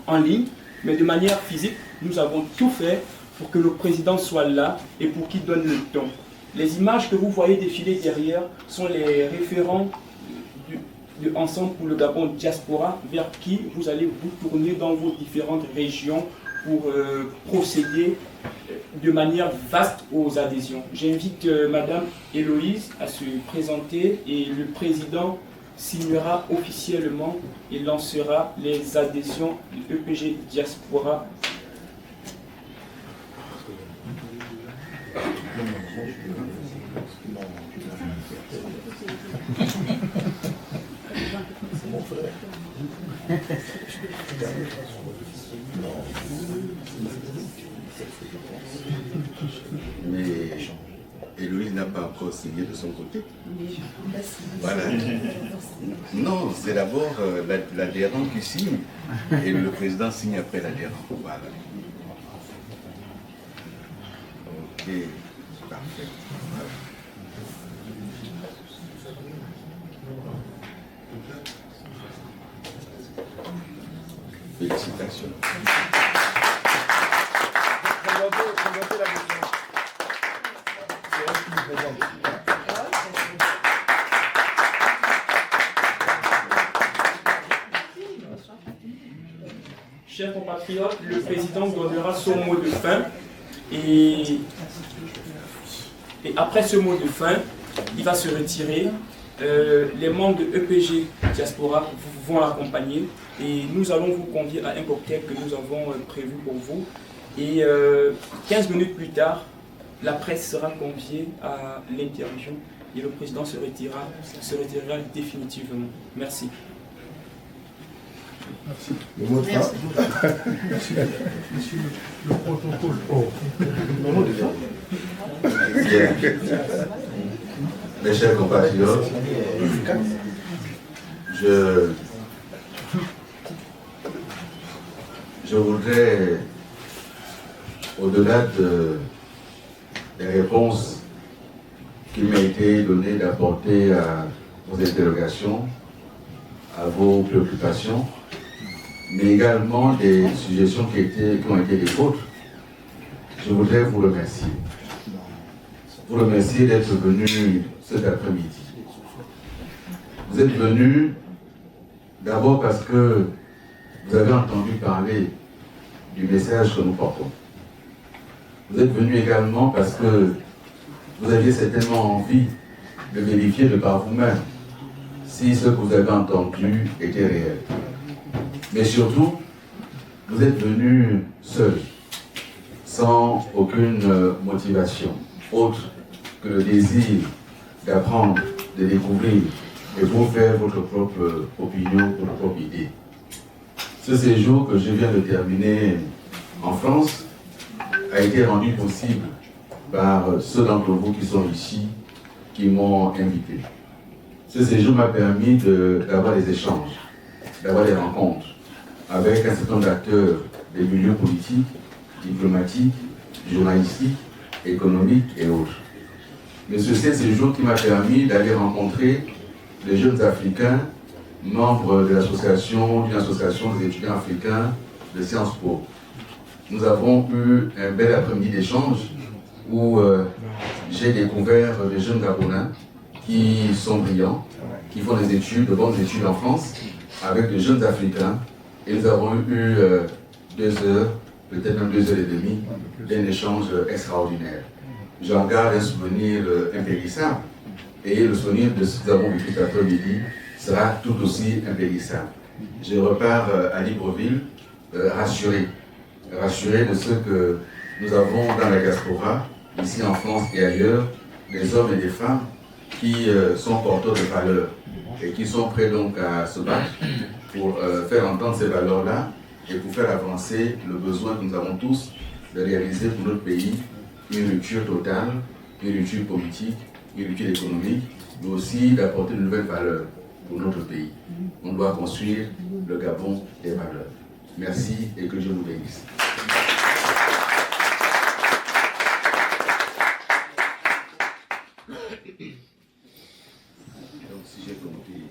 en ligne, mais de manière physique, nous avons tout fait pour que le président soit là et pour qu'il donne le ton. Les images que vous voyez défiler derrière sont les référents de Ensemble pour le Gabon Diaspora vers qui vous allez vous tourner dans vos différentes régions pour procéder de manière vaste aux adhésions. J'invite Madame Héloïse à se présenter et le président signera officiellement et lancera les adhésions de EPG Diaspora. Mon frère. Mais Héloïse n'a pas encore signé de son côté. Voilà. Non, c'est d'abord l'adhérent qui signe et le président signe après l'adhérent. Voilà. Ok, parfait. Voilà. Félicitations. Chers compatriotes, le président donnera son mot de fin et après ce mot de fin, il va se retirer. Les membres de EPG Diaspora vont l'accompagner et nous allons vous convier à un cocktail que nous avons prévu pour vous. Et 15 minutes plus tard, la presse sera conviée à l'interview et le président se retirera définitivement. Merci. Merci. Le mot de fin. Merci. Monsieur le protocole. Oh. Non, Bien. Mes chers compatriotes, je voudrais, au-delà des réponses qu'il m'a été donné d'apporter à vos interrogations, à vos préoccupations, mais également des suggestions qui ont été des vôtres, je voudrais vous remercier. Vous remercier d'être venu cet après-midi. Vous êtes venu d'abord parce que vous avez entendu parler du message que nous portons. Vous êtes venu également parce que vous aviez certainement envie de vérifier de par vous-même si ce que vous avez entendu était réel. Mais surtout, vous êtes venu seul sans aucune motivation autre que le désir d'apprendre, de découvrir et pour faire votre propre opinion, votre propre idée. Ce séjour que je viens de terminer en France a été rendu possible par ceux d'entre vous qui sont ici, qui m'ont invité. Ce séjour m'a permis d'avoir des échanges, d'avoir des rencontres avec un certain nombre d'acteurs des milieux politiques, diplomatiques, journalistiques, économiques et autres. Mais c'est un séjour qui m'a permis d'aller rencontrer les jeunes Africains, membres de l'association, d'une association des étudiants africains de Sciences Po. Nous avons eu un bel après-midi d'échange où j'ai découvert des jeunes Gabonais qui sont brillants, qui font des études, de bonnes études en France, avec de jeunes Africains. Et nous avons eu 2 heures, peut-être même 2 heures et demie, d'un échange extraordinaire. J'en garde un souvenir impérissable. Et le souvenir de ce que nous avons vécu cet après-midi sera tout aussi impérissable. Je repars à Libreville rassuré de ce que nous avons dans la diaspora, ici en France et ailleurs, des hommes et des femmes qui sont porteurs de valeurs et qui sont prêts donc à se battre pour faire entendre ces valeurs-là et pour faire avancer le besoin que nous avons tous de réaliser pour notre pays une rupture totale, une rupture politique, une rupture économique, mais aussi d'apporter de nouvelles valeurs pour notre pays. On doit construire le Gabon des valeurs. Merci et que Dieu nous bénisse. Donc si j'ai compris,